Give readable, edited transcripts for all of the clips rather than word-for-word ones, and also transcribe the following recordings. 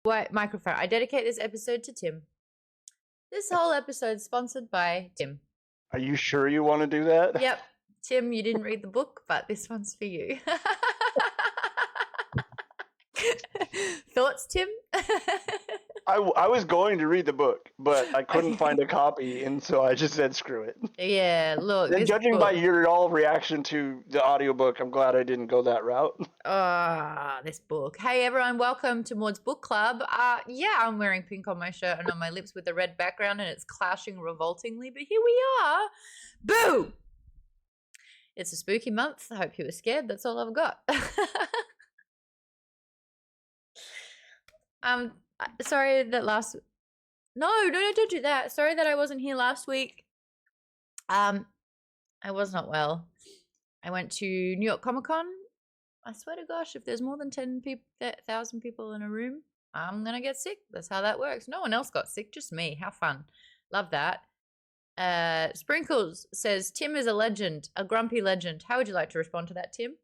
White microphone. I dedicate this episode to Tim. This whole episode is sponsored by Tim. Are you sure you want to do that? Yep. Tim, you didn't read the book, but this one's for you. Thoughts, Tim? I was going to read the book, but I couldn't find a copy, and so I just said screw it. Yeah, look. And judging by your all reaction to the audiobook, I'm glad I didn't go that route. This book. Hey everyone, welcome to Maude's book club. Yeah, I'm wearing pink on my shirt and on my lips with a red background, and it's clashing revoltingly, but here we are. Boo! It's a spooky month. I hope you were scared. That's all I've got. Sorry that No, don't do that. Sorry that I wasn't here last week. I was not well. I went to New York Comic Con. I swear to gosh, if there's more than 10,000 people in a room, I'm gonna get sick. That's how that works. No one else got sick, just me. How fun. Love that. Sprinkles says, Tim is a legend, a grumpy legend. How would you like to respond to that, Tim?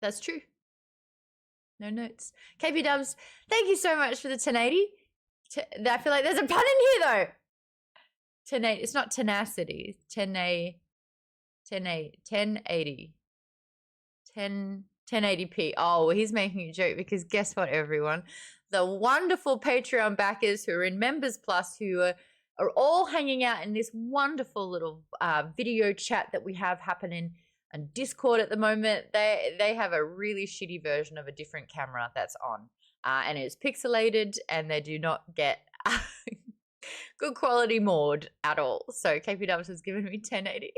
That's true. No notes. KP Dubs, thank you so much for the 1080. I feel like there's a pun in here though. 1080. It's not tenacity. 1080. 1080p. Oh, well, he's making a joke because guess what, everyone? The wonderful Patreon backers who are in Members Plus who are all hanging out in this wonderful little video chat that we have happening on Discord at the moment. They have a really shitty version of a different camera that's on. And it's pixelated and they do not get good quality Maude at all. So KPW has given me 1080.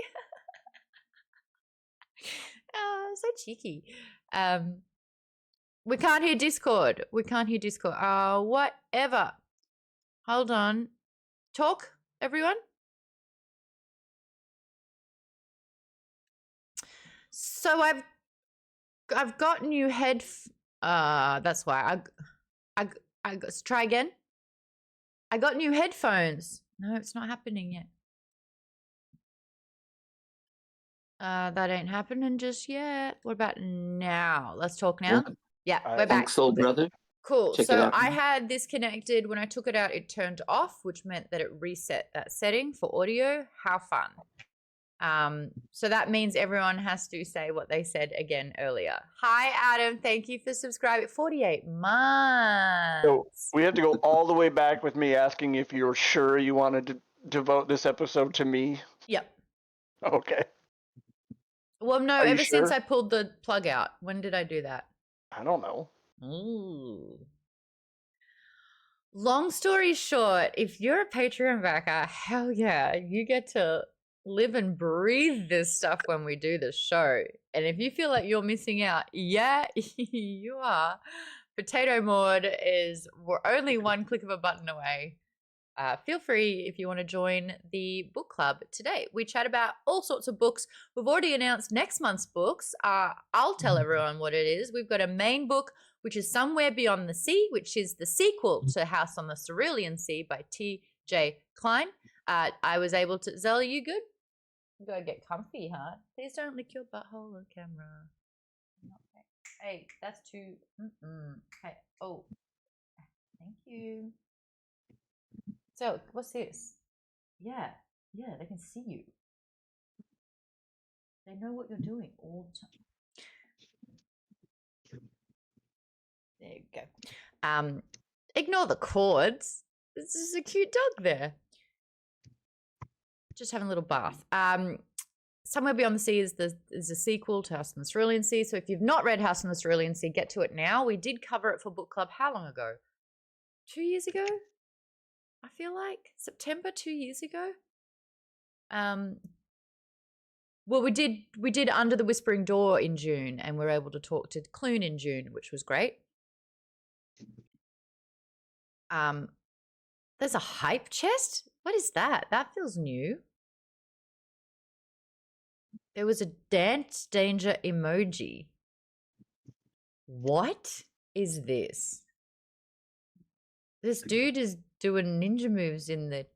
So cheeky. We can't hear Discord. Whatever. Hold on. Talk, everyone. So I've got new that's why let's try again. I got new headphones. No, it's not happening yet. That ain't happening just yet. What about now? Let's talk now. Yeah, we're back. Soul brother. Cool. Check it So out. I had this connected. When I took it out, it turned off, which meant that it reset that setting for audio. How fun. So that means everyone has to say what they said again earlier. Hi, Adam. Thank you for subscribing. 48 months. So we have to go all the way back with me asking if you're sure you wanted to devote this episode to me. Yep. Okay. Well, no, Are you ever since sure? I pulled the plug out. When did I do that? I don't know. Ooh. Long story short, if you're a Patreon backer, hell yeah, you get to live and breathe this stuff when we do the show. And if you feel like you're missing out, yeah, you are. Potato Maude we're only one click of a button away. Feel free if you want to join the book club today. We chat about all sorts of books. We've already announced next month's books. I'll tell everyone what it is. We've got a main book, which is Somewhere Beyond the Sea, which is the sequel to House on the Cerulean Sea by T.J. Klune. I was able to... Zell, are you good? You gotta get comfy, huh? Please don't lick your butthole on camera. Hey, that's too... Hey, oh. Thank you. So, what's this? Yeah, they can see you. They know what you're doing all the time. There you go. Ignore the cords. This is a cute dog there. Just having a little bath. Somewhere Beyond the Sea is a sequel to House on the Cerulean Sea. So if you've not read House on the Cerulean Sea, get to it now. We did cover it for book club how long ago? 2 years ago? I feel like September 2 years ago. Well, we did Under the Whispering Door in June, and we were able to talk to Klune in June, which was great. There's a hype chest? What is that? That feels new. There was a dance danger emoji. What is this? This dude is doing ninja moves in the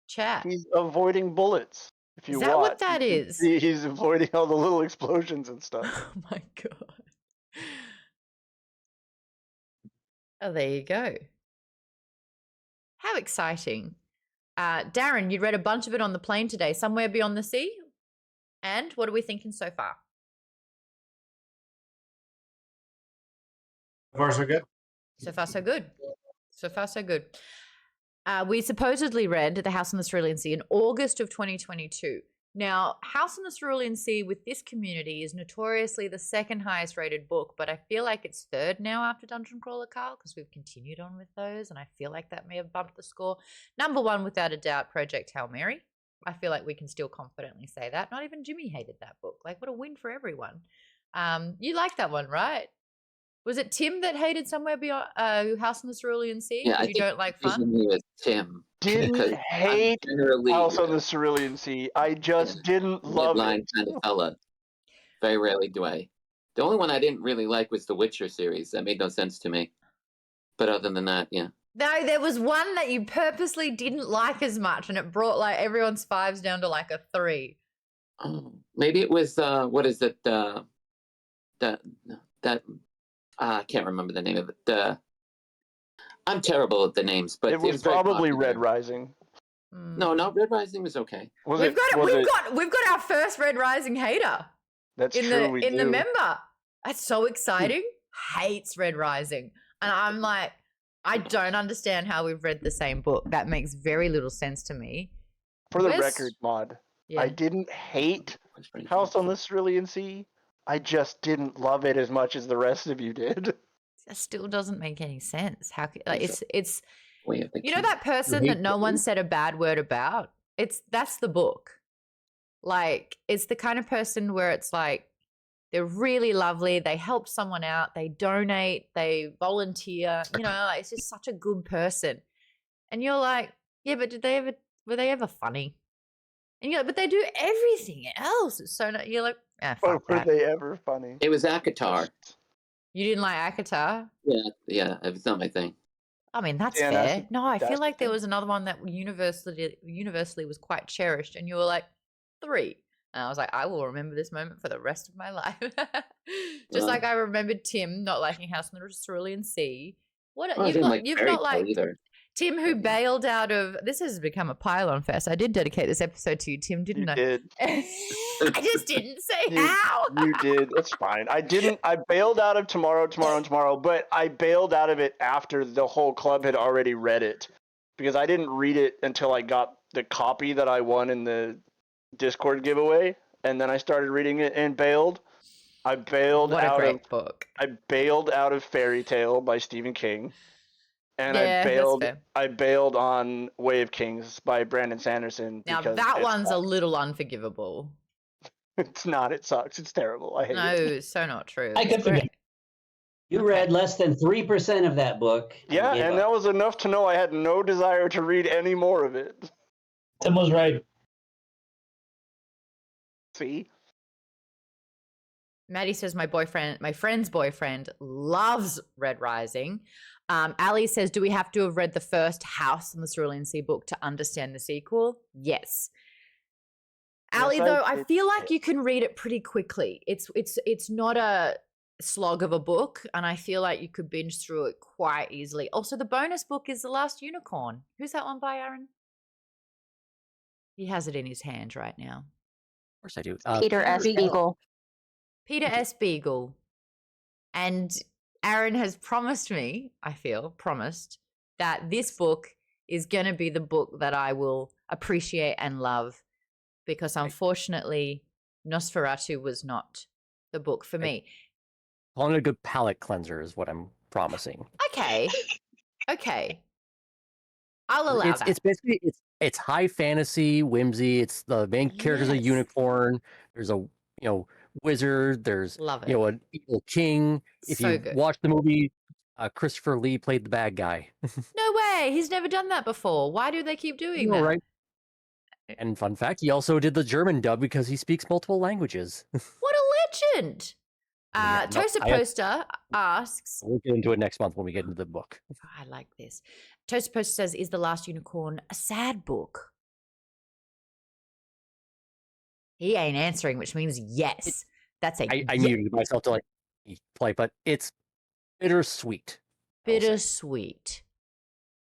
chat. He's avoiding bullets. If you Is that watch, what that you can is? see he's avoiding all the little explosions and stuff. Oh my god. Oh, there you go. How exciting. Darren, you read a bunch of it on the plane today, Somewhere Beyond the Sea. And what are we thinking so far? So far, so good. So far, so good. So far, so good. We supposedly read The House on the Cerulean Sea in August of 2022. Now, House on the Cerulean Sea with this community is notoriously the second highest rated book, but I feel like it's third now after Dungeon Crawler Carl because we've continued on with those, and I feel like that may have bumped the score. Number one, without a doubt, Project Hail Mary. I feel like we can still confidently say that. Not even Jimmy hated that book. Like, what a win for everyone. You like that one, right? Was it Tim that hated Somewhere Beyond House on the Cerulean Sea? Yeah, I Because think you don't like fun? originally it was Tim. Didn't 'cause I'm hate generally House on a the Cerulean Sea. I just didn't love midline it. kind of fella. Very rarely do I. The only one I didn't really like was the Witcher series. That made no sense to me. But other than that, yeah. No, there was one that you purposely didn't like as much, and it brought like everyone's fives down to like a 3. Oh, maybe it was what is it? I can't remember the name of it. I'm terrible at the names, but It was very probably popular. Red Rising. No, Red Rising was okay. We've got our first Red Rising hater. That's in true. the member. That's so exciting. Hates Red Rising, and I'm like, I don't understand how we've read the same book. That makes very little sense to me. For the record, Maude, Yeah. I didn't hate House on the Cerulean Sea. I just didn't love it as much as the rest of you did. That still doesn't make any sense. How like it's you know that person that no one said a bad word about? That's the book. Like, it's the kind of person where it's like they're really lovely, they help someone out, they donate, they volunteer, you know, like, it's just such a good person. And you're like, yeah, but were they ever funny? And you're like, but they do everything else. It's so you're like, fuck Were that. they ever funny? It was Akatar. You didn't like Akatar? Yeah, it's not my thing. I mean, that's fair. No, I feel like there was another one that universally was quite cherished, and you were like 3. And I was like, I will remember this moment for the rest of my life. Just like I remembered Tim not liking House on the Cerulean Sea. You've not liked either. Tim, who bailed out of. This has become a pylon fest. I did dedicate this episode to you, Tim, didn't I? Did. I just didn't say how. You did. It's fine. I didn't. I bailed out of tomorrow, but I bailed out of it after the whole club had already read it, because I didn't read it until I got the copy that I won in the Discord giveaway, and then I started reading it and bailed. I bailed what out a great of book. I bailed out of Fairy Tale by Stephen King. And yeah, I bailed on Way of Kings by Brandon Sanderson. Now that one's a little unforgivable. It's not. It sucks. It's terrible. I hate it. No, it's so not true. I could forget. You read less than 3% of that book. Yeah, and that was enough to know I had no desire to read any more of it. Tim was right. See? Maddie says my friend's boyfriend loves Red Rising. Ali says, do we have to have read the first House on the Cerulean Sea book to understand the sequel? Yes. Ali, though, I feel like you can read it pretty quickly. It's not a slog of a book, and I feel like you could binge through it quite easily. Also, the bonus book is The Last Unicorn. Who's that one by, Aaron? He has it in his hand right now. Of course I do. Peter S. Beagle. Peter S. Beagle. And Aaron has promised me, promised, that this book is going to be the book that I will appreciate and love, because unfortunately, NOS4A2 was not the book for me. Calling it a good palate cleanser is what I'm promising. Okay. I'll allow that. It's basically it's high fantasy, whimsy. It's the main character's a unicorn. There's a wizard. There's an evil king. If you watch the movie, Christopher Lee played the bad guy. No way! He's never done that before. Why do they keep doing that? Right? And fun fact, he also did the German dub because he speaks multiple languages. What a legend! Toaster Poster asks... We'll get into it next month when we get into the book. I like this. Toaster Poster says, is The Last Unicorn a sad book? He ain't answering, which means yes. That's a I muted myself to play, but it's bittersweet. Bittersweet.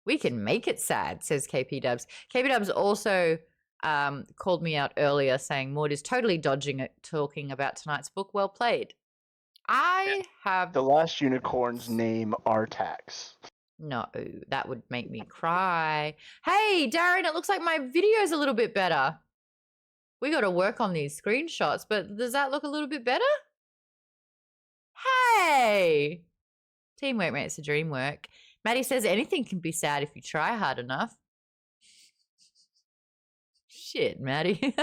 We can make it sad, says KP Dubs. KP Dubs also called me out earlier saying Maude is totally dodging it, talking about tonight's book. Well played. I have... The last unicorn's name, Artax. No, that would make me cry. Hey, Darren, it looks like my video's a little bit better. We got to work on these screenshots, but does that look a little bit better? Hey! Teamwork makes the dream work. Maddie says anything can be sad if you try hard enough. Shit, Maddie.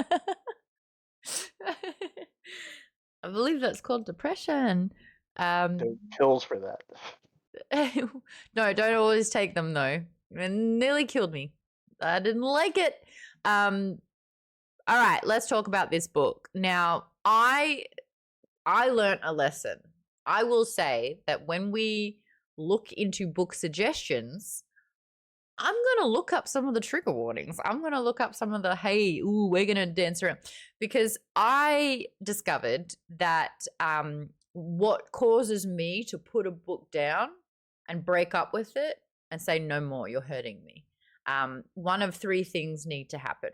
I believe that's called depression. There's pills for that. No, don't always take them though. It nearly killed me. I didn't like it. All right, let's talk about this book. Now, I learned a lesson. I will say that when we look into book suggestions, I'm going to look up some of the trigger warnings. I'm going to look up some of the, hey, ooh, we're going to dance around. Because I discovered that what causes me to put a book down and break up with it and say, no more, you're hurting me. One of three things need to happen.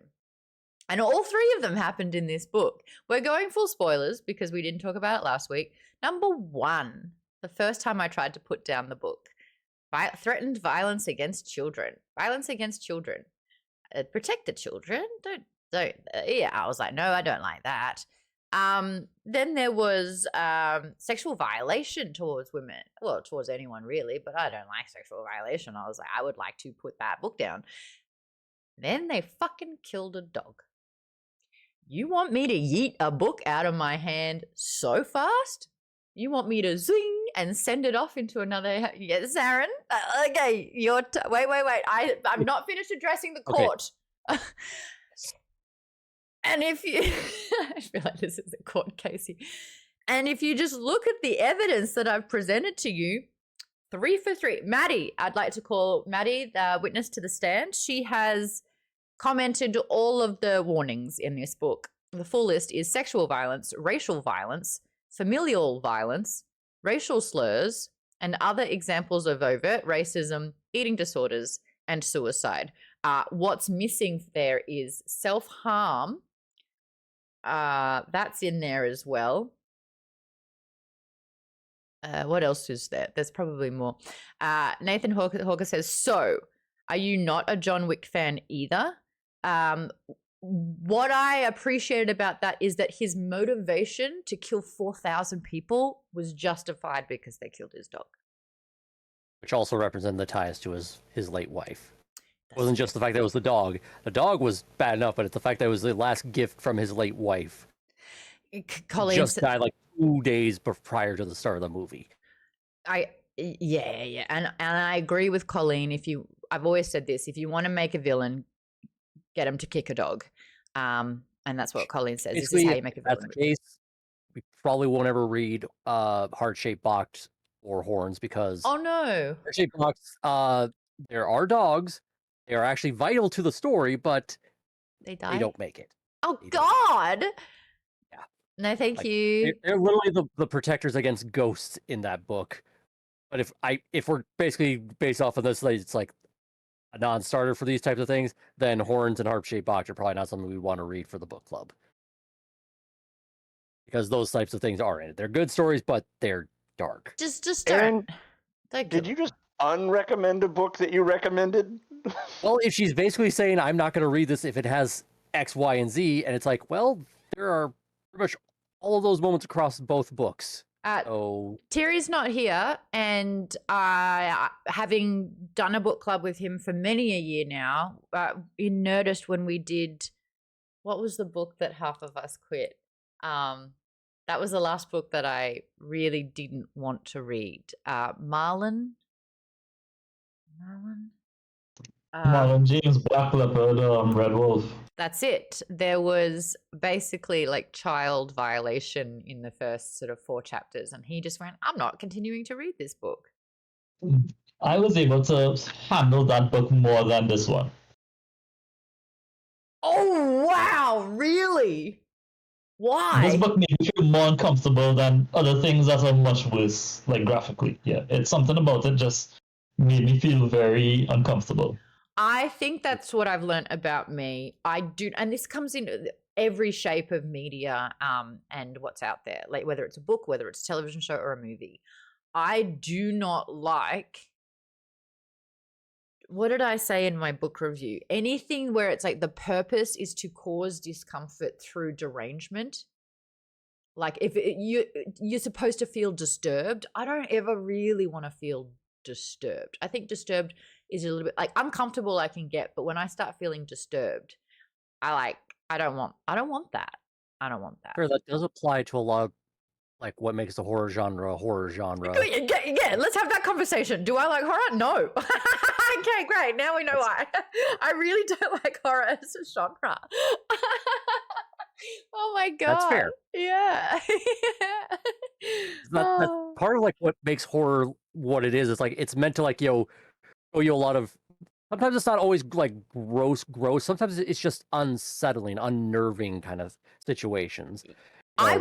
And all three of them happened in this book. We're going full spoilers because we didn't talk about it last week. Number one, the first time I tried to put down the book, threatened violence against children. Violence against children. Protect the children. Don't. Yeah, I was like, no, I don't like that. Then there was sexual violation towards women. Well, towards anyone really, but I don't like sexual violation. I was like, I would like to put that book down. Then they fucking killed a dog. You want me to yeet a book out of my hand so fast? You want me to zing and send it off into another... Yes, Aaron? Okay, wait. I'm not finished addressing the court. Okay. And if you... I feel like this is a court case here. And if you just look at the evidence that I've presented to you, 3 for 3. Maddie, I'd like to call Maddie the witness to the stand. She has commented all of the warnings in this book. The full list is sexual violence, racial violence, familial violence, racial slurs, and other examples of overt racism, eating disorders, and suicide. What's missing there is self-harm. That's in there as well. What else is there? There's probably more. Nathan Hawker says, so are you not a John Wick fan either? What I appreciated about that is that his motivation to kill 4,000 people was justified because they killed his dog. Which also represented the ties to his late wife. It wasn't just the fact that it was the dog. The dog was bad enough, but it's the fact that it was the last gift from his late wife. Colleen just died like 2 days prior to the start of the movie. Yeah. And I agree with Colleen. I've always said this, if you want to make a villain, get him to kick a dog. And that's what Colleen says. Basically, this is how you make a villain. That's the case. We probably won't ever read Heart-Shaped Box or Horns because... Oh, no. Heart-Shaped Box, there are dogs. They are actually vital to the story, but they don't make it. Oh, God! Yeah. No, thank you. They're literally the protectors against ghosts in that book. But if we're basically based off of this, it's like a non-starter for these types of things, then Horns and Heart-Shaped Box are probably not something we want to read for the book club. Because those types of things are in it. They're good stories, but they're dark. Just Aaron, did you just unrecommend a book that you recommended? Well, if she's basically saying, I'm not going to read this if it has X, Y, and Z, and it's like, well, there are pretty much all of those moments across both books. Terry's not here, and having done a book club with him for many a year now, in Nerdist when we did, what was the book that half of us quit? That was the last book that I really didn't want to read. Marlon James, Black Leopard, Red Wolf. That's it. There was basically like child violation in the first sort of 4 chapters, and he just went, I'm not continuing to read this book. I was able to handle that book more than this one. Oh, wow. Really? Why? This book made me feel more uncomfortable than other things that are much worse, like graphically. Yeah, it's something about it just made me feel very uncomfortable. I think that's what I've learned about me. I do, and this comes in every shape of media and what's out there, like whether it's a book, whether it's a television show or a movie. I do not like, what did I say in my book review? Anything where it's like the purpose is to cause discomfort through derangement. Like if you're supposed to feel disturbed, I don't ever really want to feel disturbed. I think disturbed is a little bit like uncomfortable I can get, but when I start feeling disturbed, I don't want that. I don't want that. Sure, that does apply to a lot of like what makes the horror genre. Yeah, let's have that conversation. Do I like horror? No. Okay, great. Now we know why. I really don't like horror as a genre. Oh my god. That's fair. Yeah. That's part of like what makes horror what it is. It's like it's meant to like show you a lot of. Sometimes it's not always like gross. Sometimes it's just unsettling, unnerving kind of situations. Okay,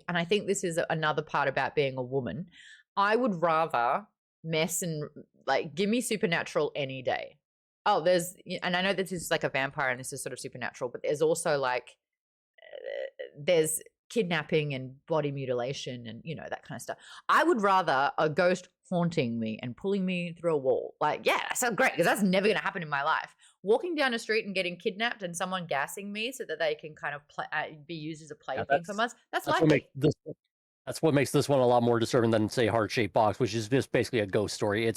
and I think this is another part about being a woman. I would rather mess and like give me supernatural any day. Oh, and I know this is like a vampire and this is sort of supernatural, but there's also like there's kidnapping and body mutilation and that kind of stuff. I would rather a ghost haunting me and pulling me through a wall. Like, yeah, that sounds great because that's never going to happen in my life. Walking down a street and getting kidnapped and someone gassing me so that they can kind of be used as a plaything for us. That's likely. That's what makes this one a lot more disturbing than, say, Heart-Shaped Box, which is just basically a ghost story.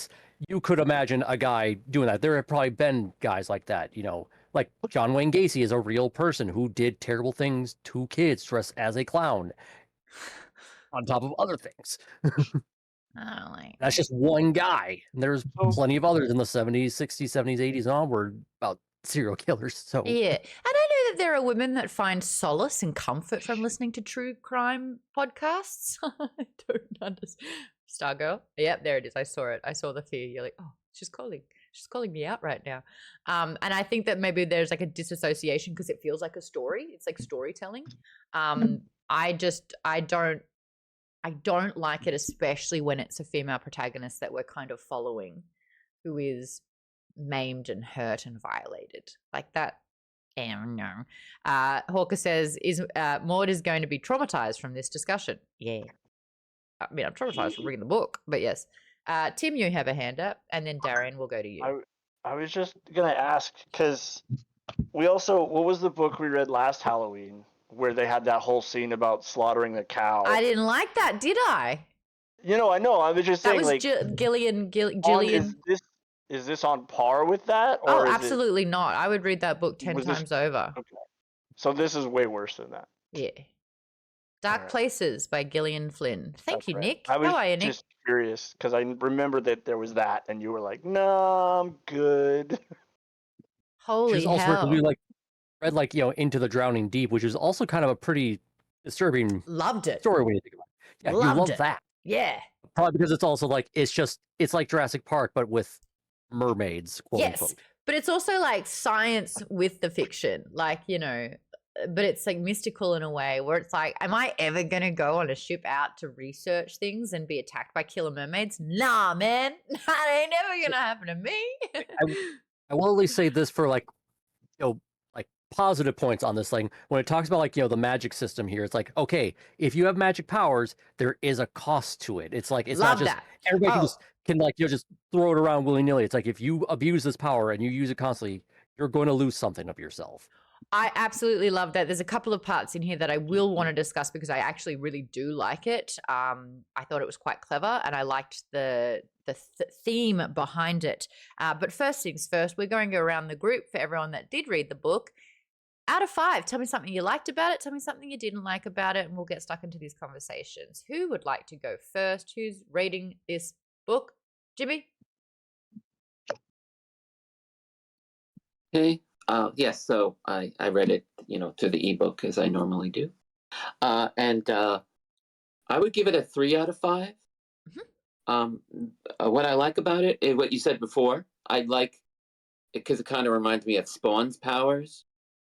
You could imagine a guy doing that. There have probably been guys like that, like John Wayne Gacy is a real person who did terrible things to kids dressed as a clown, on top of other things. I don't like That's just one guy. And there's plenty of others in the 70s, 60s, 70s, 80s onward about serial killers. So yeah, and I know that there are women that find solace and comfort from listening to true crime podcasts. I don't understand. Stargirl. Yep, there it is. I saw it. I saw the fear. You're like, oh, she's calling me out right now. And I think that maybe there's like a disassociation because it feels like a story. It's like storytelling. I don't like it, especially when it's a female protagonist that we're kind of following who is maimed and hurt and violated like that. No. Hawker says, Maude is going to be traumatized from this discussion. Yeah. I mean, I'm traumatized from reading the book, but yes. Tim, you have a hand up, and then Darren will go to you. I was just going to ask, because what was the book we read last Halloween where they had that whole scene about slaughtering a cow? I didn't like that, did I? I know. I was just saying, that was Gillian. Is this on par with that? Or absolutely not. I would read that book 10 times over. Okay. So this is way worse than that. Yeah. Dark Places by Gillian Flynn. Thank you, Nick. How are you, Nick? Just curious because I remember that there was that, and you were like, "No, I'm good." Holy hell! We read Into the Drowning Deep, which is also kind of a pretty disturbing. Loved it. Story when you think about it. Yeah, you love that. Yeah. Probably because it's also like it's like Jurassic Park, but with mermaids. Quote unquote. But it's also like science with the fiction, but it's like mystical in a way where it's like, am I ever going to go on a ship out to research things and be attacked by killer mermaids? Nah, man, that ain't never going to happen to me. I will at least say this for like positive points on this thing. When it talks about the magic system here, it's like, okay, if you have magic powers, there is a cost to it. It's like, it's not just everybody can just throw it around willy-nilly. It's like, if you abuse this power and you use it constantly, you're going to lose something of yourself. I absolutely love that. There's a couple of parts in here that I will want to discuss because I actually really do like it. I thought it was quite clever and I liked the theme behind it. But first things first, we're going to go around the group for everyone that did read the book. Out of 5, tell me something you liked about it. Tell me something you didn't like about it, and we'll get stuck into these conversations. Who would like to go first? Who's reading this book? Jimmy? Okay. Yes, so I read it, to the ebook as I normally do. And I would give it a 3 out of 5. Mm-hmm. What I like about it, what you said before, I like it because it kind of reminds me of Spawn's powers.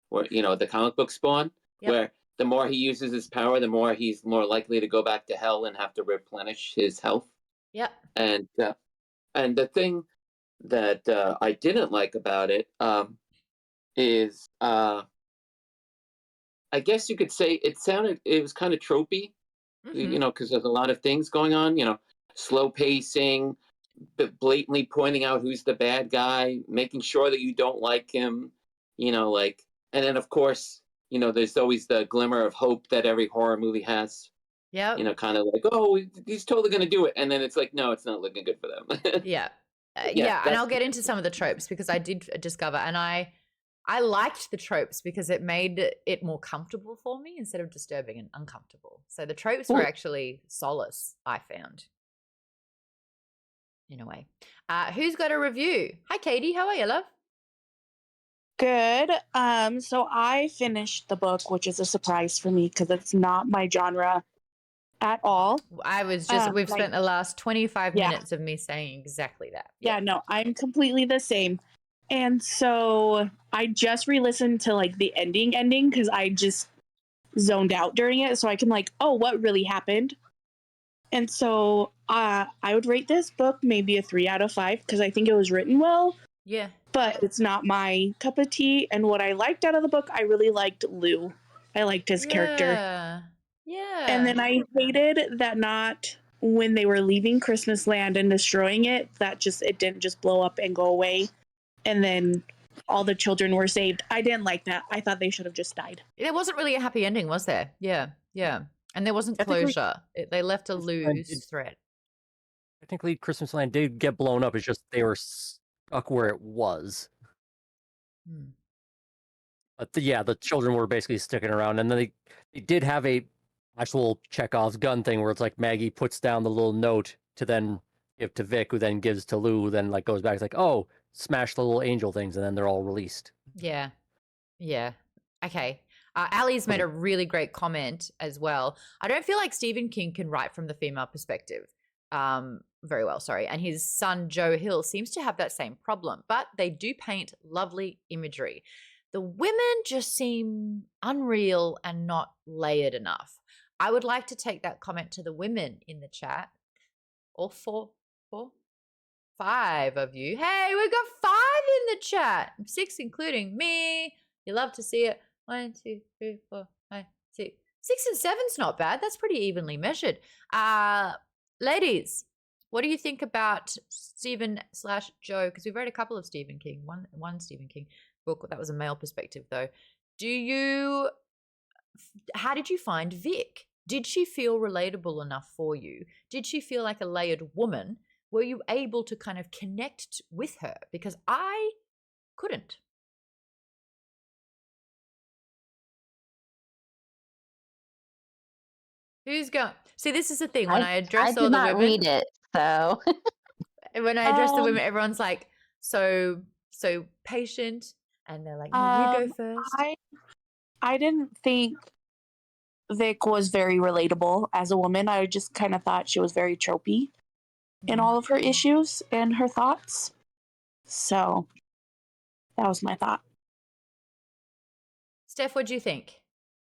where the comic book Spawn, where the more he uses his power, the more he's more likely to go back to hell and have to replenish his health. Yep. And the thing that I didn't like about it is I guess you could say it was kind of tropey, because there's a lot of things going on, slow pacing, blatantly pointing out who's the bad guy, making sure that you don't like him, and then of course, there's always the glimmer of hope that every horror movie has. Yeah. Kind of like, oh, he's totally going to do it. And then it's like, no, it's not looking good for them. Yeah. And I'll get into some of the tropes because I did discover, and I liked the tropes because it made it more comfortable for me instead of disturbing and uncomfortable. So the tropes were actually solace, I found, in a way. Who's got a review? Hi, Katie. How are you, love? Good. So I finished the book, which is a surprise for me because it's not my genre at all. I was just, we've spent the last 25 minutes of me saying exactly that. Yeah, no, I'm completely the same. And so I just re-listened to like the ending because I just zoned out during it. So I can what really happened? And so I would rate this book maybe a 3 out of 5 because I think it was written well. Yeah. But it's not my cup of tea. And what I liked out of the book, I really liked Lou. I liked his character. Yeah. And then I hated that not when they were leaving Christmas Land and destroying it, it didn't just blow up and go away. And then all the children were saved. I didn't like that. I thought they should have just died. There wasn't really a happy ending, was there? Yeah. And there wasn't closure. They left a loose thread. Technically, Christmas Land did get blown up. It's just they were stuck where it was. But the children were basically sticking around. And then they did have a actual Chekhov's gun thing where it's like Maggie puts down the little note to then give to Vic, who then gives to Lou, who then goes back. It's like, oh, smash the little angel things, and then they're all released. Yeah. Okay. Ali's made a really great comment as well. I don't feel like Stephen King can write from the female perspective very well, sorry. And his son, Joe Hill, seems to have that same problem, but they do paint lovely imagery. The women just seem unreal and not layered enough. I would like to take that comment to the women in the chat. All five of you. Hey, we've got 5 in the chat. 6 including me. You love to see it. 1, 2, 3, 4, 5, 6. 6 and 7's not bad. That's pretty evenly measured. Ladies, what do you think about Stephen/Joe? Because we've read a couple of Stephen King. One Stephen King book. That was a male perspective, though. How did you find Vic? Did she feel relatable enough for you? Did she feel like a layered woman? Were you able to kind of connect with her? Because I couldn't. Who's going? See, this is the thing. When I address all the women, I did not read it, so when I address the women, everyone's like so patient, and they're like, no, you go first. I didn't think Vic was very relatable as a woman. I just kind of thought she was very tropey in all of her issues and her thoughts. So that was my thought. Steph, what do you think?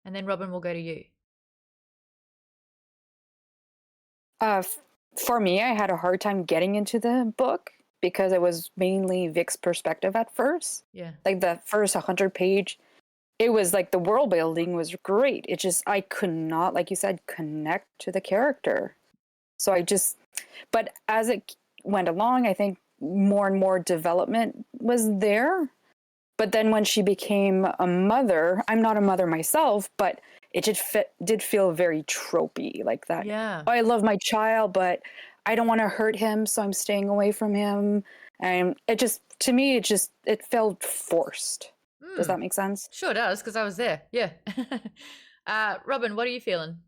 And then Robin, will go to you. For me, I had a hard time getting into the book because it was mainly Vic's perspective at first. Yeah. Like the first 100-page, it was like the world building was great. It just, I could not, like you said, connect to the character. So but as it went along, I think more and more development was there. But then when she became a mother, I'm not a mother myself, but it did feel very tropey, like that. Yeah. Oh, I love my child, but I don't want to hurt him, so I'm staying away from him. And to me, it felt forced. Does that make sense? Sure does, because I was there. Yeah. Robin, what are you feeling?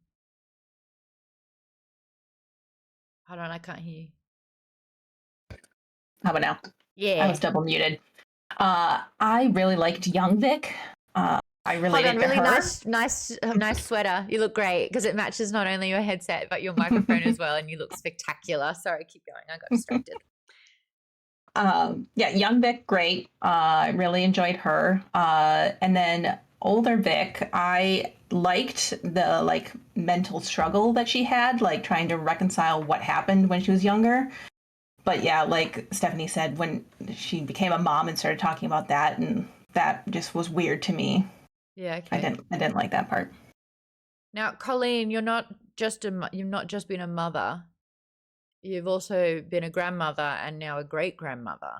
Hold on, I can't hear you. How about now? Yeah. I was double muted. I really liked young Vic. I related to really her. nice sweater. You look great because it matches not only your headset but your microphone as well, and you look spectacular. Sorry, keep going. I got distracted. Yeah, young Vic, great. I really enjoyed her. And then older Vic, I liked the like mental struggle that she had, like trying to reconcile what happened when she was younger. But yeah, like Stephanie said, when she became a mom and started talking about that, and that just was weird to me. Yeah, okay. I didn't like that part. Now, Colleen, you've not just been a mother. You've also been a grandmother and now a great grandmother.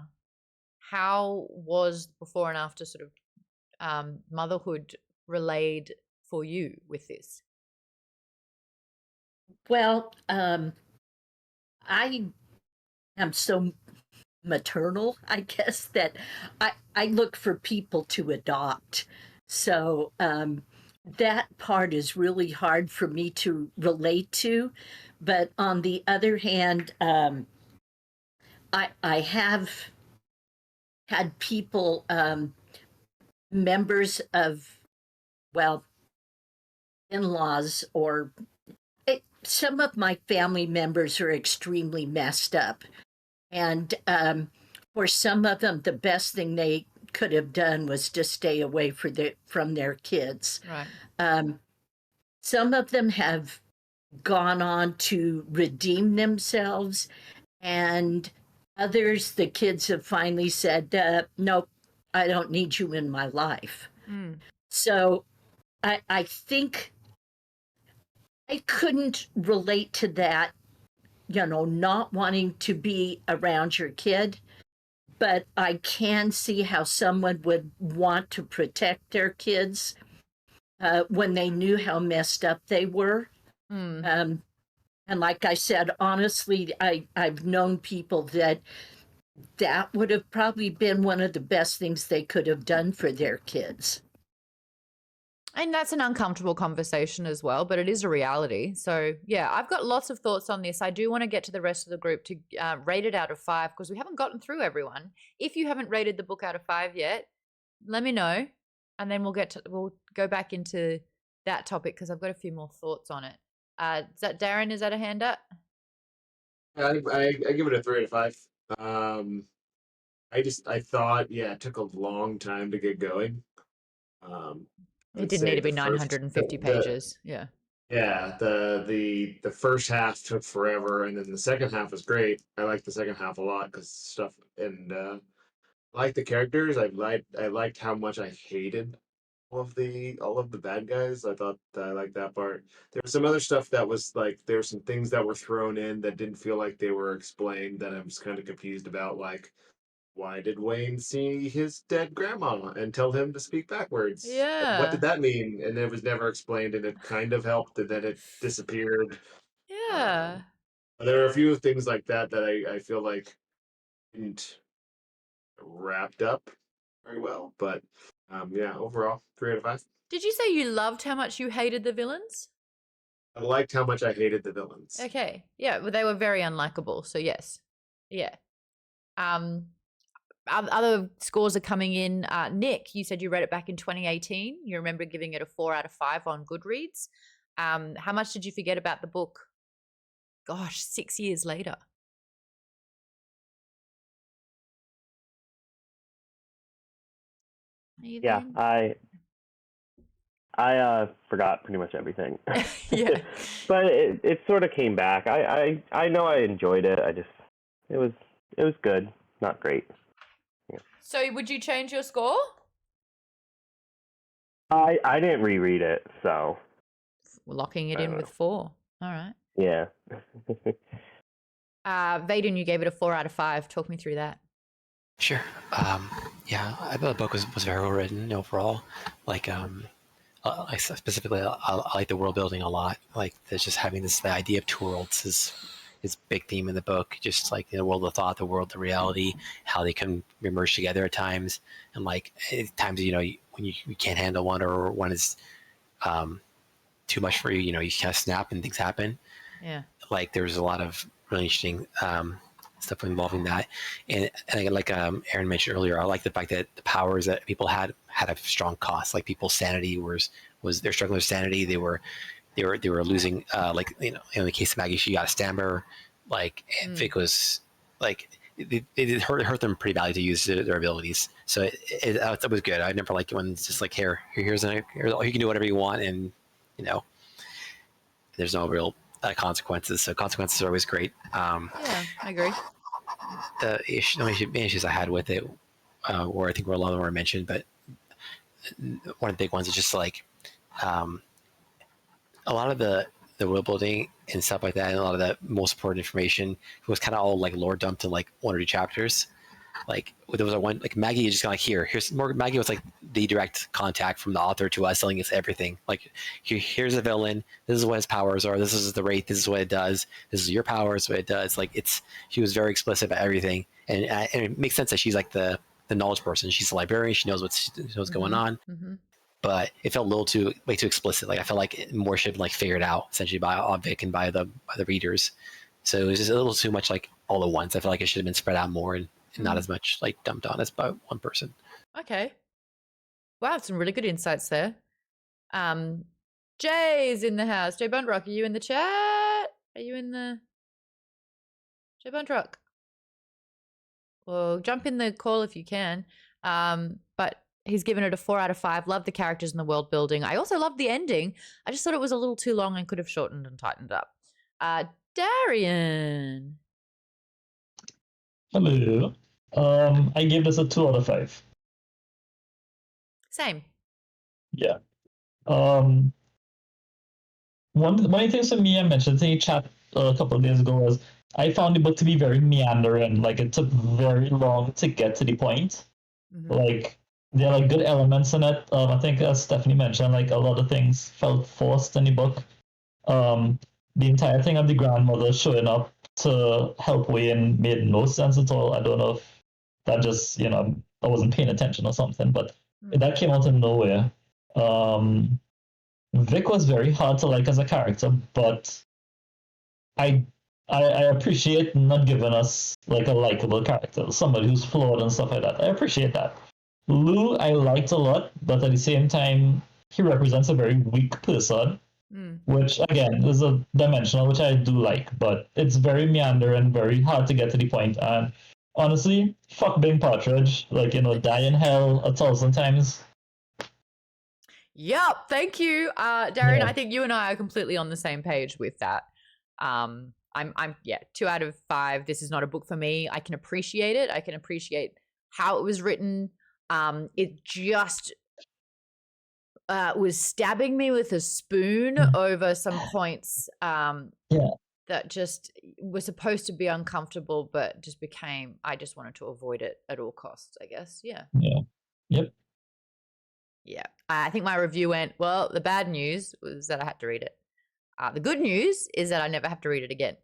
How was before and after sort of motherhood relayed for you with this? Well, I am so maternal, I guess, that I look for people to adopt. So that part is really hard for me to relate to. But on the other hand, I have had people, members of, well, in-laws or some of my family members are extremely messed up. And for some of them, the best thing they could have done was to stay away from their kids. Right. Some of them have gone on to redeem themselves, and others, the kids have finally said, nope, I don't need you in my life. So I think I couldn't relate to that, not wanting to be around your kid, but I can see how someone would want to protect their kids when they knew how messed up they were. And like I said, honestly, I've known people that would have probably been one of the best things they could have done for their kids. And that's an uncomfortable conversation as well, but it is a reality. So, yeah, I've got lots of thoughts on this. I do want to get to the rest of the group to rate it out of 5 because we haven't gotten through everyone. If you haven't rated the book out of 5 yet, let me know, and then we'll go back into that topic because I've got a few more thoughts on it. Is that Darren? Is that a hand up? I give it a 3 out of 5. I thought, it took a long time to get going. It didn't need to be 950 pages. Yeah. Yeah, the first half took forever, and then the second half was great. I liked the second half a lot because stuff and I liked the characters. I liked how much I hated all of the bad guys. I thought I liked that part. There was some other stuff that was like there were some things that were thrown in that didn't feel like they were explained that I was kind of confused about, like why did Wayne see his dead grandma and tell him to speak backwards? Yeah. What did that mean? And it was never explained, and it kind of helped, and then it disappeared. Yeah. There are a few things like that that I feel like didn't wrapped up very well, but overall, 3 out of 5. Did you say you loved how much you hated the villains? I liked how much I hated the villains. Okay. Yeah, well, they were very unlikable, so yes. Yeah. Other scores are coming in. Nick, you said you read it back in 2018. You remember giving it a 4 out of 5 on Goodreads. How much did you forget about the book? Gosh, 6 years later. Yeah, I forgot pretty much everything. Yeah. But it sort of came back. I know I enjoyed it. It was good, not great. Yeah. So would you change your score? I didn't reread it, so We're locking it in with 4. All right. Yeah. Vaden, you gave it a 4 out of 5. Talk me through that. Sure. Yeah, I thought the book was very well written overall. Like, I specifically, I like the world building a lot. Like, there's just having the idea of two worlds is big theme in the book. Just like the world of thought, the world of reality, how they can merge together at times, and like at times, when you can't handle one or one is too much for you, you kind of snap and things happen. Yeah. Like there's a lot of really interesting stuff involving that, and like Aaron mentioned earlier, I like the fact that the powers that people had a strong cost. Like people's sanity was they're struggling with sanity. They were losing. Like in the case of Maggie, she got a stammer. Like Vic was like it hurt them pretty badly to use their abilities. So it was good. I never liked it when it's just like here's you can do whatever you want, and there's no real consequences. So consequences are always great. Yeah, I agree. The issues I had with it, or I think where a lot of them were mentioned, but one of the big ones is just like a lot of the world building and stuff like that, and a lot of the most important information was kind of all like lore dumped in like 1 or 2 chapters. Like there was one like Maggie just kind of like here's more. Maggie was like the direct contact from the author to us, telling us everything. Like here's a villain. This is what his powers are. This is the Wraith. This is what it does. This is your powers. What it does. Like she was very explicit about everything, and it makes sense that she's like the knowledge person. She's a librarian. She knows what's going on. Mm-hmm. But it felt a little way too explicit. Like I felt like more should have been like figured out essentially by Vic and by the readers. So it was just a little too much like all at once. I feel like it should have been spread out more and not as much like dumped on as by one person. Okay. Wow, some really good insights there. Jay's in the house. Jay Buntrock, are you in the chat? Are you in the Jay Buntrock? Well, jump in the call if you can. But he's given it a 4 out of 5. Love the characters and the world building. I also love the ending. I just thought it was a little too long and could have shortened and tightened up. Darian. Hello. I gave this a 2 out of 5. Same. Yeah. One of the things for me I mentioned in a chat a couple of days ago was I found the book to be very meandering. Like it took very long to get to the point. Mm-hmm. Like there are like good elements in it. I think as Stephanie mentioned, like a lot of things felt forced in the book. The entire thing of the grandmother showing up to help Wayne made no sense at all. I don't know if that just, I wasn't paying attention or something, but that came out of nowhere. Vic was very hard to like as a character, but I appreciate not giving us like a likable character, somebody who's flawed and stuff like that. I appreciate that. Lou I liked a lot, but at the same time, he represents a very weak person. Which again is a dimensional, which I do like, but it's very meandering, very hard to get to the point. And honestly, fuck being Partridge, like die in hell 1,000 times. Yep, thank you, Darren. Yeah. I think you and I are completely on the same page with that. I'm 2 out of 5. This is not a book for me. I can appreciate it. I can appreciate how it was written. It just was stabbing me with a spoon over some points that just were supposed to be uncomfortable, but just became, I just wanted to avoid it at all costs, I guess. Yeah. Yeah. Yep. Yeah. I think my review went, well, the bad news was that I had to read it. The good news is that I never have to read it again.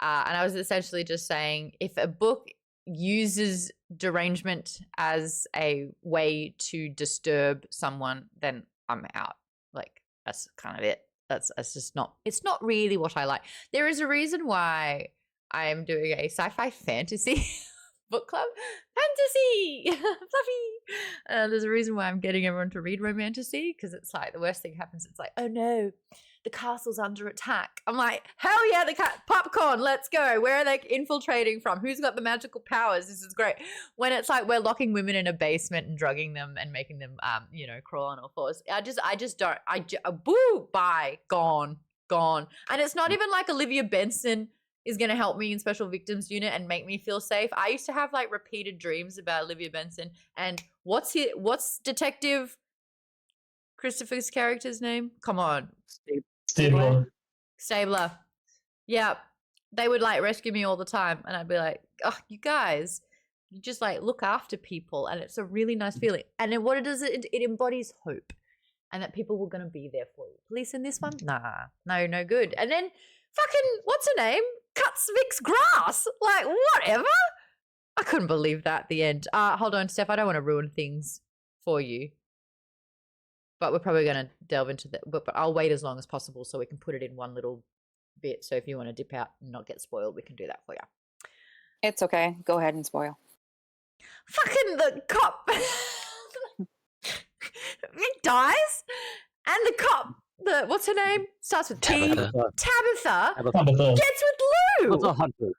And I was essentially just saying, if a book uses derangement as a way to disturb someone, then I'm out. Like, that's kind of it. That's just not, it's not really what I like. There is a reason why I'm doing a sci-fi fantasy book club. Fantasy! Fluffy! There's a reason why I'm getting everyone to read Romantasy, because it's like the worst thing happens. It's like, oh no, the castle's under attack. I'm like, hell yeah, popcorn, let's go. Where are they infiltrating from? Who's got the magical powers? This is great. When it's like we're locking women in a basement and drugging them and making them, crawl on all fours. I just don't. Boo, bye, gone. And it's not even like Olivia Benson is going to help me in Special Victims Unit and make me feel safe. I used to have like repeated dreams about Olivia Benson. And what's Detective Christopher's character's name? Come on. Stabler. Yeah. They would like rescue me all the time. And I'd be like, oh, you guys, you just like look after people. And it's a really nice feeling. And then what it does, it embodies hope. And that people were going to be there for you. Police in this one? Nah. No good. And then fucking, what's her name? Cuts Vic's grass. Like, whatever. I couldn't believe that at the end. Hold on, Steph. I don't want to ruin things for you. But we're probably going to delve into that. But I'll wait as long as possible so we can put it in one little bit. So if you want to dip out and not get spoiled, we can do that for you. It's okay. Go ahead and spoil. Fucking the cop. Vic dies. And the cop, what's her name? Starts with T. Tabitha. Gets with Lou. What's a hunter?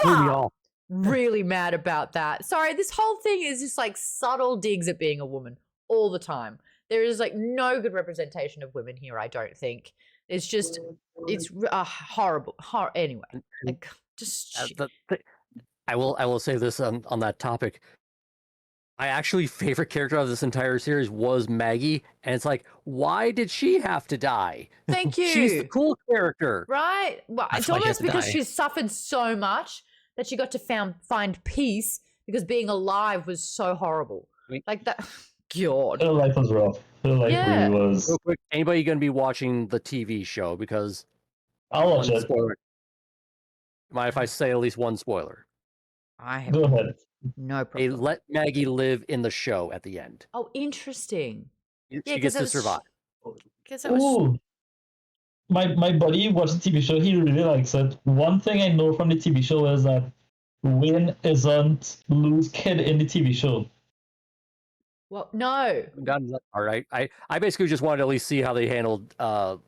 Whatever. really mad about that. Sorry, this whole thing is just like subtle digs at being a woman all the time. There is like no good representation of women here, I don't think. It's just, it's horrible. Anyway, like, just I will say this on that topic. My actually favorite character of this entire series was Maggie, and it's like, why did she have to die? Thank you. She's the cool character, right? Well, it's almost because she's suffered so much that she got to find peace because being alive was so horrible. Like that. God. Her life was rough. Her life really was. Real quick, anybody going to be watching the TV show? Because I'll watch it. Spoiler. Mind if I say at least one spoiler? Go ahead. No problem. They let Maggie live in the show at the end. Oh, interesting. She gets to survive. Ooh. My buddy watched the TV show. He really likes it. One thing I know from the TV show is that Wayne isn't Lou's kid in the TV show. Well, no. All right. I basically just wanted to at least see how they handled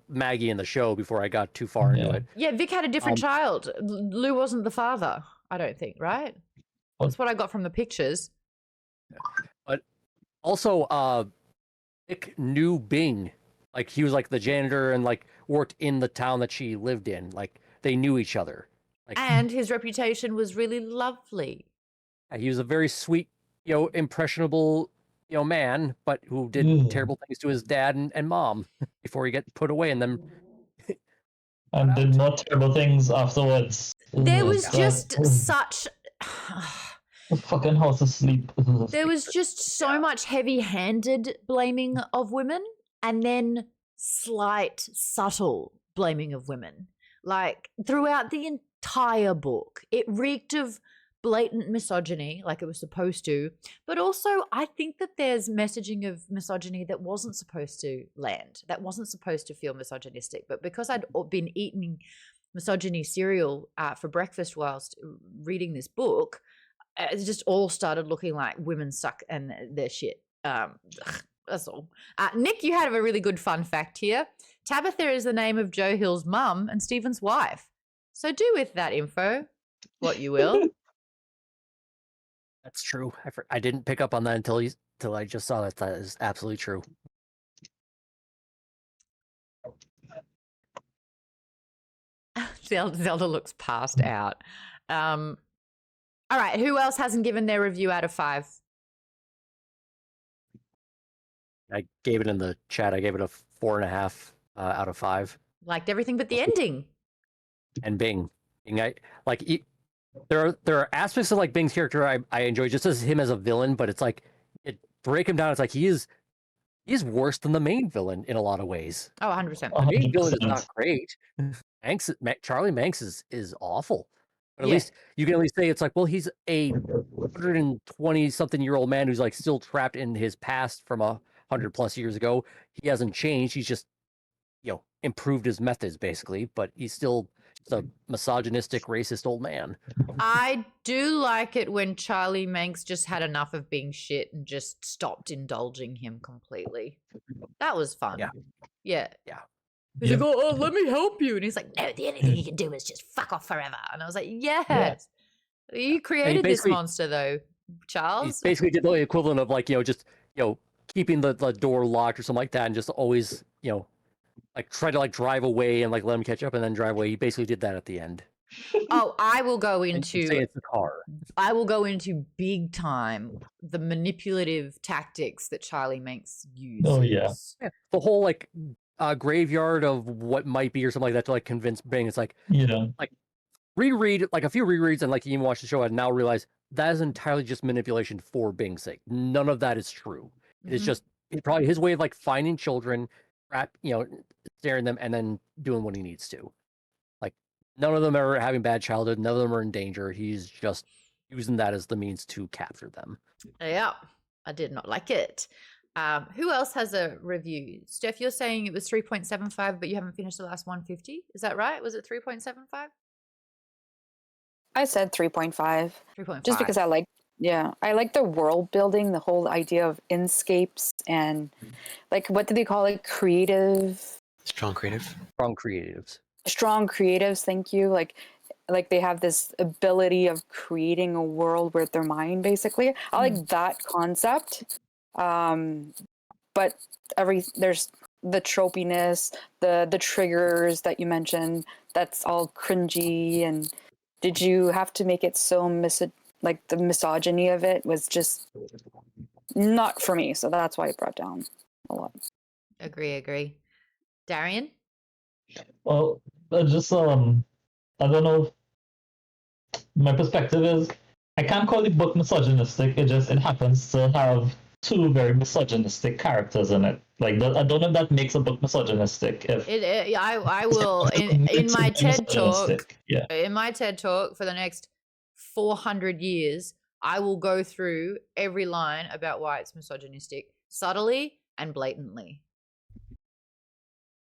Maggie in the show before I got too far into it. Yeah, Vic had a different child. Lou wasn't the father, I don't think, right? That's what I got from the pictures. But also, Vic knew Bing. Like, he was like the janitor and like worked in the town that she lived in. Like, they knew each other. Like, and his reputation was really lovely. He was a very sweet, impressionable, man, but who did terrible things to his dad and mom before he got put away, and then and did more terrible things afterwards. There was just such fucking house asleep. There was just so much heavy-handed blaming of women, and then slight, subtle blaming of women. Like, throughout the entire book, it reeked of blatant misogyny, like it was supposed to, but also I think that there's messaging of misogyny that wasn't supposed to land, that wasn't supposed to feel misogynistic. But because I'd been eating misogyny cereal for breakfast whilst reading this book, it just all started looking like women suck and they're shit. That's all. Nick, you had a really good fun fact here. Tabitha is the name of Joe Hill's mum and Stephen's wife. So do with that info what you will. That's true. I didn't pick up on that until I just saw that. That is absolutely true. Zelda looks passed out. All right, who else hasn't given their review out of 5? I gave it in the chat. I gave it a 4.5 out of 5. Liked everything but the ending. And Bing. There are aspects of like Bing's character I enjoy just as him as a villain, but it's like break him down. It's like he is worse than the main villain in a lot of ways. Oh, 100%. The main villain is not great. Charlie Manx is awful. But at least you can at least say it's like, well, he's a 120-something-year-old man who's like still trapped in his past from 100+ years ago. He hasn't changed. He's just improved his methods basically, but he's still a misogynistic, racist old man. I do like it when Charlie Manx just had enough of being shit and just stopped indulging him completely. That was fun. Yeah. He's like, oh, let me help you. And he's like, no, the only thing you can do is just fuck off forever. And I was like, yes. You created this monster, though, Charles. He basically did the equivalent of like, just, keeping the door locked or something like that and just always, like try to like drive away and like let him catch up and then drive away. He basically did that at the end. Oh, I will go into say it's the car. I will go into big time the manipulative tactics that Charlie Manx uses. Oh yeah. The whole like graveyard of what might be or something like that to like convince Bing. It's like like reread like a few rereads and like you even watch the show and now realize that is entirely just manipulation for Bing's sake. None of that is true. It's just probably his way of like finding children, staring them and then doing what he needs to. Like none of them are having bad childhood. None of them are in danger. He's just using that as the means to capture them. Yeah, I did not like it. Who else has a review? Steph, you're saying it was 3.75, but you haven't finished the last 150. Is that right? Was it 3.75? I said 3.5. 3.5. Just because I like the world building, the whole idea of inscapes and like, what do they call it? Strong creatives. Thank you. Like like they have this ability of creating a world with their mind, basically. I like that concept. But there's the tropiness, the triggers that you mentioned, that's all cringy. And did you have to make it so like the misogyny of it was just not for me, so that's why it brought down a lot. Agree. Darian? Well, just I don't know. My perspective is I can't call the book misogynistic. It happens to have two very misogynistic characters in it. Like I don't know if that makes a book misogynistic. I will in my TED talk. Yeah. In my TED talk for the next 400 years, I will go through every line about why it's misogynistic, subtly and blatantly.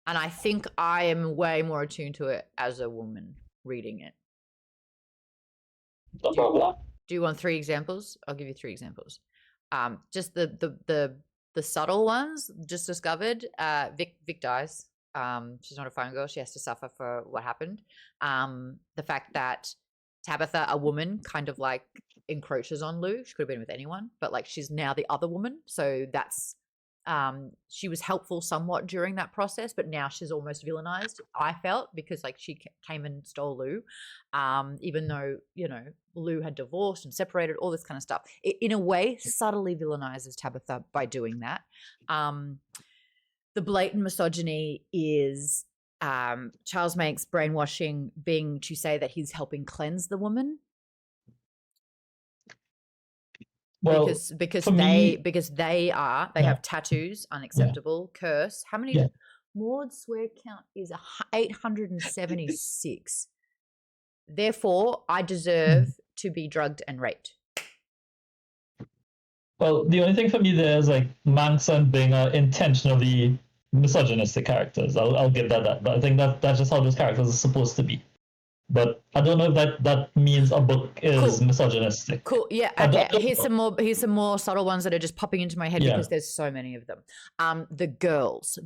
And I think I am way more attuned to it as a woman reading it. Do you want 3 examples? I'll give you 3 examples. Just the subtle ones. Just discovered. Vic dies. She's not a fine girl. She has to suffer for what happened. The fact that Tabitha, a woman, kind of like encroaches on Lou. She could have been with anyone, but like she's now the other woman. So that's she was helpful somewhat during that process, but now she's almost villainized, I felt, because like she came and stole Lou, even though, you know, Lou had divorced and separated, all this kind of stuff. It, in a way, subtly villainizes Tabitha by doing that. The blatant misogyny is Charles Manx brainwashing being to say that he's helping cleanse the woman. Well, because they have tattoos, unacceptable, curse. How many? Maude's swear count is 876. Therefore, I deserve to be drugged and raped. Well, the only thing for me there is like Manx and being intentionally misogynistic characters. I'll give that. But I think that's just how those characters are supposed to be. But I don't know if that means a book is misogynistic. Cool. Yeah. Okay. Here's some more subtle ones that are just popping into my head because there's so many of them. The girls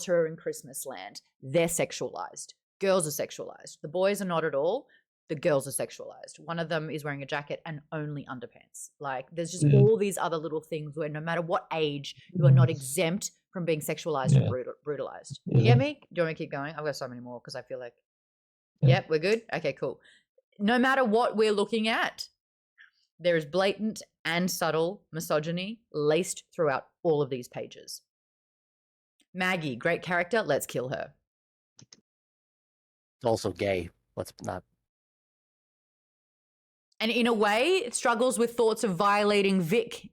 who are in Christmas Land, they're sexualized. Girls are sexualized. The boys are not at all. The girls are sexualized. One of them is wearing a jacket and only underpants. Like there's just all these other little things where no matter what age, you are not exempt from being sexualized and brutalized. You get me? Do you want me to keep going? I've got so many more because I feel like. Yep, we're good? Okay, cool. No matter what we're looking at, there is blatant and subtle misogyny laced throughout all of these pages. Maggie, great character. Let's kill her. Also gay. Let's not. And in a way, it struggles with thoughts of violating Vic.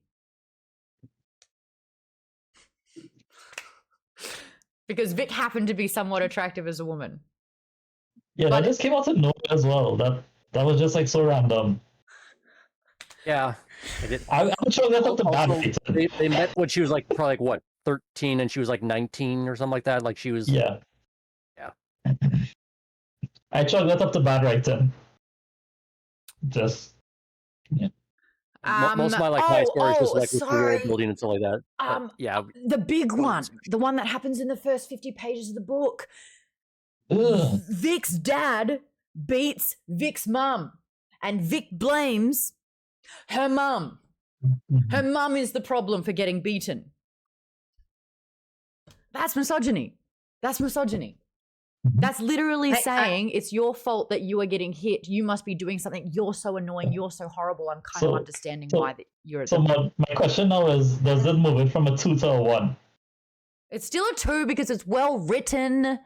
Because Vic happened to be somewhat attractive as a woman. Yeah, that just came out of nowhere as well. That was just like so random. Yeah, I'm sure that's not the bad. They met when she was like probably like what 13, and she was like 19 or something like that. Like she was. Yeah. I chalk that up to bad writing. Just. Most of my like high stories was like with the world building and stuff like that. The big one, the one that happens in the first 50 pages of the book. Ugh. Vic's dad beats Vic's mum, and Vic blames her mum. Her mum is the problem for getting beaten. That's misogyny. That's literally saying it's your fault that you are getting hit. You must be doing something. You're so annoying. You're so horrible. I'm kind of understanding why that you're. So my question now is, does it move it from a 2 to a 1? It's still a 2 because it's well written.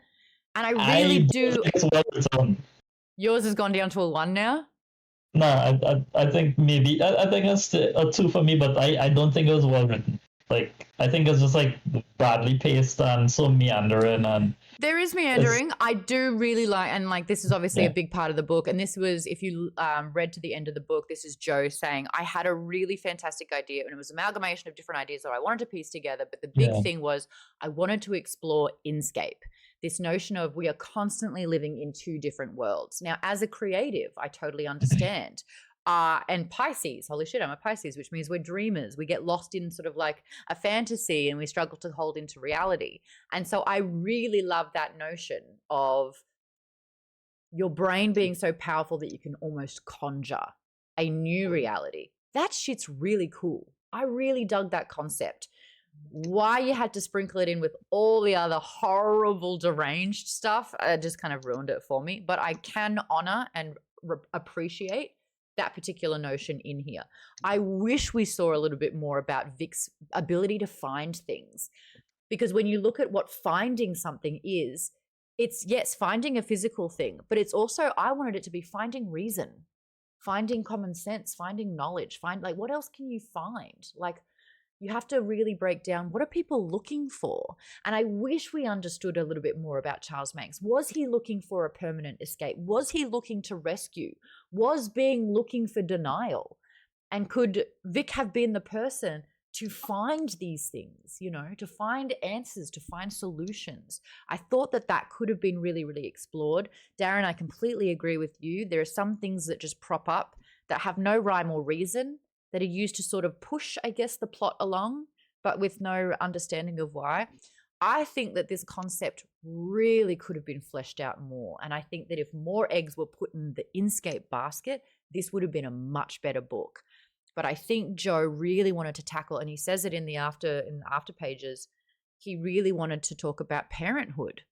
And I really do. Yours has gone down to a 1 now? No, I think maybe. I think it's a 2 for me, but I don't think it was well written. Like, I think it's just like badly paced and so meandering. And there is meandering. I do really like, and like this is obviously a big part of the book. And this was, if you read to the end of the book, this is Joe saying, I had a really fantastic idea, and it was an amalgamation of different ideas that I wanted to piece together. But the big thing was I wanted to explore inscape. This notion of we are constantly living in 2 different worlds. Now, as a creative, I totally understand. And Pisces, holy shit, I'm a Pisces, which means we're dreamers. We get lost in sort of like a fantasy and we struggle to hold into reality. And so I really love that notion of your brain being so powerful that you can almost conjure a new reality. That shit's really cool. I really dug that concept. Why you had to sprinkle it in with all the other horrible deranged stuff, just kind of ruined it for me. But I can honor and appreciate that particular notion in here. I wish we saw a little bit more about Vic's ability to find things. Because when you look at what finding something is, it's, yes, finding a physical thing, but it's also, I wanted it to be finding reason, finding common sense, finding knowledge, like, what else can you find? Like, you have to really break down, what are people looking for? And I wish we understood a little bit more about Charles Manx. Was he looking for a permanent escape? Was he looking to rescue? Was being looking for denial? And could Vic have been the person to find these things, you know, to find answers, to find solutions? I thought that that could have been really, really explored. Darren, I completely agree with you. There are some things that just prop up that have no rhyme or reason, that are used to sort of push, I guess, the plot along, but with no understanding of why. I think that this concept really could have been fleshed out more. And I think that if more eggs were put in the Inscape basket, this would have been a much better book. But I think Joe really wanted to tackle, and he says it in the after pages, he really wanted to talk about parenthood.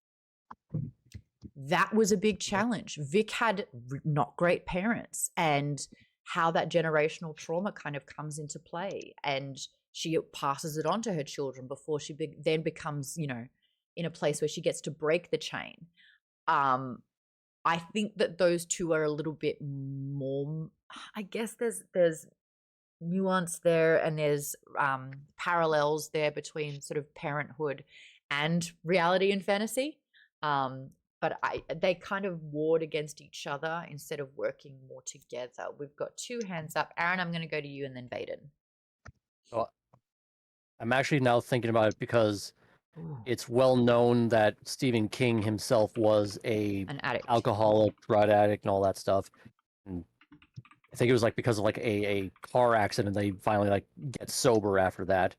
That was a big challenge. Vic had not great parents, and how that generational trauma kind of comes into play, and she passes it on to her children before she then becomes, you know, in a place where she gets to break the chain. I think that those two are a little bit more, I guess there's nuance there, and there's parallels there between sort of parenthood and reality and fantasy. But they kind of warred against each other instead of working more together. We've got two hands up. Aaron, I'm going to go to you, and then Baden. So I'm actually now thinking about it because it's well known that Stephen King himself was an addict, alcoholic, drug addict, and all that stuff. And I think it was like because of like a car accident, they finally like get sober after that.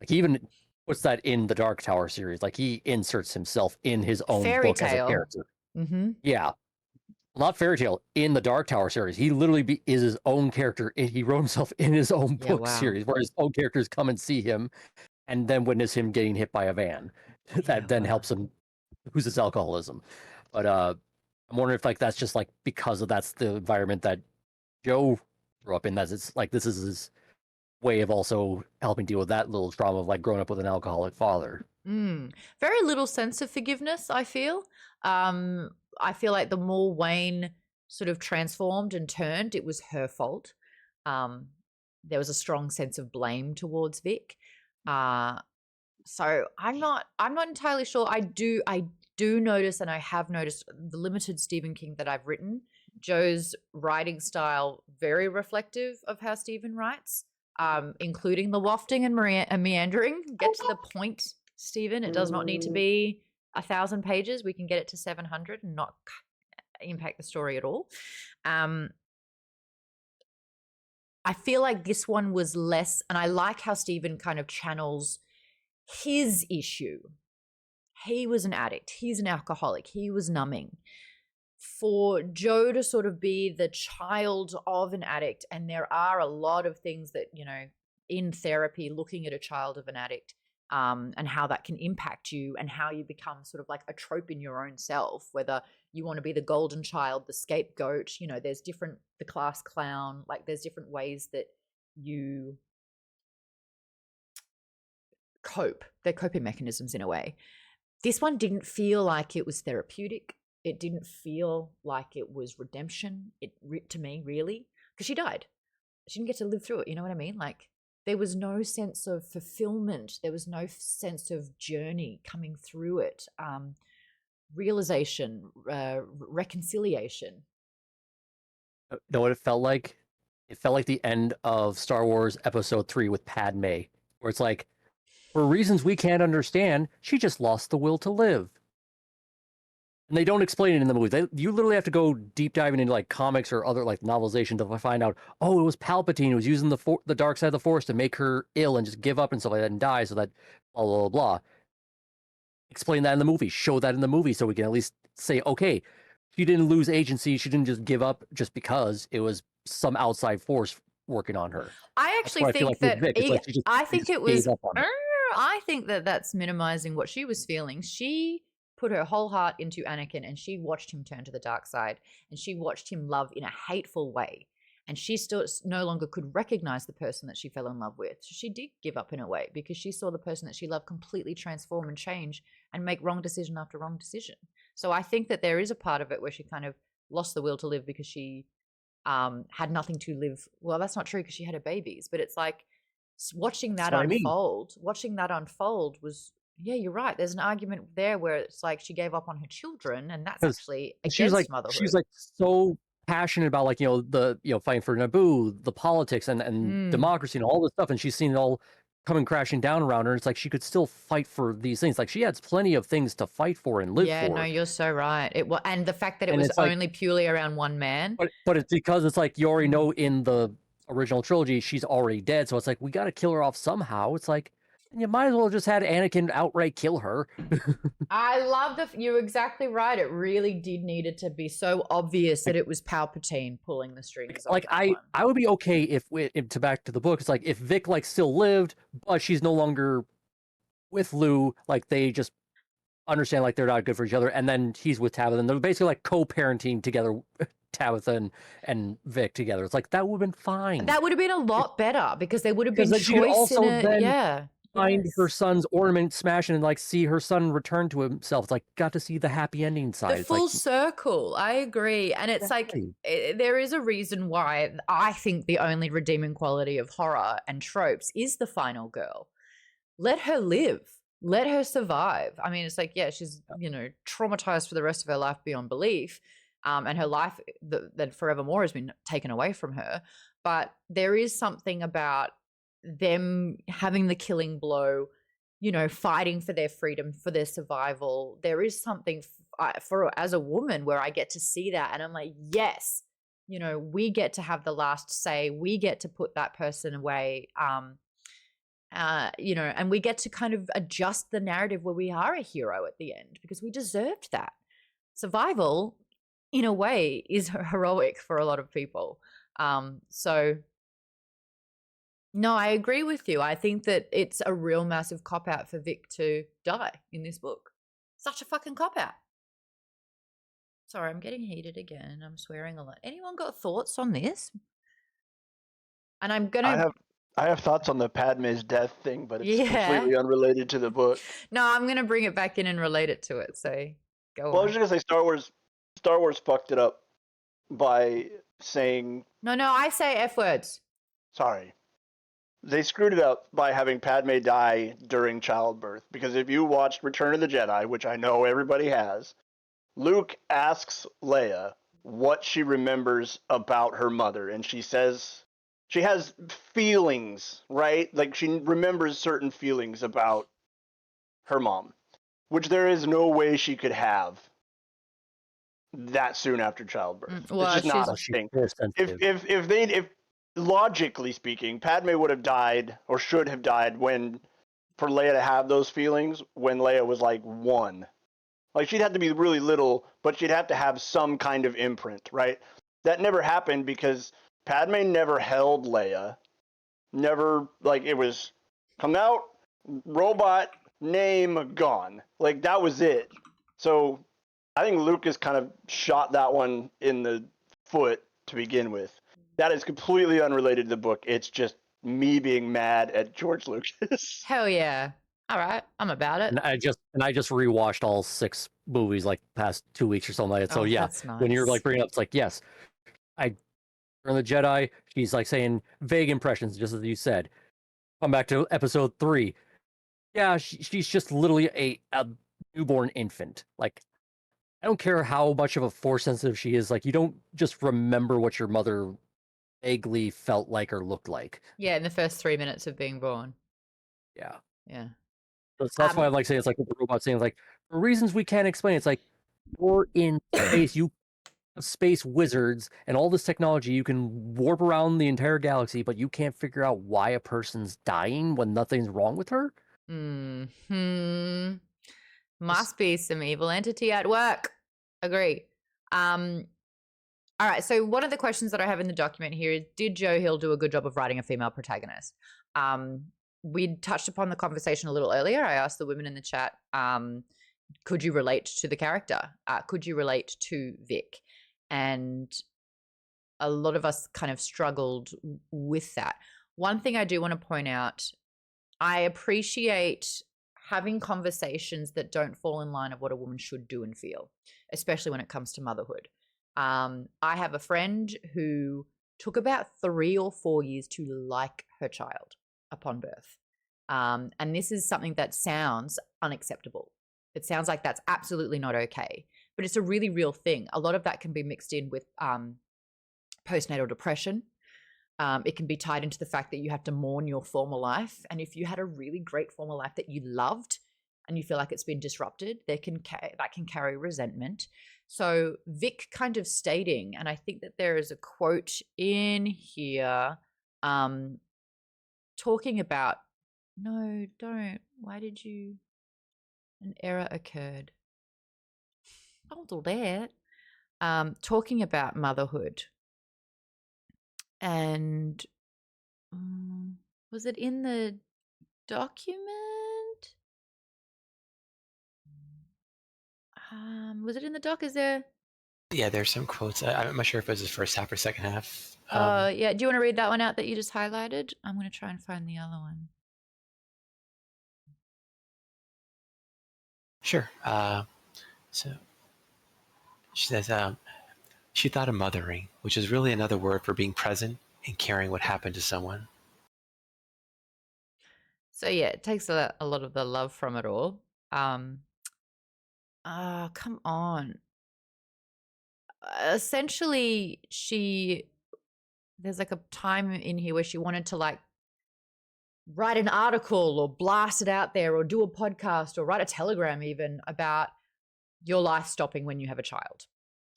Like he even puts that in the Dark Tower series. Like he inserts himself in his own book as a character. Mm-hmm. Yeah. Well, not Fairy Tale, in the Dark Tower series. He literally is his own character. He wrote himself in his own book series where his own characters come and see him and then witness him getting hit by a van. That then helps him lose his alcoholism. But I'm wondering if like that's just like because of that's the environment that Joe grew up in, that it's like this is his way of also helping deal with that little trauma of like growing up with an alcoholic father. Very little sense of forgiveness, I feel. I feel like the more Wayne sort of transformed and turned, it was her fault. There was a strong sense of blame towards Vic. So I'm not entirely sure. I do notice, and I have noticed the limited Stephen King that I've written, Joe's writing style very reflective of how Stephen writes, including the wafting and meandering. Get to the point, Stephen. It does not need to be 1,000 pages. We can get it to 700 and not impact the story at all. I feel like this one was less, and I like how Stephen kind of channels his issue. He was an addict. He's an alcoholic. He was numbing. For Joe to sort of be the child of an addict, and there are a lot of things that, you know, in therapy, looking at a child of an addict, and how that can impact you and how you become sort of like a trope in your own self, whether you want to be the golden child, the scapegoat, you know, there's different, the class clown, like there's different ways that you cope. They're coping mechanisms in a way. This one didn't feel like it was therapeutic. It didn't feel like it was redemption, to me, really, because she died. She didn't get to live through it, you know what I mean? Like, there was no sense of fulfillment. There was no sense of journey coming through it. Realization, reconciliation. You know what it felt like? It felt like the end of Star Wars Episode 3 with Padme, where it's like, for reasons we can't understand, she just lost the will to live. And they don't explain it in the movie. You literally have to go deep diving into like comics or other like novelization to find out, oh, it was Palpatine who was using the dark side of the Force to make her ill and just give up and stuff like that and die, so that blah, blah, blah, blah. Explain that in the movie. Show that in the movie so we can at least say, okay, she didn't lose agency. She didn't just give up just because it was some outside force working on her. I actually think that I think it was. I think that that's minimizing what she was feeling. She put her whole heart into Anakin, and she watched him turn to the dark side, and she watched him love in a hateful way. And she still no longer could recognize the person that she fell in love with. So she did give up in a way because she saw the person that she loved completely transform and change and make wrong decision after wrong decision. So I think that there is a part of it where she kind of lost the will to live because she had nothing to live. Well, that's not true because she had her babies, but it's like watching that unfold. Watching that unfold was, yeah, you're right. There's an argument there where it's like she gave up on her children, and that's actually against motherhood. She's like so passionate about like fighting for Naboo, the politics and democracy and all this stuff, and she's seen it all coming crashing down around her. It's like she could still fight for these things. Like she has plenty of things to fight for and live for. Yeah, no, you're so right. And the fact that it was only purely around one man. But it's because it's like you already know in the original trilogy she's already dead, so it's like we got to kill her off somehow. It's like you might as well just had Anakin outright kill her. I love you're exactly right. It really did needed to be so obvious that it was Palpatine pulling the strings. Like I would be okay if to back to the book. It's like if Vic like still lived, but she's no longer with Lou. Like they just understand like they're not good for each other, and then he's with Tabitha, and they're basically like co-parenting together. Tabitha and Vic together. It's like that would have been fine. That would have been a lot better because there would have been choice in it. Yeah. Find her son's ornament, smash it, and like see her son return to himself. It's like got to see the happy ending side. The full circle. I agree, and it's like there is a reason why I think the only redeeming quality of horror and tropes is the final girl. Let her live. Let her survive. I mean, it's like she's traumatized for the rest of her life beyond belief, and her life that forevermore has been taken away from her. But there is something about them having the killing blow, fighting for their freedom, for their survival. There is something for as a woman where I get to see that, and I'm like, yes, we get to have the last say. We get to put that person away, and we get to kind of adjust the narrative where we are a hero at the end because we deserved that. Survival, in a way, is heroic for a lot of people. So. No, I agree with you. I think that it's a real massive cop-out for Vic to die in this book. Such a fucking cop-out. Sorry, I'm getting heated again. I'm swearing a lot. Anyone got thoughts on this? And I'm going to... I have thoughts on the Padme's death thing, but it's completely unrelated to the book. No, I'm going to bring it back in and relate it to it, so go on. I was just going to say Star Wars fucked it up by saying... No, I say F words. Sorry. They screwed it up by having Padme die during childbirth. Because if you watched Return of the Jedi, which I know everybody has, Luke asks Leia what she remembers about her mother. And she says she has feelings, right? Like she remembers certain feelings about her mom, which there is no way she could have that soon after childbirth. Well, it's just not a thing. If logically speaking, Padme would have died or should have died for Leia to have those feelings when Leia was like 1. Like she'd have to be really little, but she'd have to have some kind of imprint, right? That never happened because Padme never held Leia. Never, like it was come out, robot, name, gone. Like that was it. So I think Lucas kind of shot that one in the foot to begin with. That is completely unrelated to the book. It's just me being mad at George Lucas. Hell yeah. All right. I'm about it. And I just rewatched all 6 movies like past 2 weeks or something like that. So that's nice. When you're like bringing up, it's like, yes, Return of the Jedi, she's like saying vague impressions, just as you said. Come back to episode 3. Yeah, she's just literally a newborn infant. Like, I don't care how much of a force sensitive she is. Like, you don't just remember what your mother vaguely felt like or looked like. Yeah, in the first 3 minutes of being born. Yeah. So that's why I'm like saying it's like the robot saying like for reasons we can't explain. It's like you're in space, you have space wizards and all this technology. You can warp around the entire galaxy, but you can't figure out why a person's dying when nothing's wrong with her. Must be some evil entity at work. Agree. All right, so one of the questions that I have in the document here is, did Joe Hill do a good job of writing a female protagonist? We touched upon the conversation a little earlier. I asked the women in the chat, could you relate to the character? Could you relate to Wick? And a lot of us kind of struggled with that. One thing I do want to point out, I appreciate having conversations that don't fall in line of what a woman should do and feel, especially when it comes to motherhood. I have a friend who took about 3 or 4 years to like her child upon birth. And this is something that sounds unacceptable. It sounds like that's absolutely not okay, but it's a really real thing. A lot of that can be mixed in with postnatal depression. It can be tied into the fact that you have to mourn your former life. And if you had a really great former life that you loved and you feel like it's been disrupted, that can carry resentment. So Wick kind of stating, and I think that there is a quote in here talking about, no, don't. Why did you? An error occurred. Don't do that. Talking about motherhood. And was it in the document? Was it in the doc? Is there? Yeah, there's some quotes. I'm not sure if it was the first half or second half. Yeah. Do you want to read that one out that you just highlighted? I'm going to try and find the other one. Sure. So she says, she thought of mothering, which is really another word for being present and caring what happened to someone. So yeah, it takes a lot of the love from it all. Come on. Essentially, there's like a time in here where she wanted to like write an article or blast it out there or do a podcast or write a telegram even about your life stopping when you have a child.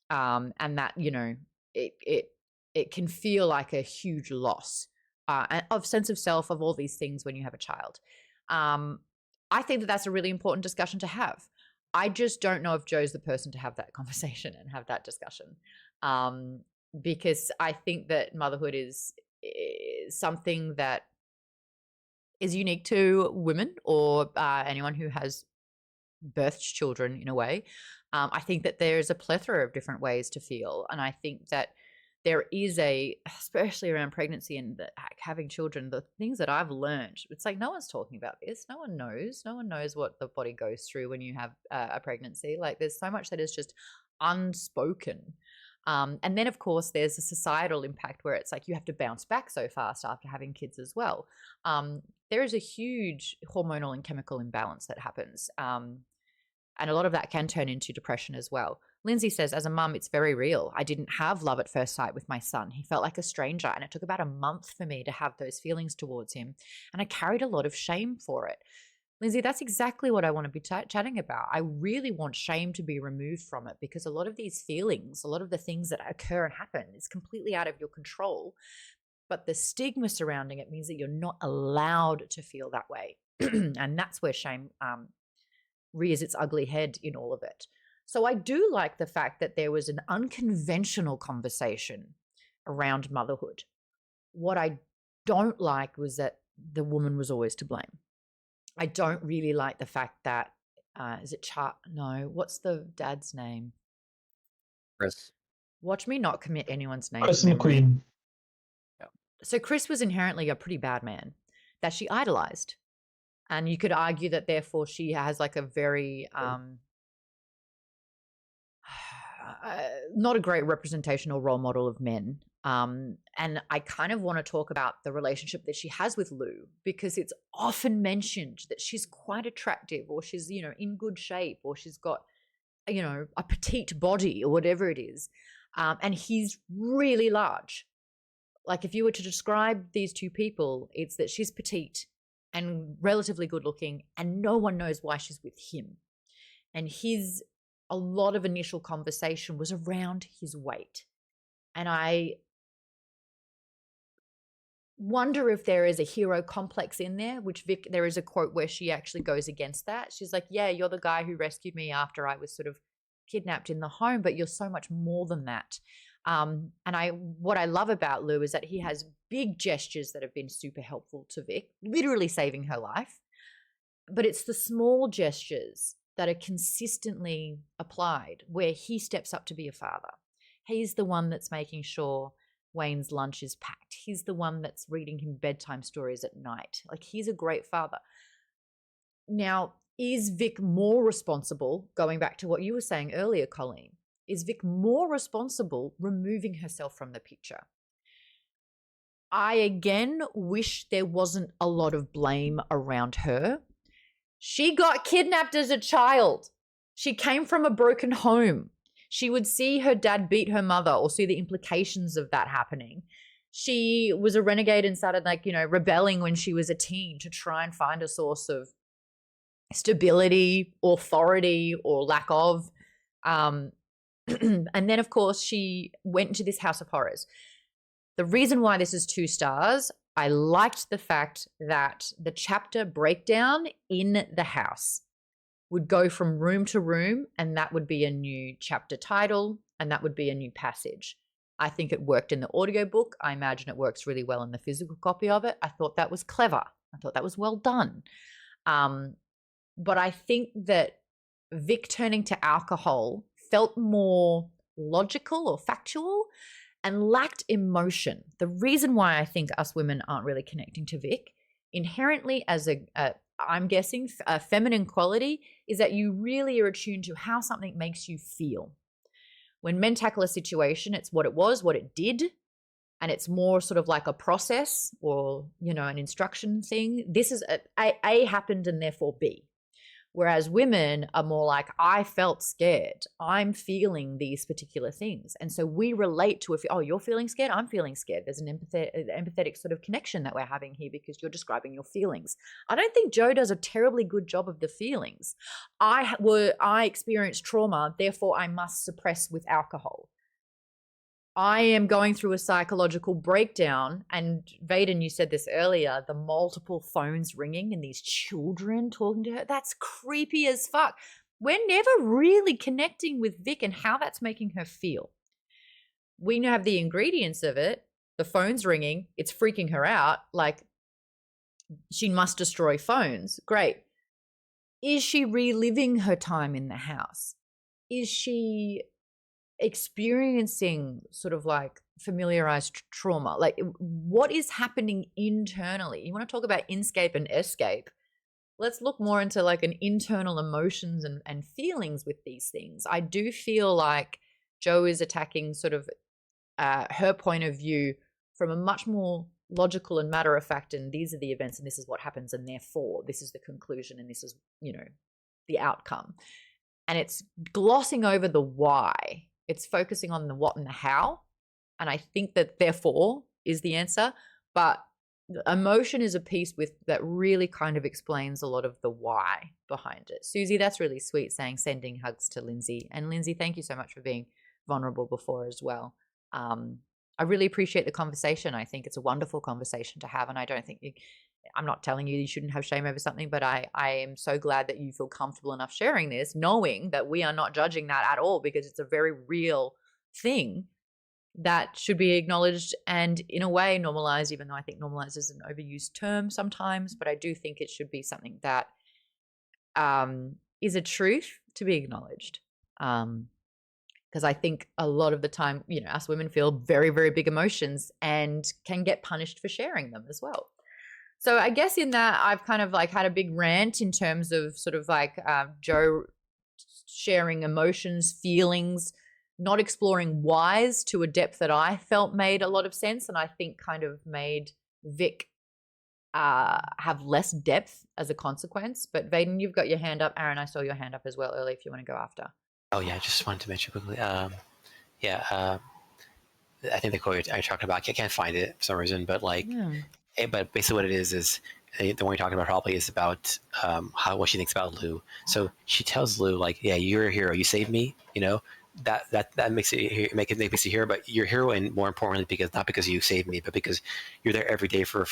And that, you know, it can feel like a huge loss of sense of self, of all these things when you have a child. I think that that's a really important discussion to have. I just don't know if Joe's the person to have that conversation and have that discussion. Because I think that motherhood is something that is unique to women or anyone who has birthed children in a way. I think that there's a plethora of different ways to feel. And I think that there is especially around pregnancy and having children, the things that I've learned, it's like no one's talking about this. No one knows what the body goes through when you have a pregnancy. Like there's so much that is just unspoken. And then, of course, there's a societal impact where it's like you have to bounce back so fast after having kids as well. There is a huge hormonal and chemical imbalance that happens. And a lot of that can turn into depression as well. Lindsay says, as a mum, it's very real. I didn't have love at first sight with my son. He felt like a stranger, and it took about a month for me to have those feelings towards him. And I carried a lot of shame for it. Lindsay, that's exactly what I want to be chatting about. I really want shame to be removed from it because a lot of these feelings, a lot of the things that occur and happen is completely out of your control. But the stigma surrounding it means that you're not allowed to feel that way. And that's where shame rears its ugly head in all of it. So I do like the fact that there was an unconventional conversation around motherhood. What I don't like was that the woman was always to blame. I don't really like the fact that, is it No, what's the dad's name? Chris. Watch me not commit anyone's name. Chris McQueen. So Chris was inherently a pretty bad man that she idolized. And you could argue that therefore she has like a very, not a great representation or role model of men. And I kind of want to talk about the relationship that she has with Lou, because it's often mentioned that she's quite attractive or she's, you know, in good shape or she's got, you know, a petite body or whatever it is. And he's really large. Like if you were to describe these two people, it's that she's petite and relatively good looking and no one knows why she's with him. And a lot of initial conversation was around his weight. And I wonder if there is a hero complex in there, which there is a quote where she actually goes against that. She's like, yeah, you're the guy who rescued me after I was sort of kidnapped in the home, but you're so much more than that. And what I love about Lou is that he has big gestures that have been super helpful to Vic, literally saving her life. But it's the small gestures that are consistently applied where he steps up to be a father. He's the one that's making sure Wayne's lunch is packed. He's the one that's reading him bedtime stories at night. Like, he's a great father. Now, is Vic more responsible, going back to what you were saying earlier, Colleen, is Vic more responsible removing herself from the picture? I again wish there wasn't a lot of blame around her. She got kidnapped as a child. She came from a broken home. She would see her dad beat her mother or see the implications of that happening. She was a renegade and started, like, you know, rebelling when she was a teen to try and find a source of stability, authority, or lack of. And then, of course, she went into this house of horrors. The reason why this is 2 stars, I liked the fact that the chapter breakdown in the house would go from room to room, and that would be a new chapter title, and that would be a new passage. I think it worked in the audiobook. I imagine it works really well in the physical copy of it. I thought that was clever. I thought that was well done. But I think that Vic turning to alcohol felt more logical or factual and lacked emotion. The reason why I think us women aren't really connecting to Vic inherently as I'm guessing a feminine quality is that you really are attuned to how something makes you feel. When men tackle a situation, it's what it was, what it did, and it's more sort of like a process or, you know, an instruction thing. This is A happened and therefore B. Whereas women are more like, I felt scared. I'm feeling these particular things. And so we relate to, oh, you're feeling scared? I'm feeling scared. There's an empathetic sort of connection that we're having here because you're describing your feelings. I don't think Joe does a terribly good job of the feelings. I experienced trauma, therefore I must suppress with alcohol. I am going through a psychological breakdown, and Vaden, you said this earlier, the multiple phones ringing and these children talking to her, that's creepy as fuck. We're never really connecting with Vic and how that's making her feel. We have the ingredients of it, the phone's ringing, it's freaking her out, like she must destroy phones. Great. Is she reliving her time in the house? Is she experiencing sort of like familiarized trauma? Like, what is happening internally? You want to talk about inscape and escape? Let's look more into like an internal emotions and feelings with these things. I do feel like Joe is attacking sort of her point of view from a much more logical and matter of fact, and these are the events and this is what happens and therefore this is the conclusion and this is, you know, the outcome. And it's glossing over the why. It's focusing on the what and the how. And I think that therefore is the answer. But emotion is a piece that really kind of explains a lot of the why behind it. Susie, that's really sweet, saying sending hugs to Lindsay. And Lindsay, thank you so much for being vulnerable before as well. I really appreciate the conversation. I think it's a wonderful conversation to have. And I don't think I'm not telling you shouldn't have shame over something, but I am so glad that you feel comfortable enough sharing this, knowing that we are not judging that at all, because it's a very real thing that should be acknowledged and in a way normalized, even though I think normalized is an overused term sometimes, but I do think it should be something that is a truth to be acknowledged. Because I think a lot of the time, you know, us women feel very, very big emotions and can get punished for sharing them as well. So I guess in that I've kind of like had a big rant in terms of sort of like Joe sharing emotions, feelings, not exploring whys to a depth that I felt made a lot of sense, and I think kind of made Vic have less depth as a consequence. But Vaden, you've got your hand up. Aaron, I saw your hand up as well earlier if you want to go after. Oh yeah, I just wanted to mention quickly. I think the quote I talked about, I can't find it for some reason, but like, but basically what it is the one you're talking about probably is about what she thinks about Lou. So she tells Lou like, yeah, you're a hero, you saved me, you know, that makes it makes you a hero, but you're a hero, and more importantly, not because you saved me, but because you're there every day for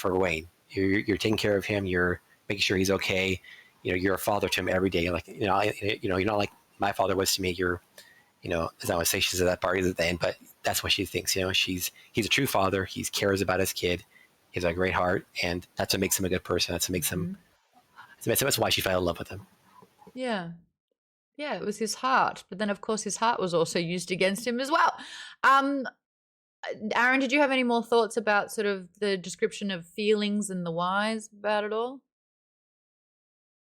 Wayne. You're taking care of him, you're making sure he's okay. You know, you're a father to him every day. Like, you're not like my father was to me. You're, as I always say, she's at that party at the end, but that's what she thinks. He's a true father. He cares about his kid. He has a great heart, and that's what makes him a good person. That's what makes him. That's why she fell in love with him. Yeah. Yeah, it was his heart. But then, of course, his heart was also used against him as well. Aaron, did you have any more thoughts about sort of the description of feelings and the whys about it all?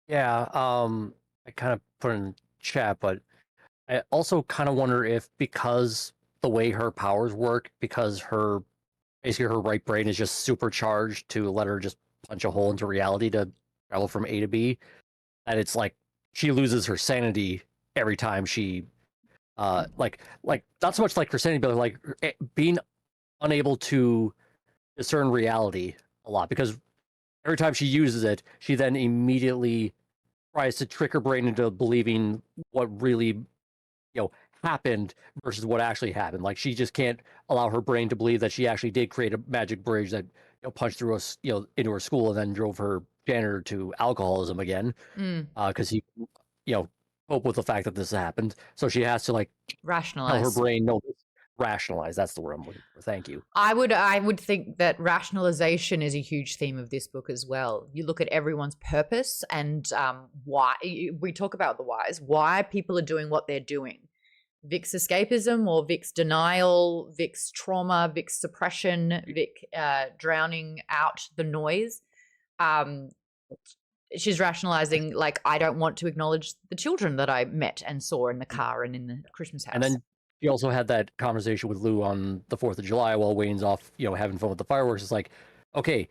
Yeah, I kind of put in chat, but I also kind of wonder if because the way her powers work, because basically her right brain is just supercharged to let her just punch a hole into reality to travel from A to B, and it's like she loses her sanity every time she like not so much like her sanity, but like being unable to discern reality a lot, because every time she uses it, she then immediately tries to trick her brain into believing what really happened versus what actually happened. Like, she just can't allow her brain to believe that she actually did create a magic bridge that punched through into her school and then drove her janitor to alcoholism again, because he cope with the fact that this happened. So she has to like rationalize. Tell her brain, no, rationalize. That's the word I'm looking for. Thank you. I would think that rationalization is a huge theme of this book as well. You look at everyone's purpose and why we talk about the whys, why people are doing what they're doing. Vic's escapism or Vic's denial, Vic's trauma, Vic's suppression, Vic drowning out the noise. She's rationalizing, like, I don't want to acknowledge the children that I met and saw in the car and in the Christmas house. And then she also had that conversation with Lou on the 4th of July while Wayne's off, having fun with the fireworks. It's like, okay,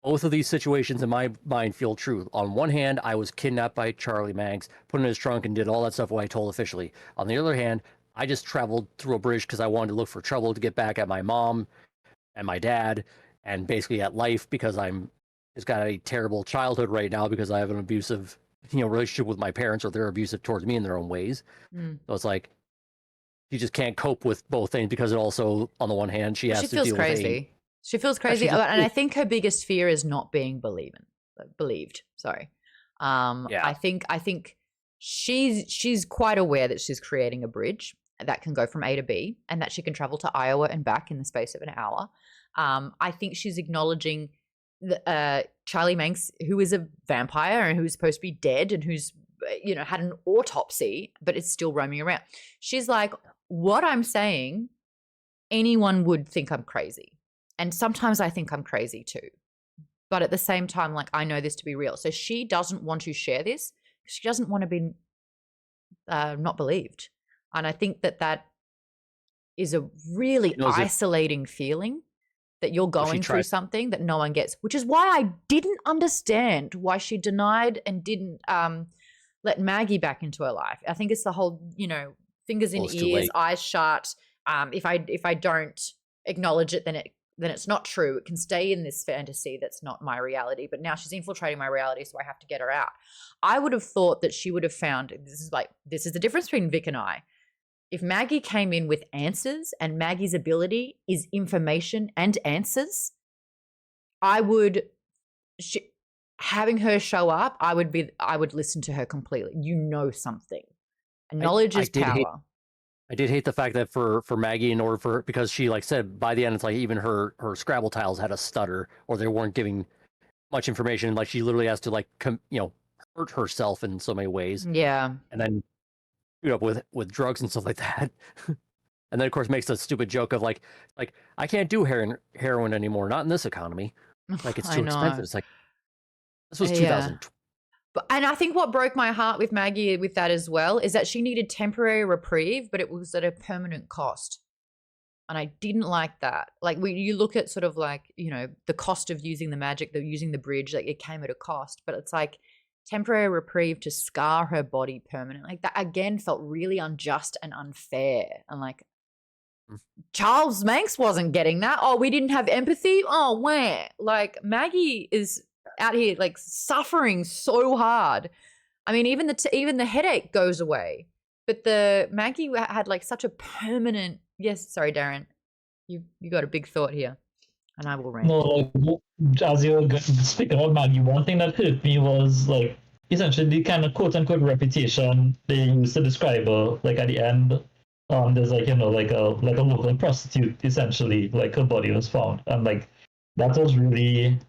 both of these situations in my mind feel true. On one hand, I was kidnapped by Charlie Manx, put in his trunk, and did all that stuff what I told officially. On the other hand, I just traveled through a bridge because I wanted to look for trouble to get back at my mom and my dad, and basically at life, because I'm just got a terrible childhood right now because I have an abusive, relationship with my parents, or they're abusive towards me in their own ways. So it's like, she just can't cope with both things, because it also, on the one hand, she has to deal crazy. She feels crazy, and I think her biggest fear is not being believed. Sorry. I think she's quite aware that she's creating a bridge that can go from A to B, and that she can travel to Iowa and back in the space of an hour. I think she's acknowledging Charlie Manx, who is a vampire and who's supposed to be dead and who's had an autopsy but is still roaming around. She's like, what I'm saying, anyone would think I'm crazy. And sometimes I think I'm crazy too. But at the same time, like, I know this to be real. So she doesn't want to share this. She doesn't want to be not believed. And I think that is a really isolating feeling, that you're going through something that no one gets, which is why I didn't understand why she denied and didn't let Maggie back into her life. I think it's the whole, fingers in ears, eyes shut. If I don't acknowledge it, then it's not true. It can stay in this fantasy that's not my reality. But now she's infiltrating my reality, so I have to get her out. I would have thought that she would have found, this is the difference between Vic and I. If Maggie came in with answers, and Maggie's ability is information and answers, having her show up, I would listen to her completely. Something. Knowledge is power. I did hate the fact that for Maggie, in order for, because she said by the end, it's like even her Scrabble tiles had a stutter, or they weren't giving much information. Like, she literally has to hurt herself in so many ways. Yeah. And then up with drugs and stuff like that. And then of course makes a stupid joke of like I can't do heroin anymore, not in this economy. Like, it's too expensive. It's like, this was 2012. And I think what broke my heart with Maggie with that as well is that she needed temporary reprieve, but it was at a permanent cost. And I didn't like that. Like, you look at sort of like, the cost of using the magic, using the bridge, like, it came at a cost, but it's like temporary reprieve to scar her body permanently. Like, that again felt really unjust and unfair. And like, Charles Manx wasn't getting that. Oh, we didn't have empathy. Oh, where? Like, Maggie is out here like suffering so hard. I mean, even the headache goes away, but the Maggie had like such a permanent. Yes, sorry, Darren, you got a big thought here, and I will rant. No, like, as you were speaking about Maggie, one thing that hit me was like essentially the kind of quote unquote reputation they use to describe her, like at the end, there's like, like a local prostitute, essentially, like her body was found. And like that was really,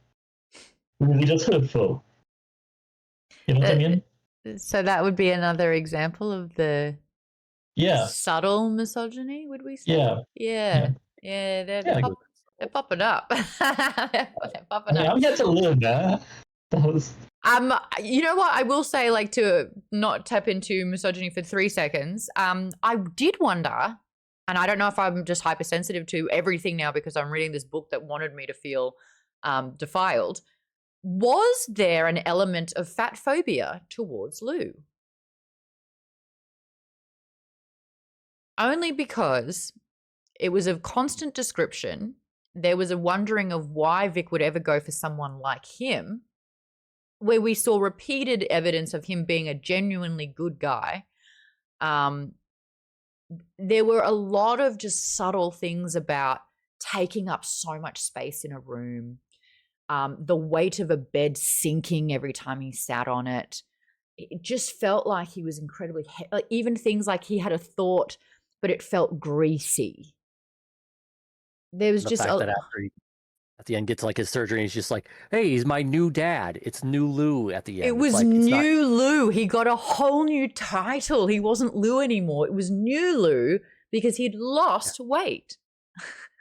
really just hurtful. You know what I mean? So that would be another example of the subtle misogyny, would we say? Yeah. They're popping up. They're popping up. I'm here to learn that. You know what? I will say, like, to not tap into misogyny for 3 seconds. I did wonder, and I don't know if I'm just hypersensitive to everything now because I'm reading this book that wanted me to feel defiled. Was there an element of fatphobia towards Lou? Only because it was a constant description. There was a wondering of why Vic would ever go for someone like him, where we saw repeated evidence of him being a genuinely good guy. There were a lot of just subtle things about taking up so much space in a room, the weight of a bed sinking every time he sat on it. It just felt like he was incredibly like, even things like he had a thought, but it felt greasy. There was just that after he, at the end, gets like his surgery, and he's just like, "Hey, he's my new dad. It's New Lou." At the end, it was New Lou. He got a whole new title. He wasn't Lou anymore. It was New Lou because he'd lost weight.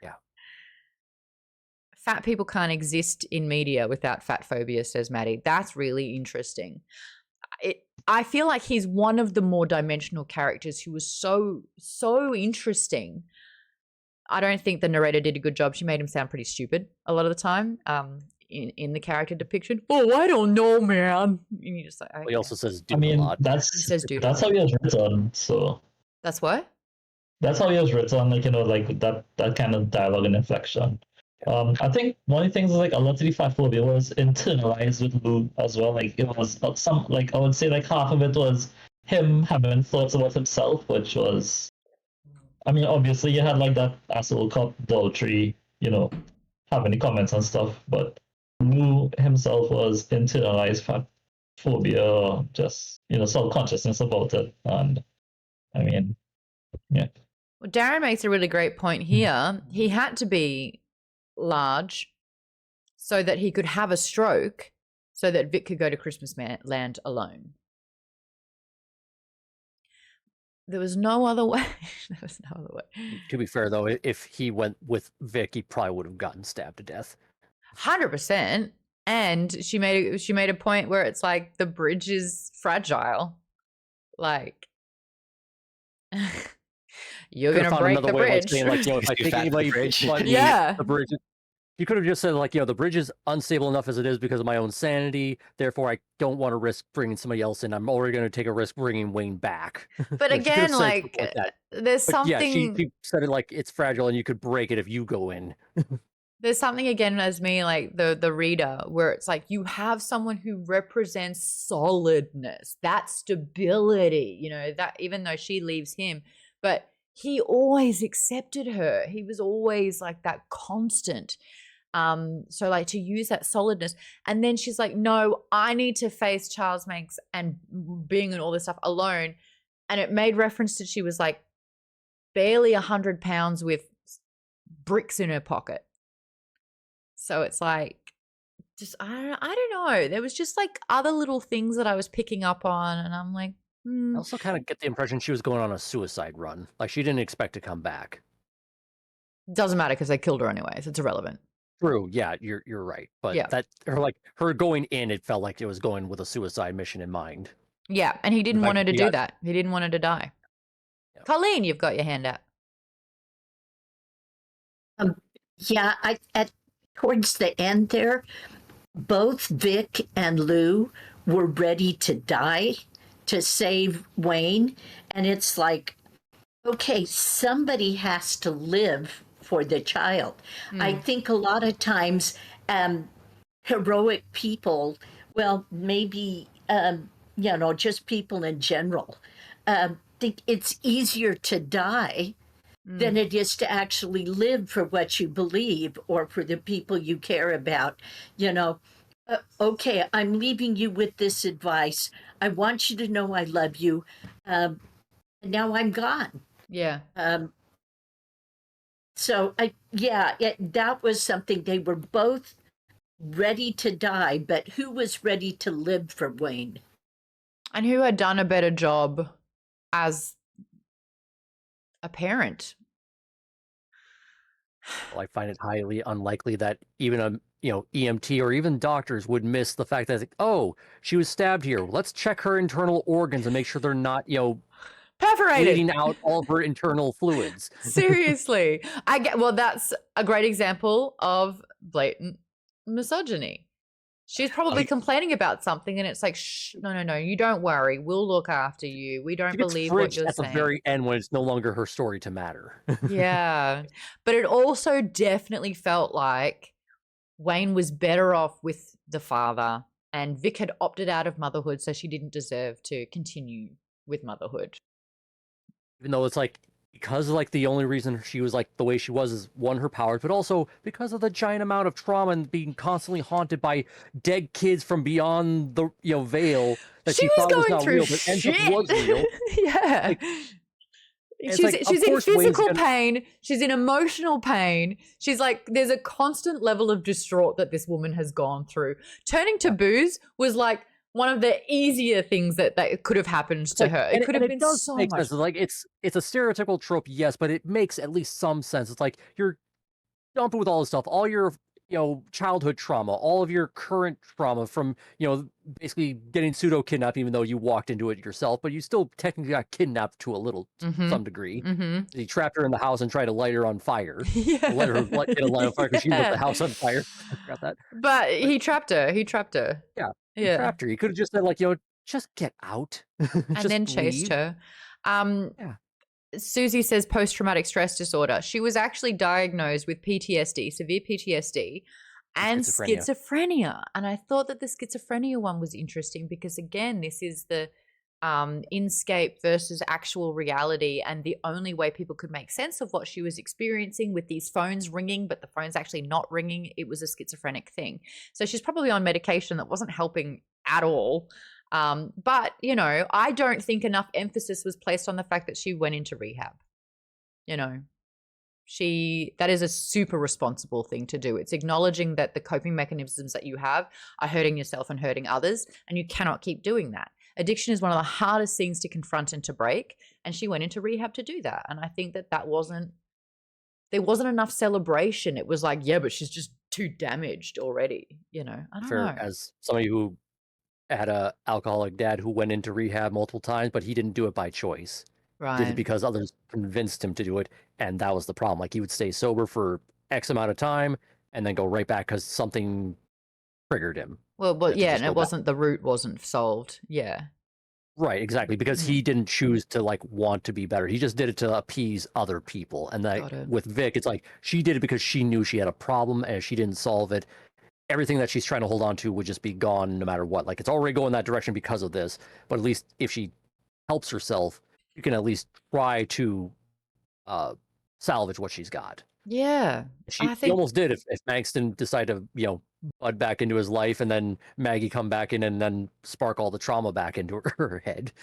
Yeah. Fat people can't exist in media without fatphobia, says Maddie. That's really interesting. I feel like he's one of the more dimensional characters who was so interesting. I don't think the narrator did a good job. She made him sound pretty stupid a lot of the time in the character depiction. Oh, I don't know, man. And you just like, okay. He also says dude a lot. He says dude. That's how he was written, so. That's what? That's how he was written, like, like that kind of dialogue and inflection. I think one of the things is like a lot of the fatphobia was internalized with Lou as well. Like it was some, like I would say like half of it was him having thoughts about himself, which was, I mean, obviously you had like that asshole cop Daltrey, having the comments and stuff, but Lou himself was internalized fatphobia, just self-consciousness about it, and I mean, yeah. Well, Darren makes a really great point here. He had to be large so that he could have a stroke so that Vic could go to Christmas Land alone. There was no other way. There was no other way. To be fair, though, if he went with Vic, he probably would have gotten stabbed to death. 100%. And she made a point where it's like the bridge is fragile. Like you're gonna break the bridge. Like, if I think anybody, the bridge. You could have just said, like, the bridge is unstable enough as it is because of my own sanity. Therefore, I don't want to risk bringing somebody else in. I'm already going to take a risk bringing Wayne back. But again, like there's something. Yeah, she said it like it's fragile and you could break it if you go in. There's something again as me, like the reader, where it's like you have someone who represents solidness, that stability. That even though she leaves him, but he always accepted her. He was always like that constant. So like to use that solidness, and then she's like, no, I need to face Charles Manx and being and all this stuff alone. And it made reference to she was like barely 100 pounds with bricks in her pocket. So it's like, just I don't know. There was just like other little things that I was picking up on, and I'm like, I also kind of get the impression she was going on a suicide run. Like she didn't expect to come back. Doesn't matter because they killed her anyways. It's irrelevant. True. Yeah, you're right. But that her going in, it felt like it was going with a suicide mission in mind. Yeah, and he didn't want her to do that. He didn't want her to die. Yeah. Colleen, you've got your hand up. Yeah, towards the end there, both Vic and Lou were ready to die to save Wayne, and it's like, okay, somebody has to live for the child. I think a lot of times heroic people, well, maybe, just people in general, think it's easier to die than it is to actually live for what you believe or for the people you care about. Okay, I'm leaving you with this advice. I want you to know I love you. And now I'm gone. Yeah. So that was something. They were both ready to die, but who was ready to live for Wayne? And who had done a better job as a parent? Well, I find it highly unlikely that even a EMT or even doctors would miss the fact that, oh, she was stabbed here. Let's check her internal organs and make sure they're not perforated, bleeding out all of her internal fluids. Seriously. Well, that's a great example of blatant misogyny. She's probably complaining about something, and it's like, shh, no, you don't worry. We'll look after you. We don't believe what you're saying. At the very end, when it's no longer her story to matter. Yeah. But it also definitely felt like Wayne was better off with the father, and Vic had opted out of motherhood, so she didn't deserve to continue with motherhood. Even though it's like, because like the only reason she was like the way she was is one, her powers, but also because of the giant amount of trauma and being constantly haunted by dead kids from beyond the veil that she thought was not real, but ends up was real. Yeah. Like, she's in physical pain. She's in emotional pain. She's like, there's a constant level of distraught that this woman has gone through. Turning to booze was like one of the easier things that could have happened to her. It could have been so much. Sense. Like it's a stereotypical trope, yes, but it makes at least some sense. It's like you're dumping with all this stuff, all your childhood trauma, all of your current trauma from basically getting pseudo kidnapped, even though you walked into it yourself, but you still technically got kidnapped to a little some degree. He trapped her in the house and tried to light her on fire. Let her get a light on fire because she lit the house on fire. I forgot that. But he trapped her. Yeah. He trapped her. He could have just said like, just get out. And then chased her. Susie says post-traumatic stress disorder. She was actually diagnosed with PTSD, severe PTSD, and schizophrenia. And I thought that the schizophrenia one was interesting because, again, this is the inscape versus actual reality, and the only way people could make sense of what she was experiencing with these phones ringing, but the phone's actually not ringing, it was a schizophrenic thing. So she's probably on medication that wasn't helping at all. But I don't think enough emphasis was placed on the fact that she went into rehab. That is a super responsible thing to do. It's acknowledging that the coping mechanisms that you have are hurting yourself and hurting others, and you cannot keep doing that. Addiction is one of the hardest things to confront and to break, and she went into rehab to do that. And I think there wasn't enough celebration. It was like, yeah, but she's just too damaged already. I don't know. As somebody who had a alcoholic dad who went into rehab multiple times, but he didn't do it by choice. Right. Did it because others convinced him to do it, and that was the problem. Like he would stay sober for X amount of time and then go right back because something triggered him. Well, yeah, and the root wasn't solved. Yeah. Right, exactly, because he didn't choose to want to be better. He just did it to appease other people. And with Vic, it's like she did it because she knew she had a problem, and if she didn't solve it, everything that she's trying to hold on to would just be gone no matter what. Like it's already going that direction because of this, but at least if she helps herself, you can at least try to salvage what she's got. Yeah. She almost did if Manx didn't decide to, bud back into his life and then Maggie come back in and then spark all the trauma back into her head.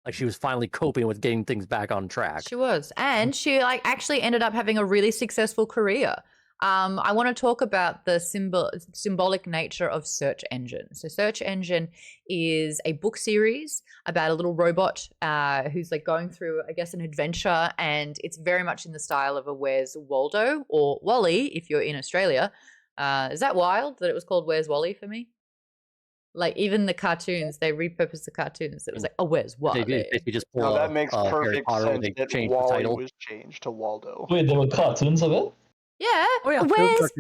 Like she was finally coping with getting things back on track. She was. And she actually ended up having a really successful career. I want to talk about the symbolic nature of Search Engine. So Search Engine is a book series about a little robot who's going through, I guess, an adventure, and it's very much in the style of a Where's Waldo or Wally if you're in Australia. Is that wild that it was called Where's Wally for me? Like even the cartoons, they repurposed the cartoons. It was like, oh, where's Wally? They just that makes perfect sense that Wally was changed to Waldo. Wait, there were cartoons of it? Yeah. Oh, yeah. Where's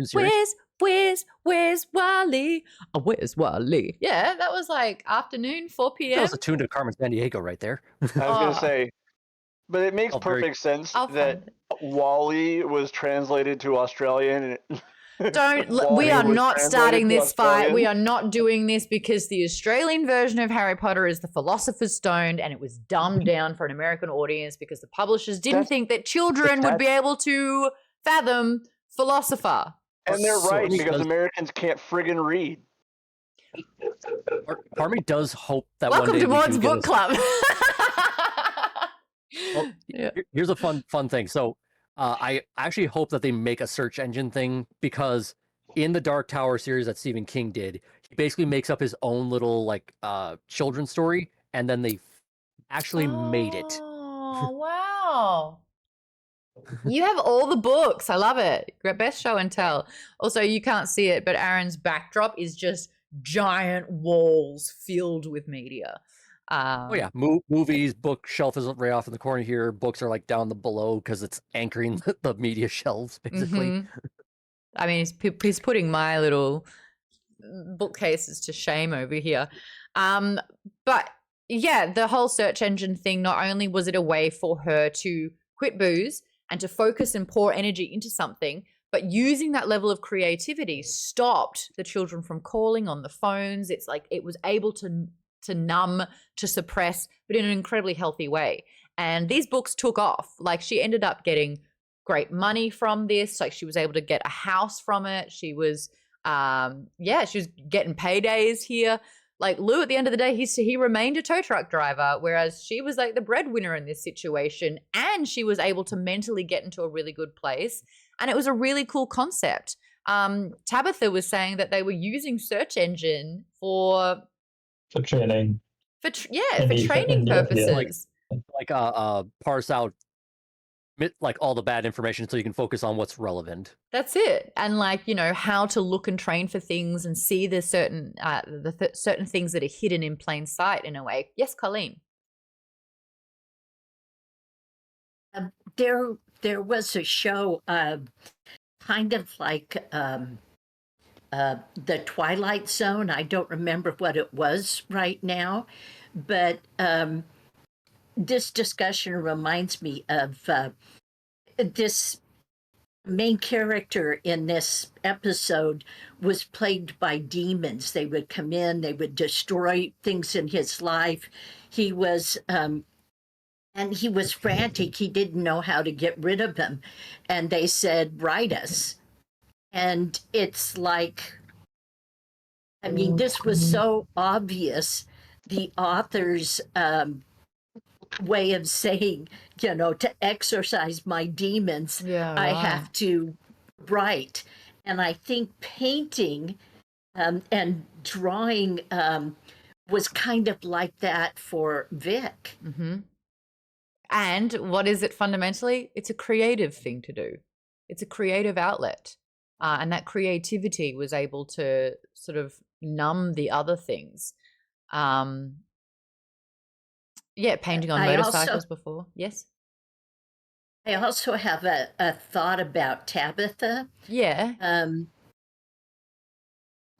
Wally? Oh, where's Wally? Yeah, that was afternoon, 4 p.m. That was a tune to Carmen Sandiego right there. I was going to say, but it makes perfect sense that Wally was translated to Australian. We are not starting this fight. We are not doing this because the Australian version of Harry Potter is the Philosopher's Stone, and it was dumbed down for an American audience because the publishers didn't think that children would be able to fathom philosopher. And they're right, because Americans can't friggin' read. Part of me does hope that Welcome one day to we Maude's do get book club. Well, here's a fun thing. So I actually hope that they make a search engine thing, because in the Dark Tower series that Stephen King did, he basically makes up his own little like children's story, and then they actually made it. Oh, wow. You have all the books. I love it. Best show and tell. Also, you can't see it, but Aaron's backdrop is just giant walls filled with media. Oh yeah, movies, bookshelf is right off in the corner here. Books are like down the below because it's anchoring the media shelves, basically. Mm-hmm. I mean, he's putting my little bookcases to shame over here. But yeah, the whole search engine thing, not only was it a way for her to quit booze and to focus and pour energy into something, but using that level of creativity stopped the children from calling on the phones. It's like it was able to numb, to suppress, but in an incredibly healthy way. And these books took off. Like, she ended up getting great money from this. Like, she was able to get a house from it. She was, she was getting paydays here. Like, Lou, at the end of the day, he remained a tow truck driver, whereas she was like the breadwinner in this situation, and she was able to mentally get into a really good place. And it was a really cool concept. Tabitha was saying that they were using search engine for training. For training purposes. Like parse out like all the bad information so you can focus on what's relevant. That's it. And like, you know, how to look and train for things and see the certain certain things that are hidden in plain sight in a way. Yes, Colleen. There was a show kind of like the Twilight Zone. I don't remember what it was right now, but this discussion reminds me of this main character in this episode was plagued by demons. They would come in, they would destroy things in his life. He was and he was frantic. He didn't know how to get rid of them. And they said, write us. And it's like, I mean, this was so obvious, the author's way of saying, you know, to exorcise my demons, I have to write. And I think painting and drawing was kind of like that for Wick. Mm-hmm. And what is it fundamentally? It's a creative thing to do. It's a creative outlet. And that creativity was able to sort of numb the other things. Painting on motorcycles before. Yes. I also have a thought about Tabitha. Yeah.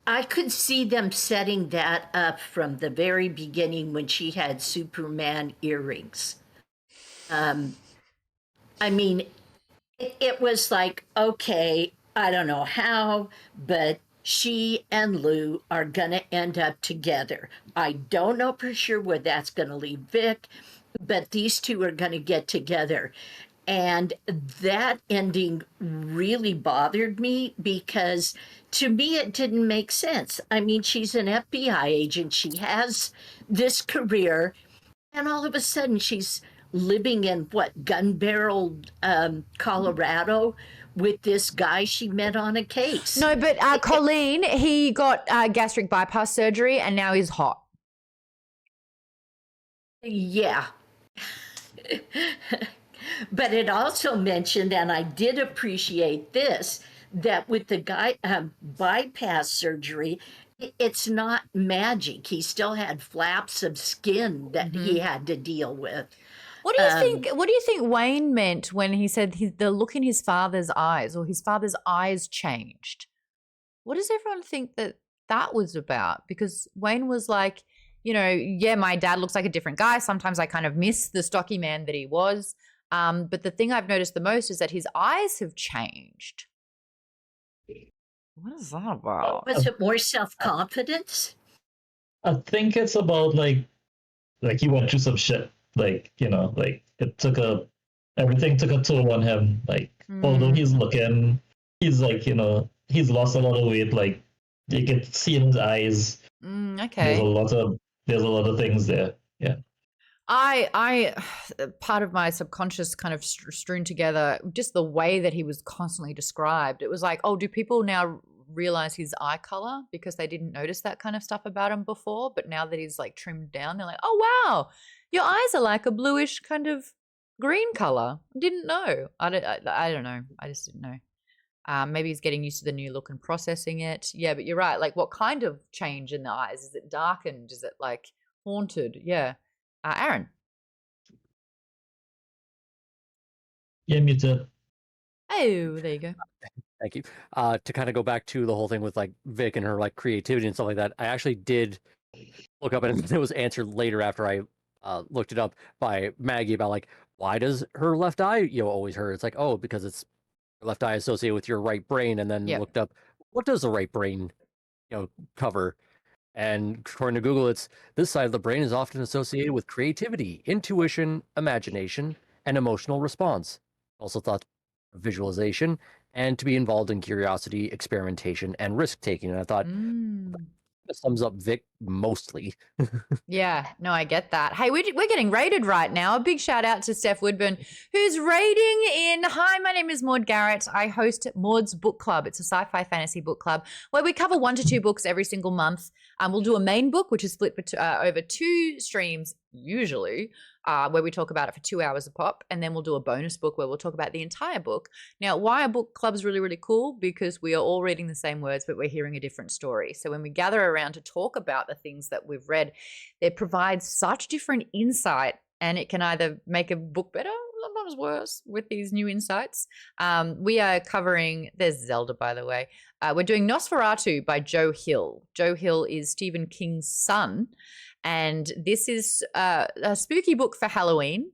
I could see them setting that up from the very beginning when she had Superman earrings. I mean, it was like, okay, I don't know how, but she and Lou are going to end up together. I don't know for sure where that's going to leave Wick, but these two are going to get together. And that ending really bothered me because to me, it didn't make sense. I mean, she's an FBI agent. She has this career, and all of a sudden she's living in Gun Barrel, Colorado, with this guy she met on a case. No, but Colleen, he got gastric bypass surgery and now he's hot. Yeah. But it also mentioned, and I did appreciate this, that with the guy bypass surgery, it's not magic. He still had flaps of skin that he had to deal with. What do you think? What do you think Wayne meant when he said the look in his father's eyes, or his father's eyes changed? What does everyone think that was about? Because Wayne was like, you know, yeah, my dad looks like a different guy. Sometimes I kind of miss the stocky man that he was. But the thing I've noticed the most is that his eyes have changed. What is that about? Was it more self-confidence? I think it's about like he went through some shit. Like, you know, like everything took a toll on him. Like, although he's looking, he's like, you know, he's lost a lot of weight. Like, you can see in his eyes, Okay. There's a lot of things there. Yeah. I part of my subconscious kind of strewn together just the way that he was constantly described. It was like, oh, do people now realize his eye color because they didn't notice that kind of stuff about him before? But now that he's like trimmed down, they're like, oh wow, your eyes are like a bluish kind of green color. Didn't know. I don't know. I just didn't know. Maybe he's getting used to the new look and processing it. Yeah, but you're right. Like, what kind of change in the eyes? Is it darkened? Is it like haunted? Yeah. Aaron. Yeah, me too. Oh, there you go. Thank you. To kind of go back to the whole thing with like Vic and her like creativity and stuff like that, I actually did look up, and it was answered later after I looked it up by Maggie about like, why does her left eye always hurt? It's like, oh, because it's left eye associated with your right brain, and then looked up what does the right brain cover. And according to Google, it's this side of the brain is often associated with creativity, intuition, imagination, and emotional response. Also thought visualization and to be involved in curiosity, experimentation, and risk taking. And I thought that sums up Vic mostly. Yeah, no, I get that. Hey, we're getting rated right now. A big shout out to Steph Woodburn, who's rating in. Hi, my name is Maude Garrett. I host Maude's Book Club. It's a sci-fi fantasy book club where we cover 1 to 2 books every single month. We'll do a main book, which is split over 2 streams usually, where we talk about it for 2 hours a pop, and then we'll do a bonus book where we'll talk about the entire book. Now, why a book club is really, really cool, because we are all reading the same words, but we're hearing a different story. So when we gather around to talk about the things that we've read, it provides such different insight, and it can either make a book better, sometimes worse, with these new insights. We are covering, there's Zelda, by the way. We're doing NOS4A2 by Joe Hill. Joe Hill is Stephen King's son, and this is a spooky book for Halloween,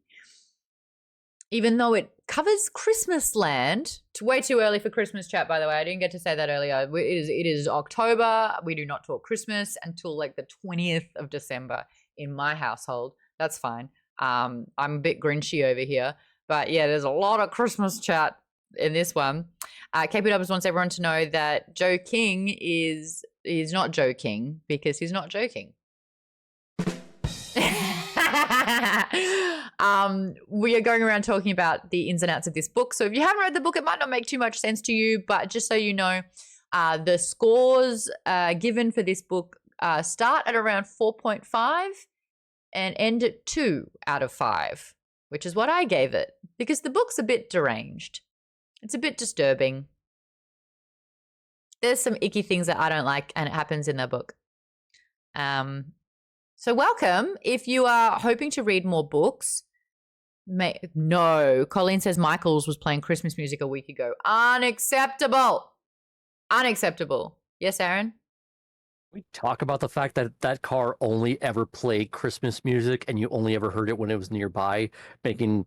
even though it covers Christmas land. It's way too early for Christmas chat, by the way. I didn't get to say that earlier. It is October. We do not talk Christmas until like the 20th of December in my household. That's fine. I'm a bit grinchy over here. But yeah, there's a lot of Christmas chat in this one. KP Dubbers wants everyone to know that Joe King is not joking, because he's not joking. We are going around talking about the ins and outs of this book. So if you haven't read the book, it might not make too much sense to you, but just so you know, the scores given for this book start at around 4.5 and end at 2 out of 5, which is what I gave it, because the book's a bit deranged. It's a bit disturbing. There's some icky things that I don't like, and it happens in the book. So welcome. If you are hoping to read more books, no. Colleen says Michaels was playing Christmas music a week ago. Unacceptable. Unacceptable. Yes, Aaron? We talk about the fact that that car only ever played Christmas music, and you only ever heard it when it was nearby, making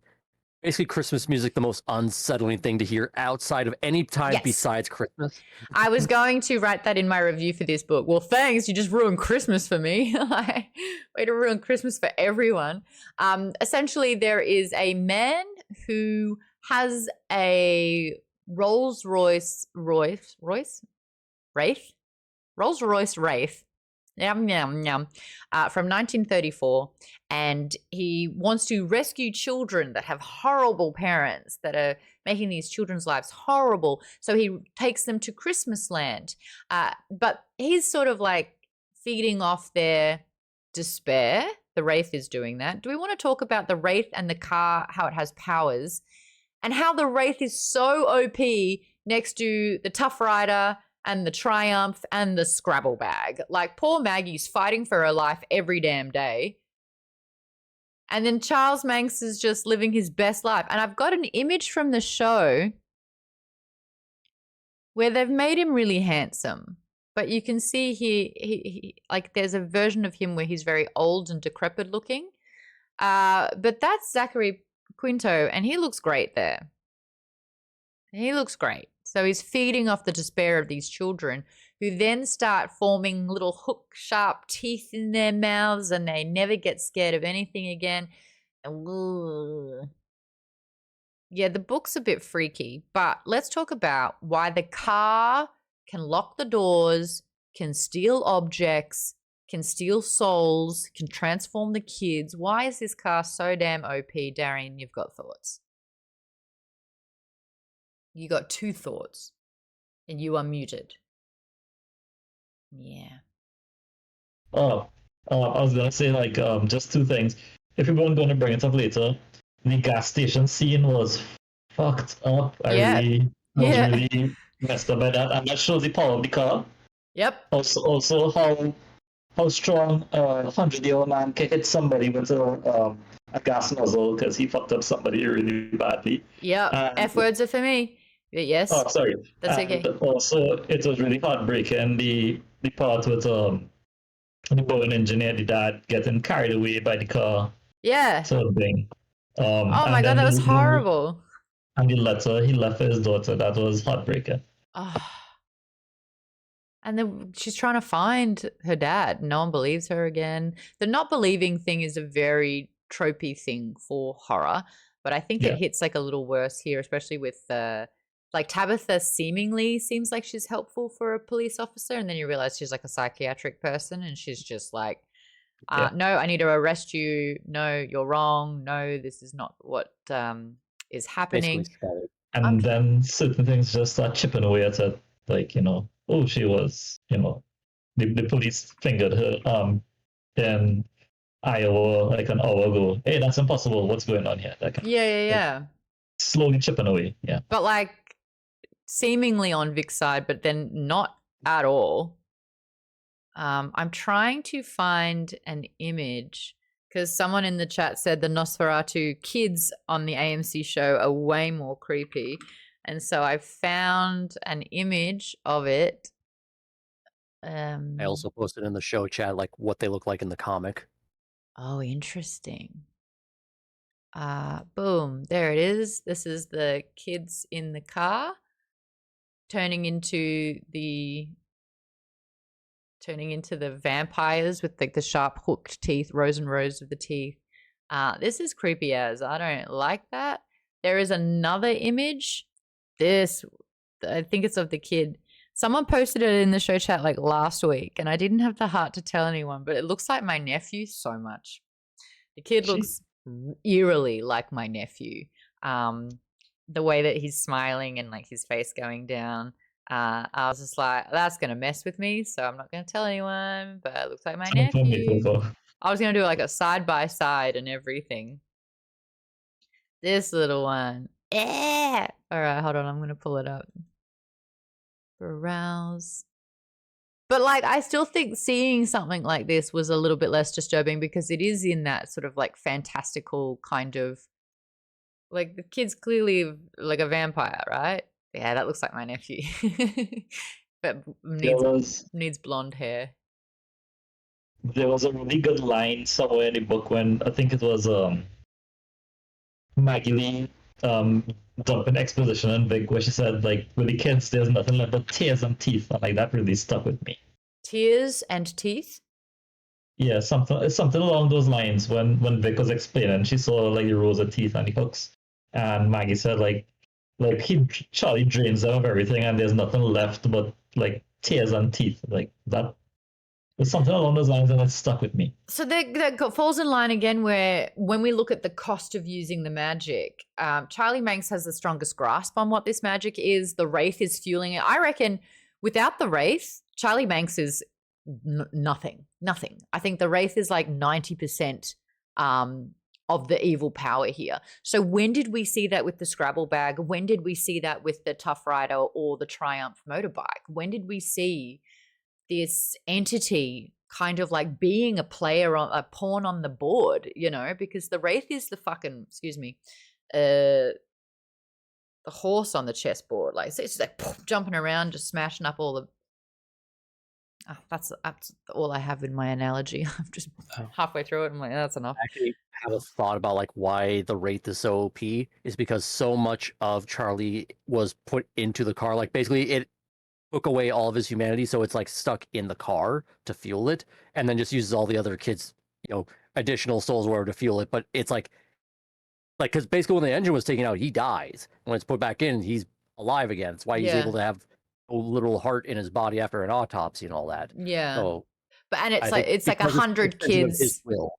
basically Christmas music the most unsettling thing to hear outside of any time besides Christmas. I was going to write that in my review for this book. Well, thanks. You just ruined Christmas for me. Way to ruin Christmas for everyone. Essentially, there is a man who has a Rolls-Royce Wraith? Rolls-Royce Wraith. From 1934, and he wants to rescue children that have horrible parents that are making these children's lives horrible. So he takes them to Christmas land, but he's sort of like feeding off their despair. The Wraith is doing that. Do we want to talk about the Wraith and the car, how it has powers, and how the Wraith is so OP next to the Tough Rider and the Triumph and the Scrabble bag? Like, poor Maggie's fighting for her life every damn day. And then Charles Manx is just living his best life. And I've got an image from the show where they've made him really handsome. But you can see he like there's a version of him where he's very old and decrepit looking. But that's Zachary Quinto, and he looks great there. He looks great. So he's feeding off the despair of these children, who then start forming little hook sharp teeth in their mouths, and they never get scared of anything again. Yeah, the book's a bit freaky, but let's talk about why the car can lock the doors, can steal objects, can steal souls, can transform the kids. Why is this cast so damn OP? Darian, you've got thoughts. You got 2 thoughts, and you are muted. Yeah. Oh, I was gonna say like just 2 things. If everyone's gonna bring it up later, the gas station scene was fucked up. I was really messed up by that, and that shows the power of the car. Yep. Also how strong a 100-year-old man can hit somebody with a gas nozzle because he fucked up somebody really badly. Yep. F words are for me. Yes. Oh, sorry. That's and okay. Also, it was really heartbreaking. The part with the Bowen engineer, the dad getting carried away by the car. Yeah. Sort of thing. Oh my god, that was horrible. And the letter he left for his daughter, that was heartbreaking. Oh. And then she's trying to find her dad. No one believes her again. The not believing thing is a very tropey thing for horror, but I think it hits like a little worse here, especially with like Tabitha seemingly seems like she's helpful for a police officer, and then you realize she's like a psychiatric person, and she's just like, no, I need to arrest you. No, you're wrong. No, this is not what is happening. And then certain things just start chipping away at it. Like, she was, the police fingered her in Iowa like an hour ago. Hey, that's impossible. What's going on here? That kind Yeah. Slowly chipping away. Yeah. But like seemingly on Vic's side, but then not at all. I'm trying to find an image because someone in the chat said the NOS4A2 kids on the AMC show are way more creepy. And so I found an image of it. I also posted in the show chat like what they look like in the comic. Oh, interesting. Boom. There it is. This is the kids in the car turning into the vampires with like the sharp hooked teeth, rows and rows of the teeth. This is creepy as. I don't like that. There is another image. I think it's of the kid. Someone posted it in the show chat like last week, and I didn't have the heart to tell anyone, but it looks like my nephew so much. The kid looks eerily like my nephew. The way that he's smiling and like his face going down. I was just like, that's going to mess with me, so I'm not going to tell anyone, but it looks like my nephew. I was going to do like a side-by-side and everything. This little one. Yeah. All right, hold on. I'm going to pull it up. Browse. But like, I still think seeing something like this was a little bit less disturbing because it is in that sort of like fantastical kind of, like the kid's clearly like a vampire, right? Yeah, that looks like my nephew. But needs blonde hair. There was a really good line somewhere in the book when I think it was Maggie Lee dumping exposition on Vic where she said like with the kids there's nothing left but tears and teeth, and like that really stuck with me. Tears and teeth? Yeah, something along those lines when Vic was explaining she saw like the rows of teeth and the hooks, and Maggie said like Charlie drains them of everything and there's nothing left but like tears and teeth. Like that. There's something along those lines and it stuck with me. So that falls in line again where when we look at the cost of using the magic, Charlie Manx has the strongest grasp on what this magic is. The Wraith is fueling it. I reckon without the Wraith, Charlie Manx is nothing. I think the Wraith is like 90% of the evil power here. So when did we see that with the Scrabble bag? When did we see that with the Tough Rider or the Triumph motorbike? When did we see this entity kind of like being a player on a pawn on the board, because the Wraith is the fucking, the horse on the chessboard. Like, so it's just like poof, jumping around, just smashing up all the. That's all I have in my analogy. I'm just halfway through it. I'm like, that's enough. I actually have a thought about like why the Wraith is so OP is because so much of Charlie was put into the car. Like basically it took away all of his humanity, so it's like stuck in the car to fuel it, and then just uses all the other kids, additional souls or whatever to fuel it. But it's like because basically when the engine was taken out, he dies. When it's put back in, he's alive again. That's why he's able to have a little heart in his body after an autopsy and all that. Yeah. So But and it's I like think it's like because 100 it's because of his kids, will.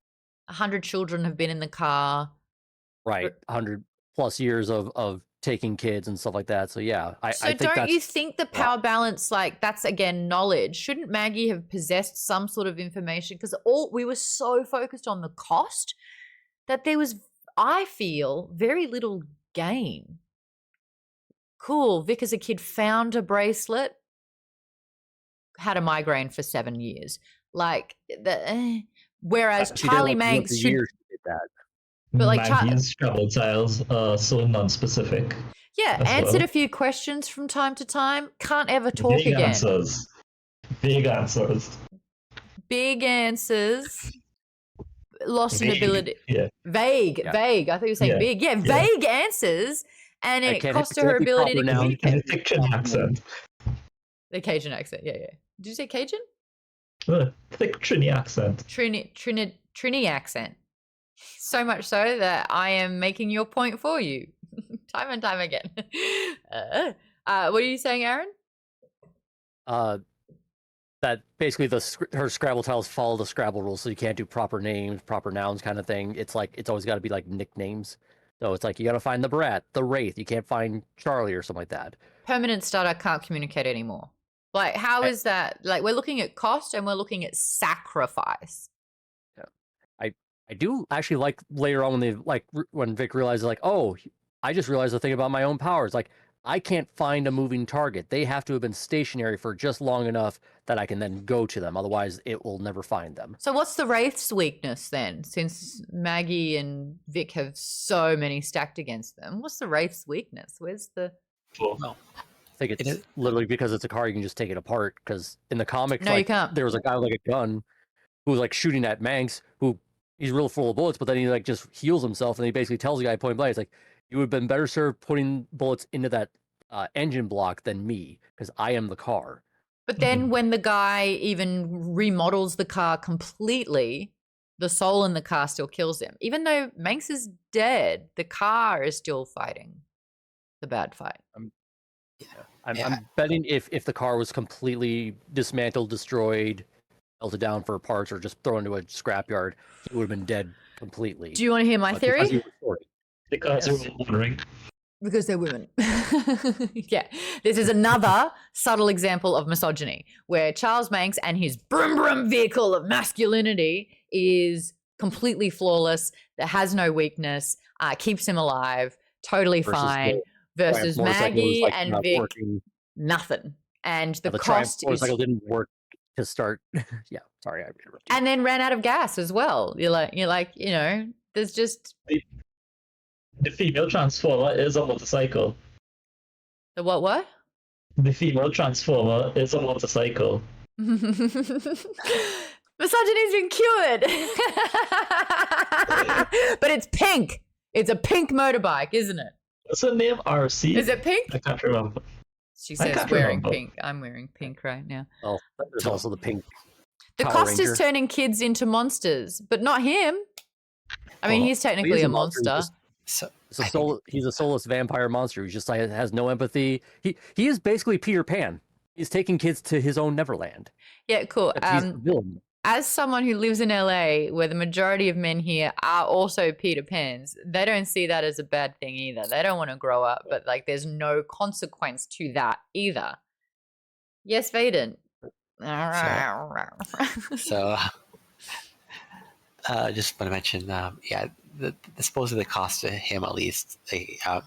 100 children have been in the car. Right, 100 plus years of taking kids and stuff like that. So yeah, I So think don't that's you think the power balance, like that's again knowledge? Shouldn't Maggie have possessed some sort of information? Because we were so focused on the cost that there was, I feel, very little gain. Cool, Vic as a kid found a bracelet, had a migraine for 7 years. Like whereas she did Charlie like Manx should, years she did that. but like Maggie's travel tiles are so non-specific. yeah, as answered well. a few questions from time to time. Can't ever talk Big again. answers. Big answers. Big answers. Lost an Vague, ability. yeah. Vague. I thought you were saying Yeah, big. Yeah, yeah. vague answers, and I it can't cost have her her exactly ability to proper nouns. communicate. The fiction accent. The Cajun accent. Yeah. Did you say Cajun? Thick Trini accent. Trini accent. So much so that I am making your point for you, time and time again. What are you saying, Aaron? That basically her Scrabble tiles follow the Scrabble rules, so you can't do proper names, proper nouns kind of thing. It's like it's always got to be like nicknames. So it's like you got to find the Brat, the Wraith. You can't find Charlie or something like that. Permanent starter can't communicate anymore. Like, how is that? Like, we're looking at cost and we're looking at sacrifice. Yeah, I do actually like later on when Vic realizes like, oh, I just realized the thing about my own powers. Like, I can't find a moving target. They have to have been stationary for just long enough that I can then go to them. Otherwise, it will never find them. So what's the Wraith's weakness then? Since Maggie and Vic have so many stacked against them, what's the Wraith's weakness? Where's the... Well, I think it's literally because it's a car, you can just take it apart. Because in the comics, No, you can't. there was a guy with like a gun who was like shooting at Manx, who he's real full of bullets, but then he like just heals himself, and he basically tells the guy point blank, it's like, you would have been better served putting bullets into that engine block than me, because I am the car. But then when the guy even remodels the car completely, the soul in the car still kills him. Even though Manx is dead, the car is still fighting the bad fight. I'm betting if the car was completely dismantled, destroyed, melted down for parts, or just thrown into a scrapyard, he would have been dead completely. Do you want to hear my theory? Because you're wondering. Because they're women. Yeah. This is another subtle example of misogyny, where Charles Manx and his brum brum vehicle of masculinity is completely flawless, that has no weakness, keeps him alive, totally fine, versus Maggie and Vic, nothing. And the cost motorcycle didn't work to start. Yeah, sorry, I interrupted. And then ran out of gas as well. You're like, there's just... The female transformer is a motorcycle. The what? The female transformer is a motorcycle. Misogyny's been cured. But it's pink. It's a pink motorbike, isn't it? What's her name? RC? Is it pink? I can't remember. She says wearing pink. I'm wearing pink right now. Oh, there's also the pink. The cost is turning kids into monsters, but not him. I mean, he's technically a monster. He's a soulless vampire monster. He just has no empathy. He is basically Peter Pan. He's taking kids to his own Neverland. Yeah, cool. He's the villain. As someone who lives in LA, where the majority of men here are also Peter Pans, they don't see that as a bad thing either. They don't want to grow up, but like, there's no consequence to that either. Yes, Vaden. So just want to mention, the supposedly the cost to him, at least,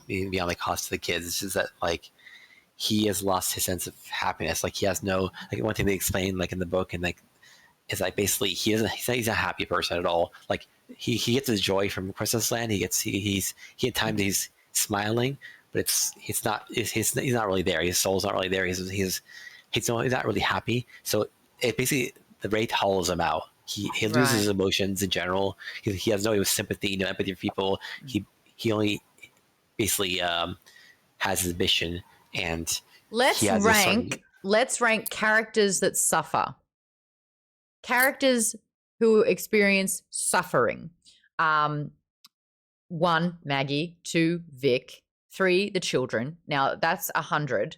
beyond the cost to the kids, is just that like he has lost his sense of happiness. Like he has no, like one thing they explain like in the book and like is like basically he's not a happy person at all. Like he gets his joy from Christmas Land. He at times he's smiling, but he's not really there. His soul's not really there. He's not really happy. So it basically the Wraith hollows him out. He loses his emotions in general. He has no sympathy, no empathy for people. He only basically has his mission, and let's rank characters that suffer. Characters who experience suffering. 1, Maggie. 2, Vic. 3, the children. Now that's 100.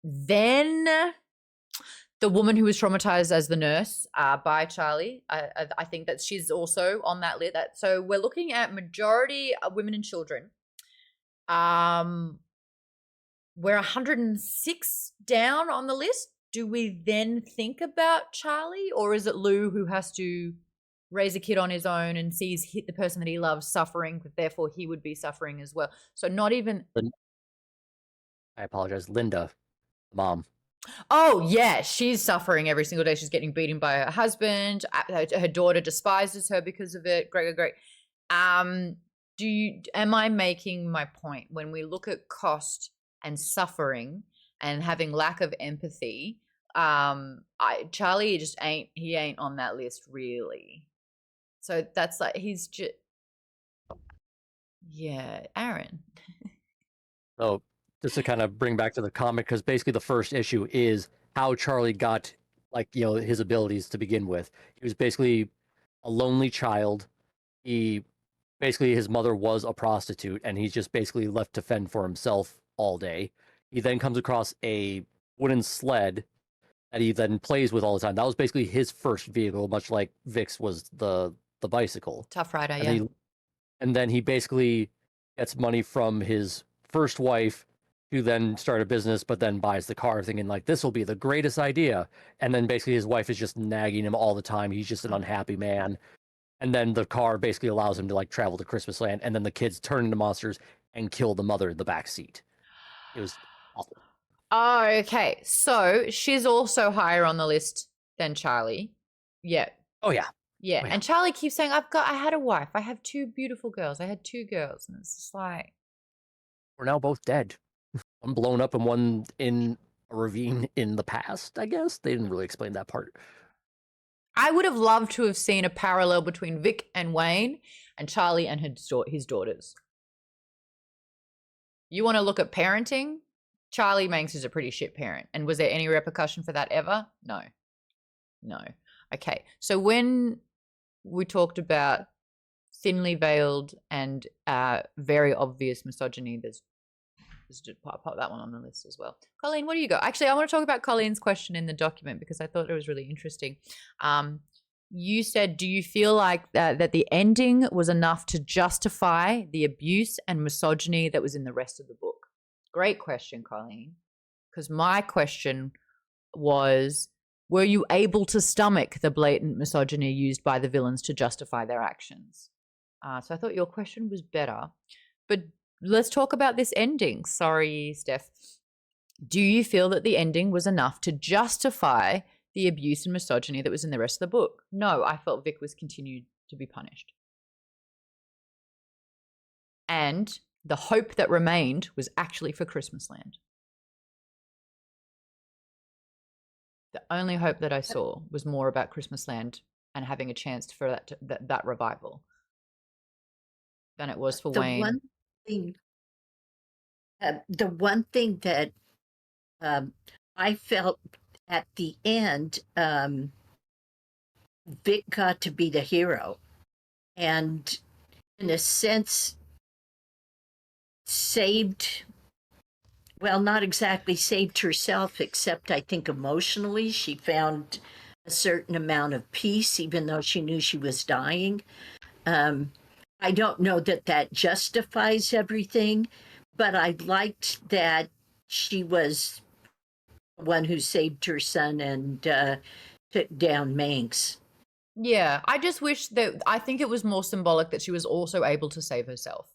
Then the woman who was traumatized as the nurse by Charlie. I think that she's also on that list. So we're looking at majority of women and children. We're 106 down on the list. Do we then think about Charlie, or is it Lou who has to raise a kid on his own and sees the person that he loves suffering, but therefore he would be suffering as well? So not even... I apologize. Linda, mom. Oh, yeah, she's suffering every single day. She's getting beaten by her husband. Her daughter despises her because of it. Great. Am I making my point? When we look at cost and suffering and having lack of empathy, Charlie just ain't on that list really. So that's like, he's just, yeah, Aaron. So just to kind of bring back to the comic, because basically the first issue is how Charlie got, like, you know, his abilities to begin with. He was basically a lonely child. His mother was a prostitute, and he's just basically left to fend for himself all day. He then comes across a wooden sled that he then plays with all the time. That was basically his first vehicle, much like Vic's was the bicycle. Tough Rider, and yeah. And then he basically gets money from his first wife to then start a business, but then buys the car thinking like, this will be the greatest idea. And then basically his wife is just nagging him all the time. He's just an unhappy man. And then the car basically allows him to like travel to Christmas Land. And then the kids turn into monsters and kill the mother in the back seat. It was awful. Oh, okay. So she's also higher on the list than Charlie. Yeah. Oh, yeah. Yeah. Oh, yeah. And Charlie keeps saying, I had a wife. I have two beautiful girls. I had two girls. And it's just like, we're now both dead. One blown up and one in a ravine in the past, I guess. They didn't really explain that part. I would have loved to have seen a parallel between Vic and Wayne and Charlie and his daughters. You want to look at parenting? Charlie Manx is a pretty shit parent. And was there any repercussion for that ever? No. Okay. So when we talked about thinly veiled and very obvious misogyny, there's just pop that one on the list as well. Colleen, what do you got? Actually, I want to talk about Colleen's question in the document because I thought it was really interesting. You said, do you feel like that the ending was enough to justify the abuse and misogyny that was in the rest of the book? Great question, Colleen. Because my question was, were you able to stomach the blatant misogyny used by the villains to justify their actions? So I thought your question was better. But let's talk about this ending. Sorry, Steph. Do you feel that the ending was enough to justify the abuse and misogyny that was in the rest of the book? No, I felt Vic was continued to be punished. And the hope that remained was actually for Christmas Land. The only hope that I saw was more about Christmas Land and having a chance for that revival than it was for Wayne. The one thing that I felt at the end, Vic got to be the hero, and in a sense saved, well, not exactly saved herself, except I think emotionally she found a certain amount of peace, even though she knew she was dying. I don't know that justifies everything, but I liked that she was the one who saved her son and took down Manx. Yeah, I just wish that, I think it was more symbolic that she was also able to save herself.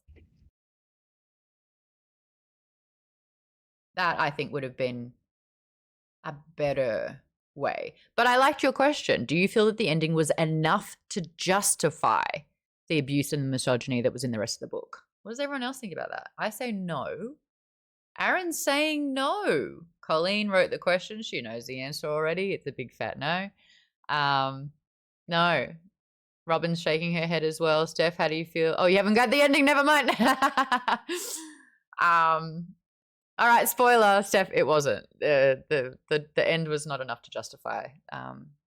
That I think would have been a better way. But I liked your question. Do you feel that the ending was enough to justify the abuse and the misogyny that was in the rest of the book? What does everyone else think about that? I say no. Aaron's saying no. Colleen wrote the question. She knows the answer already. It's a big fat no. No. Robin's shaking her head as well. Steph, how do you feel? Oh, you haven't got the ending. Never mind. All right, spoiler, Steph, it wasn't. The end was not enough to justify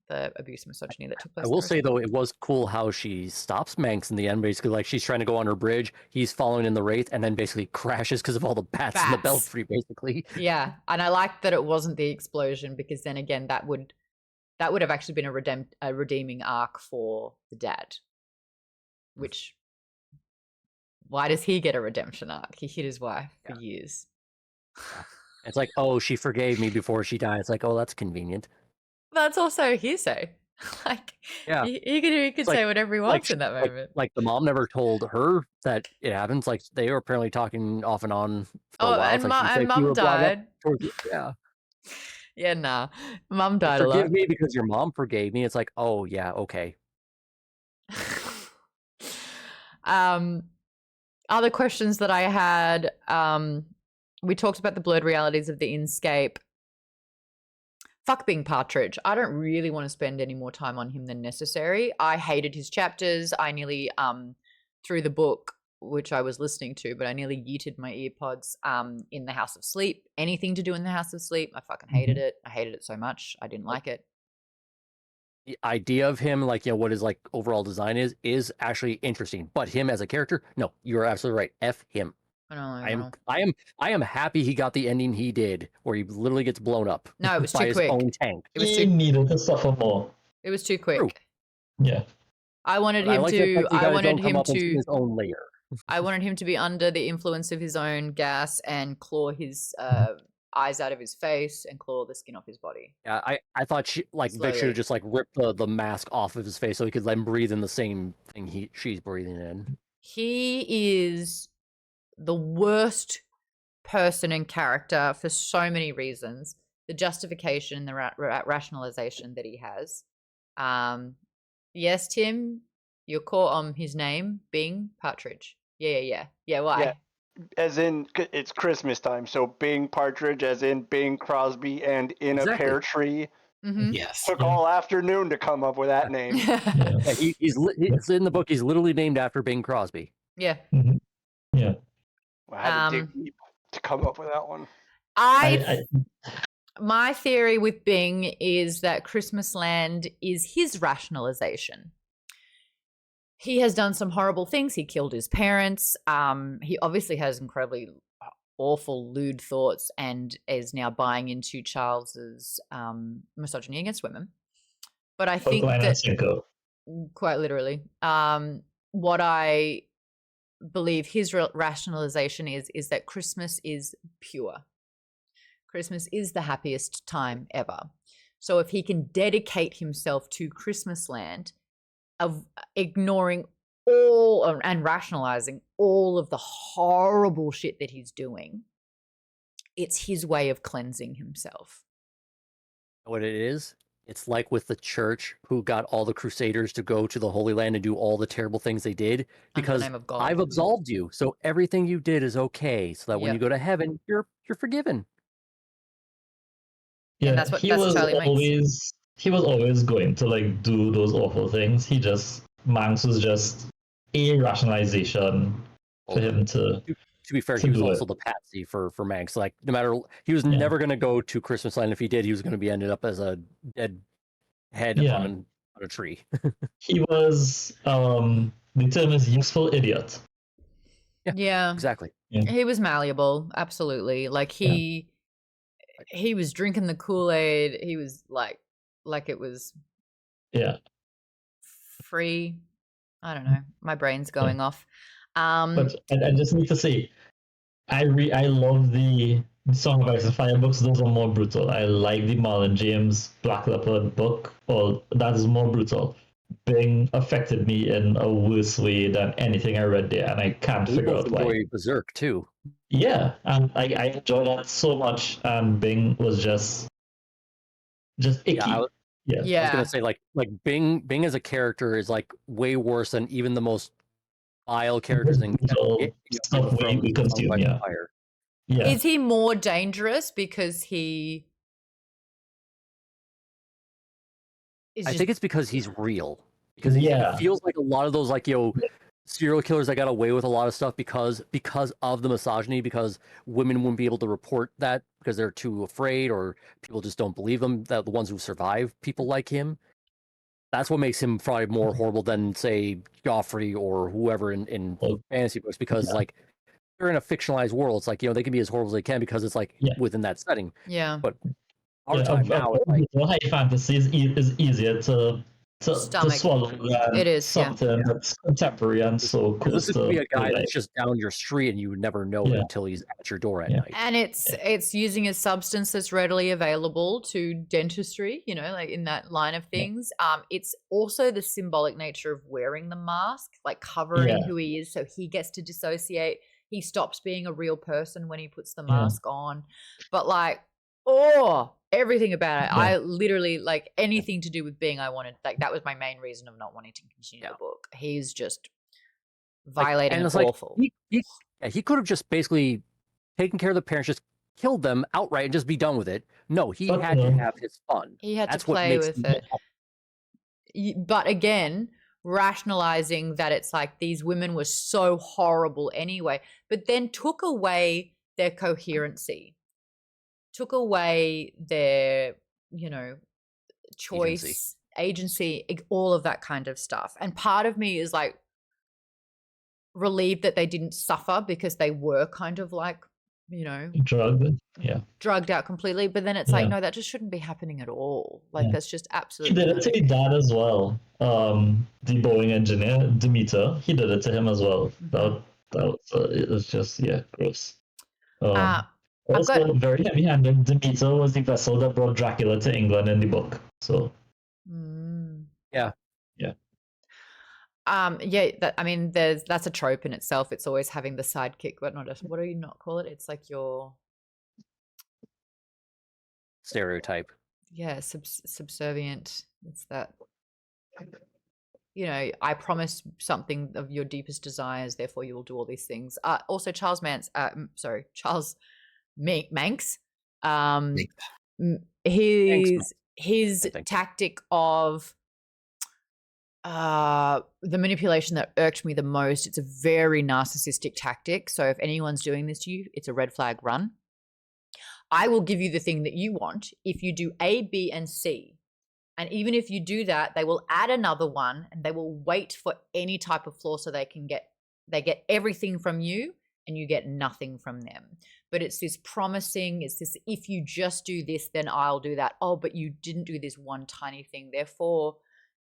the abuse and misogyny that took place. I will say though, it was cool how she stops Manx in the end. Basically, like she's trying to go on her bridge, he's following in the Wraith, and then basically crashes because of all the bats in the belfry. Basically, yeah, and I like that it wasn't the explosion, because then again, that would have actually been a redeeming arc for the dad. Which, why does he get a redemption arc? He hit his wife for years. It's like, oh, she forgave me before she died. It's like, oh, that's convenient. That's also hearsay. Like, yeah, he could say whatever he wants in that moment. Like the mom never told her that it happens. Like they were apparently talking off and on for a while. And, and mom died. Yeah. Yeah, nah. Mom died a lot. Forgive me because your mom forgave me. It's like, oh yeah, okay. Other questions that I had, we talked about the blurred realities of the Inscape. Fuck being Partridge. I don't really want to spend any more time on him than necessary. I hated his chapters. I nearly, through the book, which I was listening to, but I nearly yeeted my earpods in the House of Sleep. Anything to do in the House of Sleep, I fucking hated it. I hated it so much. I didn't like it. The idea of him, like, you know, what his like overall design is actually interesting. But him as a character, no, you're absolutely right. F him. I am happy he got the ending he did, where he literally gets blown up. No, it was by too quick. His own tank. It was He needed to suffer more. It was too quick. True. Yeah. I wanted But him to. I wanted him to. His own layer. I wanted him to be under the influence of his own gas and claw his eyes out of his face and claw the skin off his body. Yeah, I thought Vic should have just like ripped the mask off of his face so he could let him breathe in the same thing she's breathing in. He is the worst person and character for so many reasons. The justification, the rationalization that he has. Yes, Tim, you're caught on his name being Partridge. Yeah. Why? Yeah. As in, it's Christmas time, so Bing Partridge, as in Bing Crosby and in a pear tree. Mm-hmm. Yes. Took all afternoon to come up with that name. Yeah, he's in the book. He's literally named after Bing Crosby. Yeah. Mm-hmm. Yeah. I had to dig deep to come up with that one. My theory with Bing is that Christmasland is his rationalization. He has done some horrible things. He killed his parents. He obviously has incredibly awful, lewd thoughts and is now buying into Charles's misogyny against women. But I think that, quite literally, what I believe his rationalization is that Christmas is pure. Christmas is the happiest time ever. So if he can dedicate himself to Christmasland, of ignoring all and rationalizing all of the horrible shit that he's doing, it's his way of cleansing himself. What it is? It's like with the church who got all the crusaders to go to the Holy Land and do all the terrible things they did because I've absolved you. So everything you did is okay. So that when you go to heaven, you're forgiven. Yeah, and that's what Charlie means. He was always going to like do those awful things. Manx was just a rationalization for him to. To be fair, he was also the patsy for Manx. Like no matter, he was never going to go to Christmasland. If he did, he was going to be ended up as a dead head on a tree. He was the term is useful idiot. Yeah, exactly. Yeah. He was malleable, absolutely. Like he was drinking the Kool-Aid. He was like it was free. I don't know. My brain's going off. But I just need to say, I love the Song of Ice and Fire books. Those are more brutal. I like the Marlon James Black Leopard book. Well, that is more brutal. Bing affected me in a worse way than anything I read there, and I can't figure out why. Berserk too. Yeah, and I enjoyed that so much. And Bing was just icky. I was gonna say like Bing as a character is like way worse than even the most vile characters in Fire. Yeah. Is he more dangerous because he? I think it's because he's real. Because it feels like a lot of those serial killers that got away with a lot of stuff because of the misogyny, because women wouldn't be able to report that because they're too afraid or people just don't believe them. That the ones who survive people like him. That's what makes him probably more horrible than, say, Joffrey or whoever in fantasy books, because like they're in a fictionalized world. It's like, they can be as horrible as they can because it's like within that setting. Yeah. But our time now, it's like high fantasy is easier to swallow than it is something that's contemporary and so close this to could be a guy life. that's just down your street and you would never know it until he's at your door at night. And it's using a substance that's readily available to dentistry, like in that line of things. It's also the symbolic nature of wearing the mask, like covering who he is, so he gets to dissociate. He stops being a real person when he puts the mask on. But like, everything about it. I literally, like, anything to do with being I wanted, like, that was my main reason of not wanting to continue the book. He's just violating, and it's awful. He could have just basically taken care of the parents, just killed them outright and just be done with it. No, he had to have his fun. He had That's to play with it. But again, rationalizing that it's like these women were so horrible anyway, but then took away their coherency, took away their, choice, agency, all of that kind of stuff. And part of me is like relieved that they didn't suffer because they were kind of like, drugged out completely. But then it's like, no, that just shouldn't be happening at all. Like that's just absolutely. He did it to his dad as well. The Boeing engineer, Demeter, he did it to him as well. That was, it was just, gross. Also, very heavy-handed. Demeter was the vessel that brought Dracula to England in the book. So, that's a trope in itself. It's always having the sidekick, but not just, what do you not call it? It's like your stereotype. Yeah, subservient. It's that. I promise something of your deepest desires, therefore you will do all these things. Also, Charles Manx. Manx. His tactic of the manipulation that irked me the most. It's a very narcissistic tactic. So if anyone's doing this to you, it's a red flag, run. I will give you the thing that you want if you do A, B, and C. And even if you do that, they will add another one and they will wait for any type of flaw so they get everything from you and you get nothing from them. But it's this promising, it's this, if you just do this, then I'll do that. Oh, but you didn't do this one tiny thing. Therefore,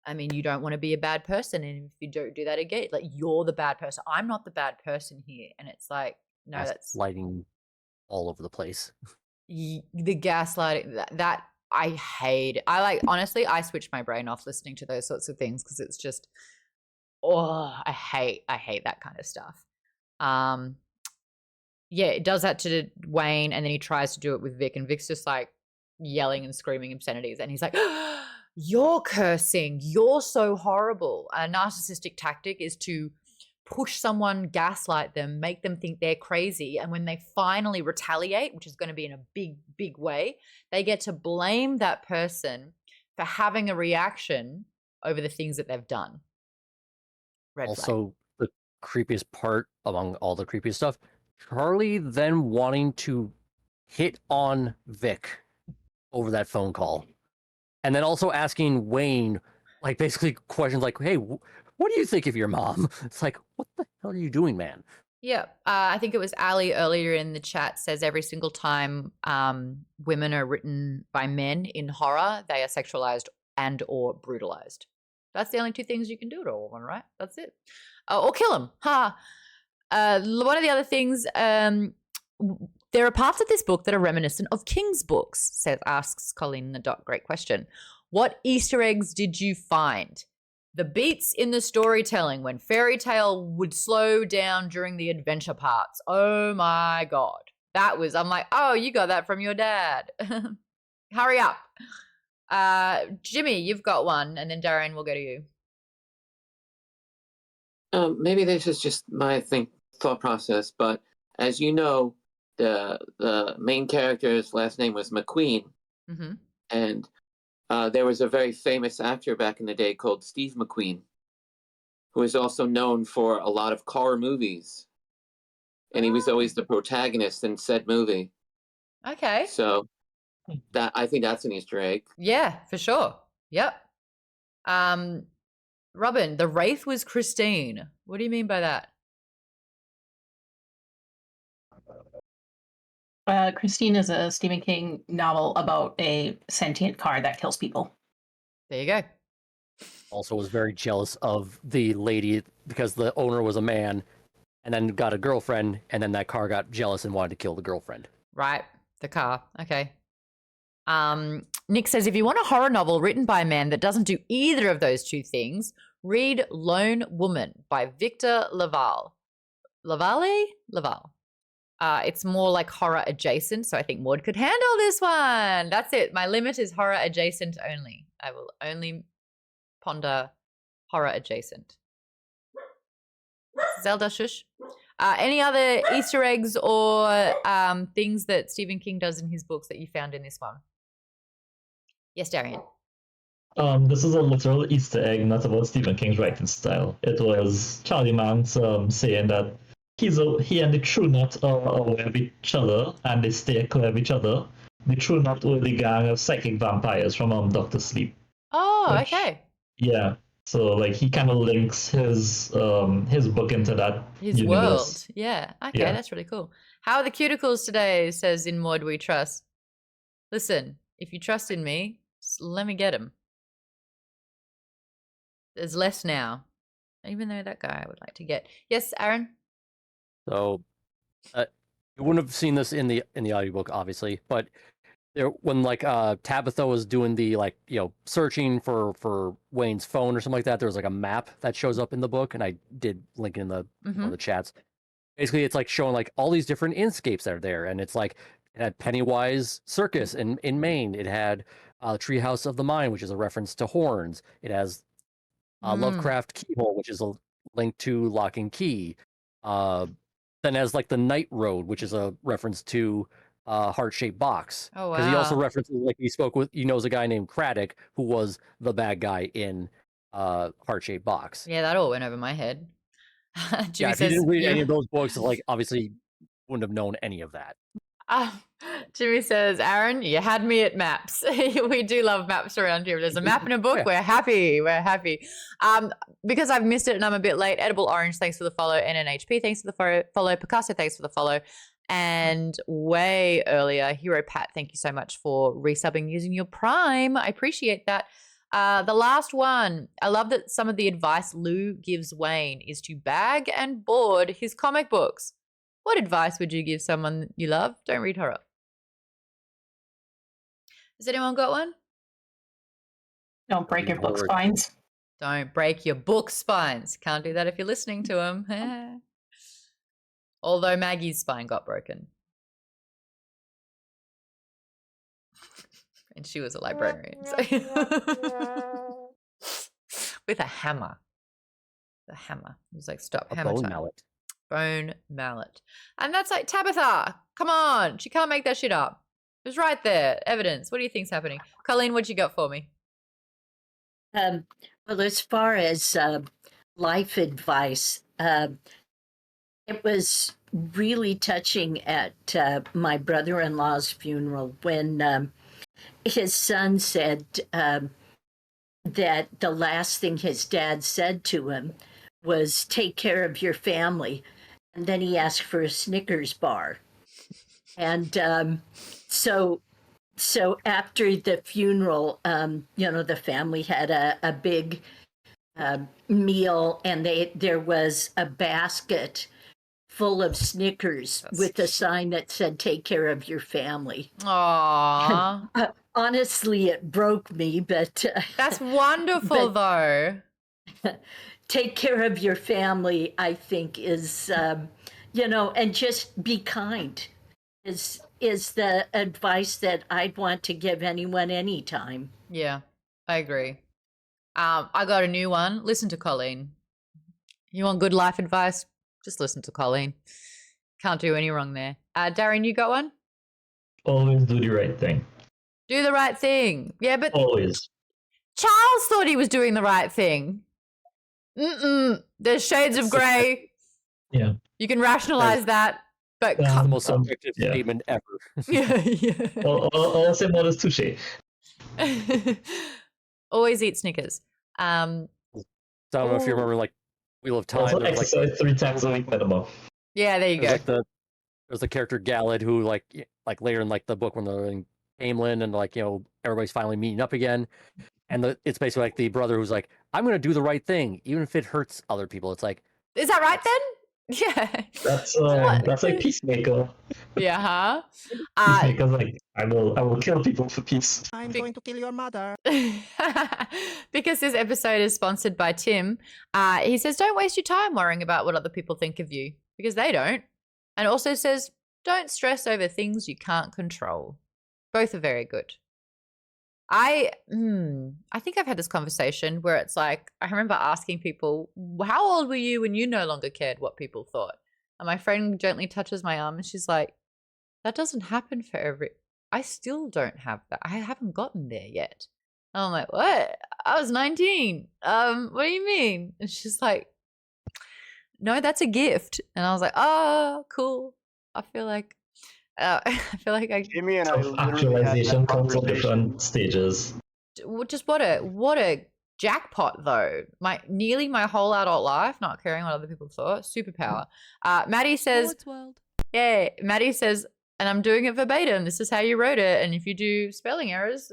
you don't want to be a bad person. And if you don't do that again, like, you're the bad person. I'm not the bad person here. And it's like, no, that's lighting all over the place. The gaslighting, that I hate. Honestly, I switch my brain off listening to those sorts of things because it's just, I hate that kind of stuff. It does that to Wayne, and then he tries to do it with Vic, and Vic's just like yelling and screaming obscenities, and he's like, you're cursing, you're so horrible. A narcissistic tactic is to push someone, gaslight them, make them think they're crazy, and when they finally retaliate, which is going to be in a big, big way, they get to blame that person for having a reaction over the things that they've done. Also, the creepiest part among all the creepiest stuff, Charlie then wanting to hit on Vic over that phone call. And then also asking Wayne, like, basically questions like, hey, what do you think of your mom? It's like, what the hell are you doing, man? Yeah. I think it was Ali earlier in the chat says every single time women are written by men in horror, they are sexualized and or brutalized. That's the only two things you can do to a woman, right? That's it. Or kill them. Ha. One of the other things, there are parts of this book that are reminiscent of King's books, asks Colleen the Doc. Great question. What Easter eggs did you find? The beats in the storytelling when fairy tale would slow down during the adventure parts. Oh my God. I'm like, oh, you got that from your dad. Hurry up. Jimmy, you've got one, and then Darren will go to you. Maybe this is just my thought process, but as you know, the main character's last name was McQueen, and there was a very famous actor back in the day called Steve McQueen, who is also known for a lot of horror movies, and he was always the protagonist in said movie. Okay. So I think that's an Easter egg. Yeah, for sure. Yep. Robin, the Wraith was Christine. What do you mean by that? Christine is a Stephen King novel about a sentient car that kills people. There you go. Also was very jealous of the lady because the owner was a man and then got a girlfriend, and then that car got jealous and wanted to kill the girlfriend. Right, the car. Okay. Nick says, if you want a horror novel written by a man that doesn't do either of those two things, read Lone Woman by Victor Laval. Laval. It's more like horror adjacent, so I think Maude could handle this one. That's it. My limit is horror adjacent only. I will only ponder horror adjacent. Zelda, shush. Any other Easter eggs or things that Stephen King does in his books that you found in this one? Yes, Darian. This is a literal Easter egg, not about Stephen King's writing style. It was Charlie Manx saying that he and the True Knot are aware of each other, and they stay clear of each other. The True Knot were the gang of psychic vampires from Doctor Sleep. Oh, okay. Yeah. So like he kind of links his book into that his universe. World. Yeah. Okay, yeah. That's really cool. How are the cuticles today? Says In Maude We Trust. Listen, if you trust in me, let me get them. There's less now, even though that guy I would like to get. Yes, Aaron. So, you wouldn't have seen this in the audiobook, obviously, but there, when like Tabitha was doing the searching for Wayne's phone or something like that, there was like a map that shows up in the book, and I did link it in the one of the chats. Basically, it's like showing like all these different inscapes that are there, and it's like it had Pennywise Circus in Maine. It had Treehouse of the Mind, which is a reference to horns. It has Lovecraft Keyhole, which is a link to Lock and Key. Then has like the Night Road, which is a reference to Heart-Shaped Box. Oh, wow. Because he also references, like he spoke with, he knows a guy named Craddock who was the bad guy in Heart-Shaped Box. Yeah, that all went over my head. Jimmy if you didn't read any of those books, like obviously wouldn't have known any of that. Jimmy says, Aaron, you had me at maps. We do love maps around here. If there's a map in a book, we're happy. We're happy. Because I've missed it and I'm a bit late, Edible Orange, thanks for the follow. NNHP, thanks for the follow. Picasso, thanks for the follow. And way earlier, Hero Pat, thank you so much for resubbing using your Prime. I appreciate that. The last one, I love that some of the advice Lou gives Wayne is to bag and board his comic books. What advice would you give someone you love? Don't read horror. Has anyone got one? Don't break your book spines. Don't break your book spines. Can't do that if you're listening to them. Although Maggie's spine got broken. And she was a librarian. So. With a hammer. The hammer. It was like, stop, hammer bone time. mallet. Bone mallet. And that's like, Tabitha, come on. She can't make that shit up. It was right there. Evidence. What do you think's happening? Colleen, what you got for me? Well, as far as life advice, it was really touching at my brother-in-law's funeral when his son said that the last thing his dad said to him was, take care of your family. And then he asked for a Snickers bar. And so after the funeral, the family had a big meal, and there was a basket full of Snickers with a sign that said, take care of your family. Aww. Honestly, it broke me, but... That's wonderful, though. Take care of your family, I think, is, and just be kind is the advice that I'd want to give anyone anytime. Yeah, I agree. I got a new one. Listen to Colleen. You want good life advice? Just listen to Colleen. Can't do any wrong there. Darren, you got one? Always do the right thing. Do the right thing. Yeah, but... Always. Charles thought he was doing the right thing. There's shades of grey. Yeah. You can rationalize that, but... That's the most subjective statement ever. Yeah. I'll say more as touche. Always eat Snickers. So I don't know if you remember, like, Wheel of Time. Also exercise 3 times a week minimum. Yeah, there you go. Like there's the character Gallad who, like later in like the book when they're in Camelin and like, everybody's finally meeting up again. And it's basically like the brother who's like, I'm going to do the right thing, even if it hurts other people. It's like, is that right then? Yeah. That's like Peacemaker. Yeah, huh? Peacemaker's like, I will kill people for peace. I'm going to kill your mother. Because this episode is sponsored by Tim. He says, don't waste your time worrying about what other people think of you, because they don't. And also says, don't stress over things you can't control. Both are very good. I think I've had this conversation where it's like, I remember asking people, how old were you when you no longer cared what people thought? And my friend gently touches my arm and she's like, that doesn't happen for I still don't have that. I haven't gotten there yet. And I'm like, what? I was 19. What do you mean? And she's like, no, that's a gift. And I was like, oh, cool. I feel like Jimmy and I actualization comes in different stages. Just what a jackpot though. Nearly my whole adult life not caring what other people thought. Superpower. Maddie says, yeah, Maddie says, and I'm doing it verbatim. This is how you wrote it. And if you do spelling errors,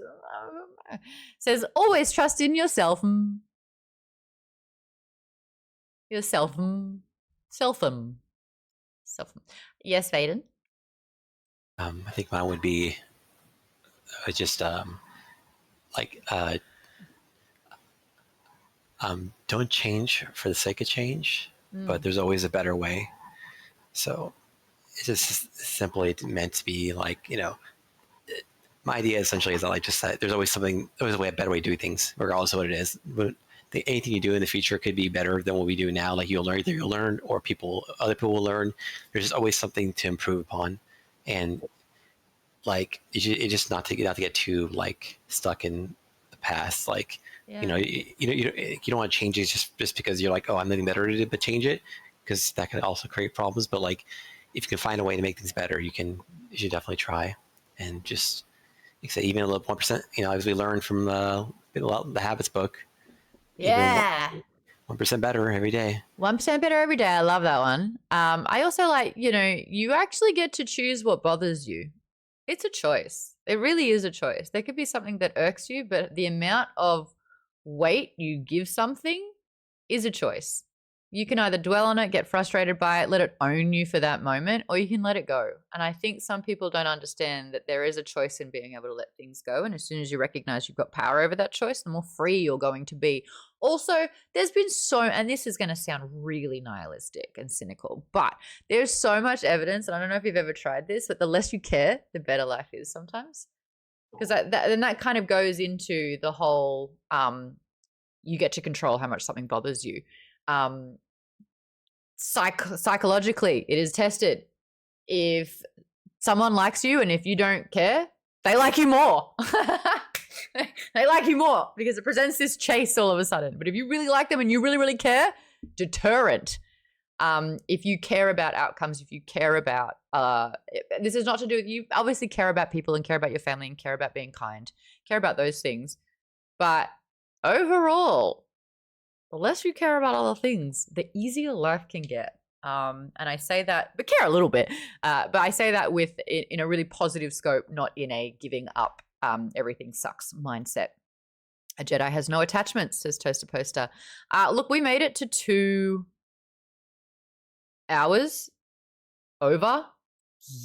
says always trust in yourself. Yourself. Yes, Vaden. I think mine would be just don't change for the sake of change, but there's always a better way. So it's just simply meant to be like, my idea essentially is that like just that there's always a better way to do things, regardless of what it is. But anything you do in the future could be better than what we do now. Like you'll learn, or other people will learn. There's just always something to improve upon, and like it just not to get too like stuck in the past. Like you don't want to change it just because you're like, oh, I'm nothing better to do, but change it, because that could also create problems. But like if you can find a way to make things better, you should definitely try, and just like I say, even a little 1%. As we learn from the Habits book. Yeah. 1% better every day. 1% better every day. I love that one. I also like, you actually get to choose what bothers you. It's a choice. It really is a choice. There could be something that irks you, but the amount of weight you give something is a choice. You can either dwell on it, get frustrated by it, let it own you for that moment, or you can let it go. And I think some people don't understand that there is a choice in being able to let things go. And as soon as you recognize you've got power over that choice, the more free you're going to be. Also, there's been and this is going to sound really nihilistic and cynical, but there's so much evidence, and I don't know if you've ever tried this, but the less you care, the better life is sometimes. Because that kind of goes into the whole, you get to control how much something bothers you. Psychologically, it is tested. If someone likes you and if you don't care, they like you more. They like you more because it presents this chase all of a sudden. But if you really like them and you really, really care, deterrent. If you care about outcomes, if you care about, this is not to do with you, obviously care about people and care about your family and care about being kind, care about those things. But overall, the less you care about other things, the easier life can get. And I say that, but care a little bit, but I say that in a really positive scope, not in a giving up, everything sucks mindset. A Jedi has no attachments, says Toaster Poster. Look, we made it to 2 hours over.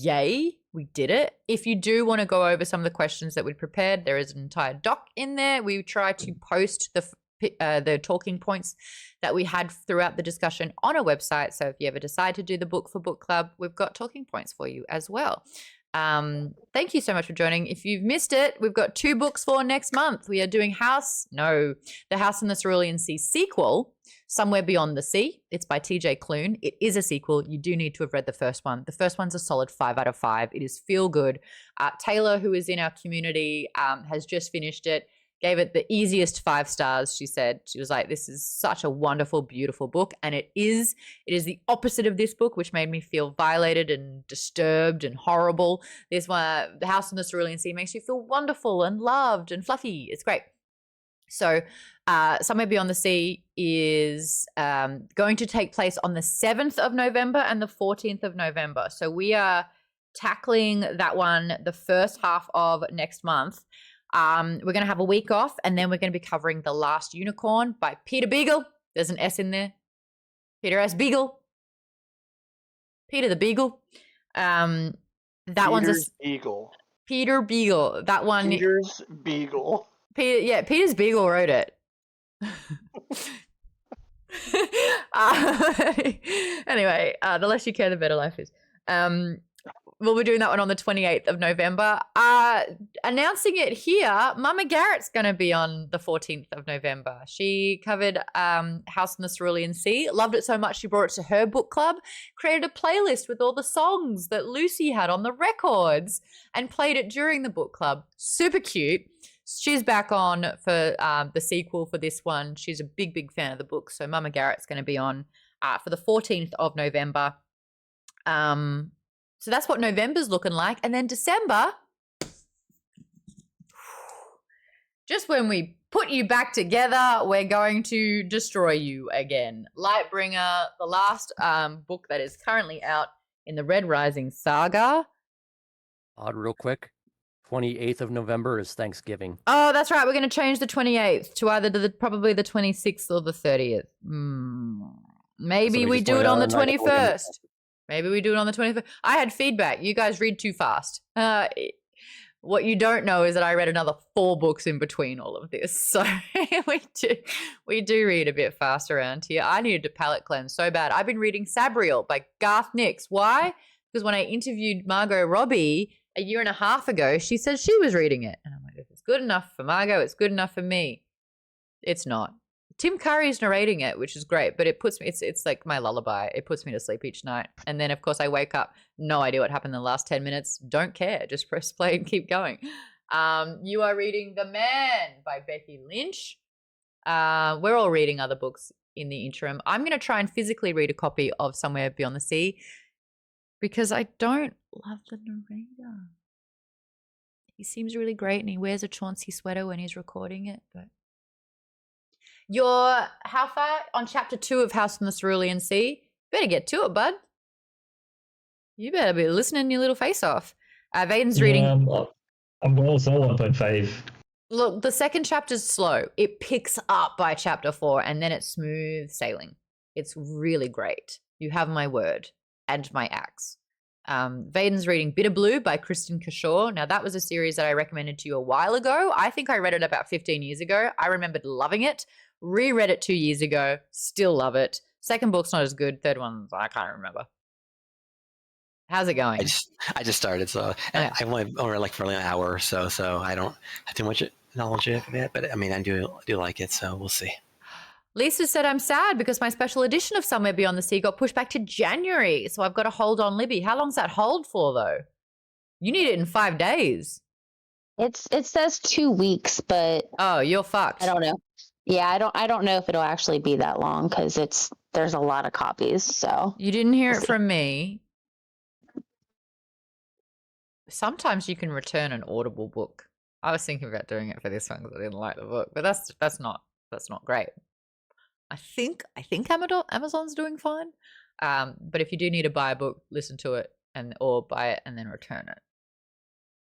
Yay, we did it. If you do want to go over some of the questions that we prepared, there is an entire doc in there. We try to post the talking points that we had throughout the discussion on a website. So if you ever decide to do the book for book club, we've got talking points for you as well. Thank you so much for joining. If you've missed it, we've got 2 books for next month. We are doing The House in the Cerulean Sea sequel, Somewhere Beyond the Sea. It's by TJ Klune. It is a sequel. You do need to have read the first one. The first one's a solid 5 out of 5. It is feel good. Taylor, who is in our community, has just finished it. Gave it the easiest 5 stars, she said. She was like, this is such a wonderful, beautiful book. And it is the opposite of this book, which made me feel violated and disturbed and horrible. This one, The House in the Cerulean Sea, makes you feel wonderful and loved and fluffy. It's great. So Somewhere Beyond the Sea is going to take place on the 7th of November and the 14th of November. So we are tackling that one the first half of next month. We're going to have a week off, and then we're going to be covering The Last Unicorn by Peter Beagle. There's an S in there. Peter S. Beagle. Peter the Beagle. One's Beagle. Peter Beagle. That one. Peter's Beagle. Peter's Beagle wrote it. Anyway, the less you care, the better life is. We'll be doing that one on the 28th of November. Announcing it here, Mama Garrett's going to be on the 14th of November. She covered House on the Cerulean Sea. Loved it so much she brought it to her book club, created a playlist with all the songs that Lucy had on the records, and played it during the book club. Super cute. She's back on for the sequel for this one. She's a big, big fan of the book. So Mama Garrett's going to be on for the 14th of November. So that's what November's looking like. And then December, just when we put you back together, we're going to destroy you again. Lightbringer, the last book that is currently out in the Red Rising saga. Real quick. 28th of November is Thanksgiving. Oh, that's right. We're going to change the 28th to either probably the 26th or the 30th. Maybe we do it on the 21st. Maybe we do it on the 21st. I had feedback. You guys read too fast. What you don't know is that I read another 4 books in between all of this. So we do read a bit fast around here. I needed to palate cleanse so bad. I've been reading Sabriel by Garth Nix. Why? Because when I interviewed Margot Robbie a year and a half ago, she said she was reading it. And I'm like, if it's good enough for Margot, it's good enough for me. It's not. Tim Curry's narrating it, which is great, but it puts me, it's like my lullaby. It puts me to sleep each night. And then, of course, I wake up, no idea what happened in the last 10 minutes. Don't care. Just press play and keep going. You are reading The Man by Becky Lynch. We're all reading other books in the interim. I'm going to try and physically read a copy of Somewhere Beyond the Sea because I don't love the narrator. He seems really great and he wears a Chauncey sweater when he's recording it, but you're how far on chapter 2 of House on the Cerulean Sea? Better get to it, bud. You better be listening your little face off. Vaden's reading. I'm also 1.5. Look, the second chapter's slow. It picks up by chapter 4 and then it's smooth sailing. It's really great. You have my word and my axe. Vaden's reading Bitter Blue by Kristen Kashaw. Now, that was a series that I recommended to you a while ago. I think I read it about 15 years ago. I remembered loving it. Reread it 2 years ago. Still love it. Second book's not as good. Third one, I can't remember. How's it going? I just started, so Okay. I only like for an hour or so I don't have too much knowledge of it. But I mean, I do like it, so we'll see. Lisa said, I'm sad because my special edition of Somewhere Beyond the Sea got pushed back to January, so I've got to hold on Libby. How long's that hold for, though? You need it in 5 days. It says 2 weeks, but oh, you're fucked. I don't know. Yeah, I don't know if it'll actually be that long because there's a lot of copies. So you didn't hear it from me. Sometimes you can return an Audible book. I was thinking about doing it for this one because I didn't like the book, but that's not great. I think Amazon's doing fine. But if you do need to buy a book, listen to it or buy it and then return it.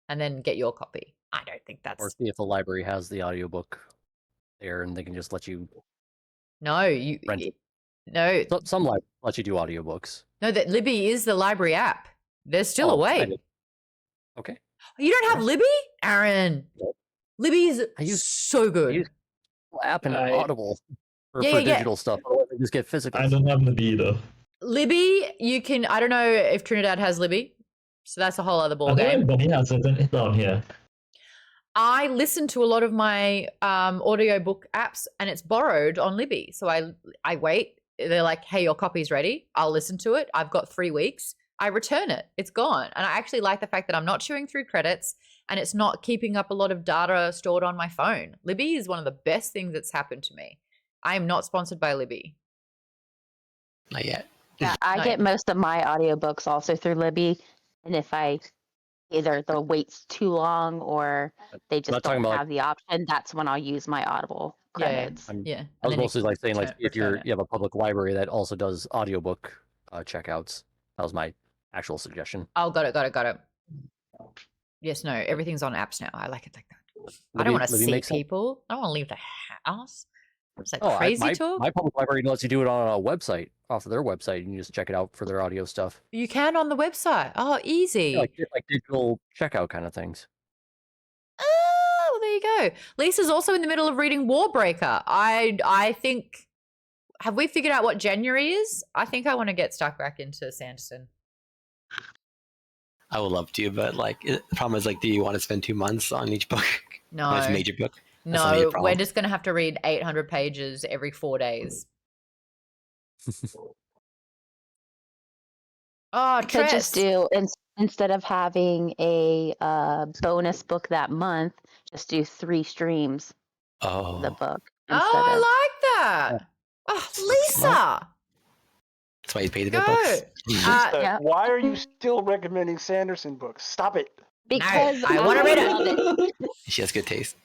And then get your copy. I don't think that's... Or see if the library has the audiobook there and they can just let you... No, you... rent it. No. Some libraries let you do audiobooks. No, that Libby is the library app. There's still a way. Okay. You don't have Libby? Aaron. Nope. Libby is so good. I use app and Audible for Yeah. digital stuff. Otherwise, I just get physical. I don't have Libby either. Libby, you can... I don't know if Trinidad has Libby. So that's a whole other ball game. Everybody has it down here. I listen to a lot of my audiobook apps and it's borrowed on Libby. So I wait. They're like, hey, your copy's ready. I'll listen to it. I've got 3 weeks. I return it. It's gone. And I actually like the fact that I'm not chewing through credits and it's not keeping up a lot of data stored on my phone. Libby is one of the best things that's happened to me. I am not sponsored by Libby. Not yet. Yeah, I get most of my audiobooks also through Libby. And if I either the wait's too long or they just not talking don't about, have the option, that's when I'll use my Audible credits. Yeah. I was mostly like saying, like, if return you have a public library that also does audiobook checkouts. That was my actual suggestion. Oh, got it. Yes, no, everything's on apps now. I like it like that. I don't want to see people. I don't want to leave the house. Is that crazy talk? My public library lets you do it on a website, off of their website. You can just check it out for their audio stuff. You can on the website. Oh, easy. Yeah, like digital checkout kind of things. Oh, well, there you go. Lisa's also in the middle of reading Warbreaker. I think, have we figured out what January is? I think I want to get stuck back into Sanderson. I would love to, but like the problem is, like, do you want to spend 2 months on each book? No. On each major book? No, we're just going to have to read 800 pages every 4 days. Oh, Could just do, instead of having a bonus book that month, just do 3 streams of the book. Oh, I like that. Oh, Lisa. That's why you pay the big books. Lisa, why are you still recommending Sanderson books? Stop it. Because I want to read it. She has good taste.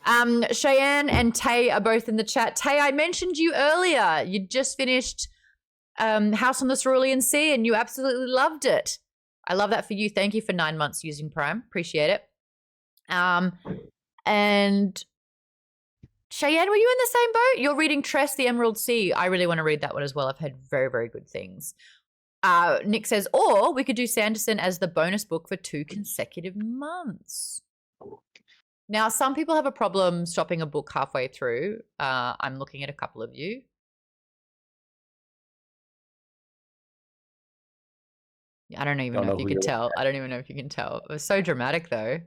Cheyenne and Tay are both in the chat. Tay, I mentioned you earlier. You just finished House on the Cerulean Sea and you absolutely loved it. I love that for you. Thank you for 9 months using Prime. Appreciate it. And Cheyenne, were you in the same boat? You're reading Tress, the Emerald Sea. I really want to read that one as well. I've heard very, very good things. Nick says, or we could do Sanderson as the bonus book for 2 consecutive months. Now, some people have a problem stopping a book halfway through. I'm looking at a couple of you. I don't even know if you can tell. I don't even know if you can tell. It was so dramatic, though.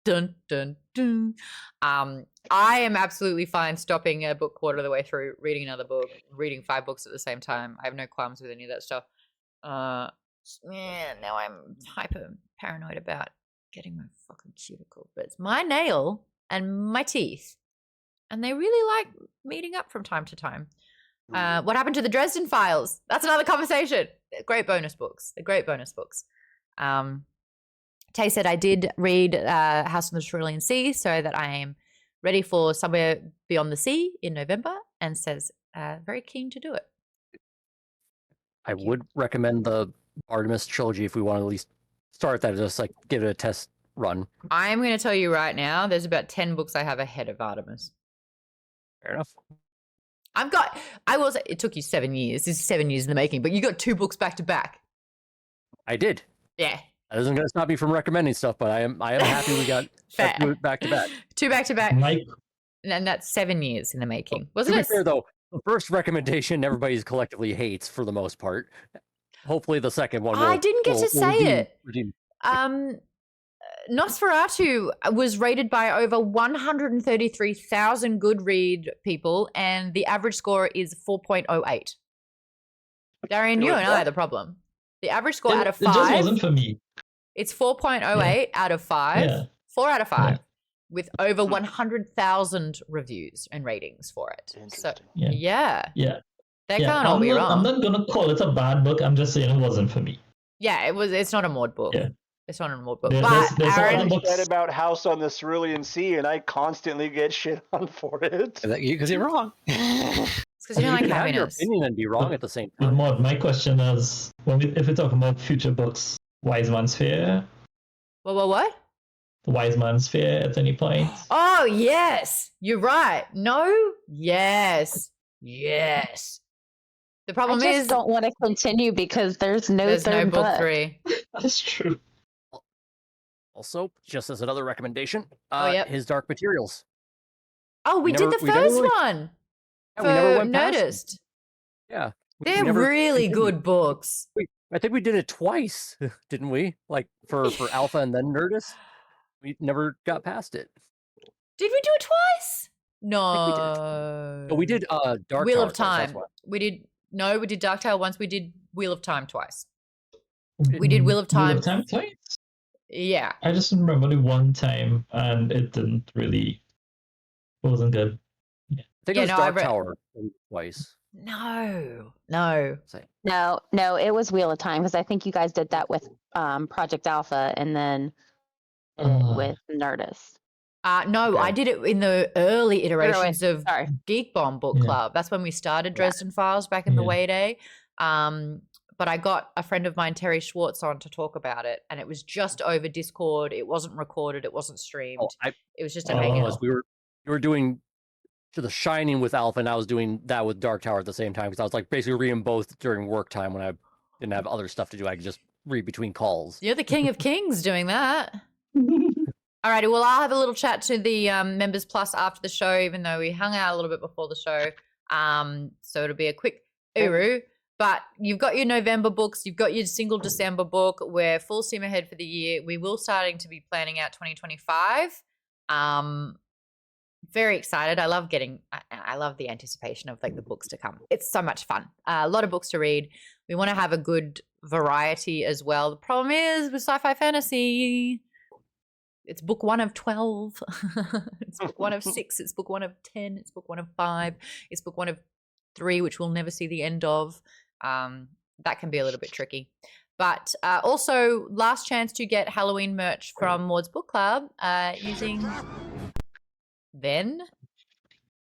Dun, dun, dun. I am absolutely fine stopping a book quarter of the way through, reading another book, reading 5 books at the same time. I have no qualms with any of that stuff. Now I'm hyper paranoid about getting my fucking cuticle. But it's my nail and my teeth. And they really like meeting up from time to time. What happened to the Dresden Files? That's another conversation. They're great bonus books. Tay said, I did read House on the Cerulean Sea so that I am ready for Somewhere Beyond the Sea in November, and says very keen to do it. I would recommend the Artemis trilogy if we want to at least start that, just like give it a test run. I'm going to tell you right now, there's about 10 books I have ahead of Artemis. Fair enough. It took you 7 years. This is 7 years in the making, but you got 2 books back to back. I did. Yeah. That isn't going to stop me from recommending stuff, but I am happy we got 2 back to back. 2 back to back. And that's 7 years in the making. Wasn't it? To be fair, though, the first recommendation everybody collectively hates for the most part. Hopefully the second one will, I didn't get to say it. Redeem. NOS4A2 was rated by over 133,000 Goodread people, and the average score is 4.08. Darian, you and I are the problem. The average score out of 5. It just wasn't for me. It's 4.08 out of 5. Yeah. 4 out of 5. Yeah. With over 100,000 reviews and ratings for it. So, yeah. They can't all be wrong. I'm not going to call it a bad book. I'm just saying it wasn't for me. Yeah, it's not a Maude book. Yeah. It's not a Maude book. There's Aaron said about House on the Cerulean Sea, and I constantly get shit on for it. Because you're wrong. It's because you don't like have your happiness. opinion and be wrong at the same time. Maude, my question is, if we're talking about future books, Wise Man's Fear? What? The Wise Man's Fear at any point? Oh, yes. You're right. No? Yes. The problem I just don't want to continue because there's no book 3. That's true. Also, just as another recommendation, his Dark Materials. Oh, we did the first one for Nerdist. Yeah. They're really good books. I think we did it twice, didn't we? Like for Alpha and then Nerdist? We never got past it. Did we do it twice? No. We did Dark Wheel Tower of Time. Twice, We did Dark Tower once. We did Wheel of Time twice. We did Wheel of Time. Wheel of Time twice? Yeah. I just remember the one time and it wasn't good. I think it was Dark Tower twice. No, it was Wheel of Time because I think you guys did that with Project Alpha, and then with Nerdist. No, I did it in the early iterations of Geek Bomb Book Club. That's when we started Dresden Files back in the way day. But I got a friend of mine, Terry Schwartz, on to talk about it, and it was just over Discord. It wasn't recorded. It wasn't streamed. It was just a hangout. We were doing to The Shining with Alpha, and I was doing that with Dark Tower at the same time because I was like basically reading both during work time when I didn't have other stuff to do. I could just read between calls. You're the king of kings doing that. All righty, well, I'll have a little chat to the Members Plus after the show, even though we hung out a little bit before the show. So it'll be a quick uru. But you've got your November books. You've got your single December book. We're full steam ahead for the year. We will starting to be planning out 2025. Very excited. I love the anticipation of like the books to come. It's so much fun. A lot of books to read. We want to have a good variety as well. The problem is with sci-fi fantasy, it's book 1 of 12. It's book 1 of 6. It's book 1 of 10. It's book 1 of 5. It's book 1 of 3, which we'll never see the end of. That can be a little bit tricky. But also, last chance to get Halloween merch from Maude's Book Club using Then.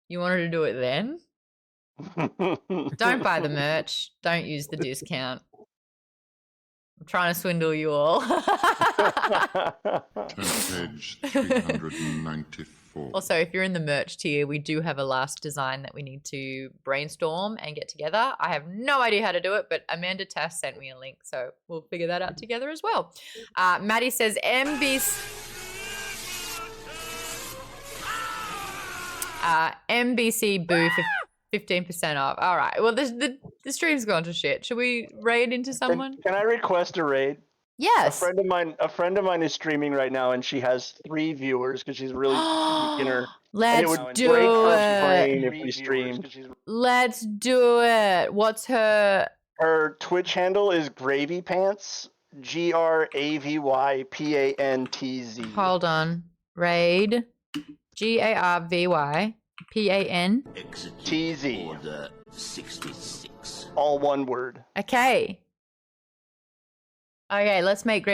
You wanted to do it then? Don't buy the merch. Don't use the discount. I'm trying to swindle you all. Page 394. Also, if you're in the merch tier, we do have a last design that we need to brainstorm and get together. I have no idea how to do it, but Amanda Tass sent me a link, so we'll figure that out together as well. Maddie says MBC boo for 15% off. All right. Well, the stream's gone to shit. Should we raid into someone? Can I request a raid? Yes. A friend of mine is streaming right now, and she has 3 viewers because she's really beginner. Let's do it. If we streamed. Let's do it. What's her? Her Twitch handle is Gravy Pants. GRAVYPANTZ. Hold on. Raid. GARVYPAN. TZ. Order 66. All one word. Okay. Okay, let's make Gravy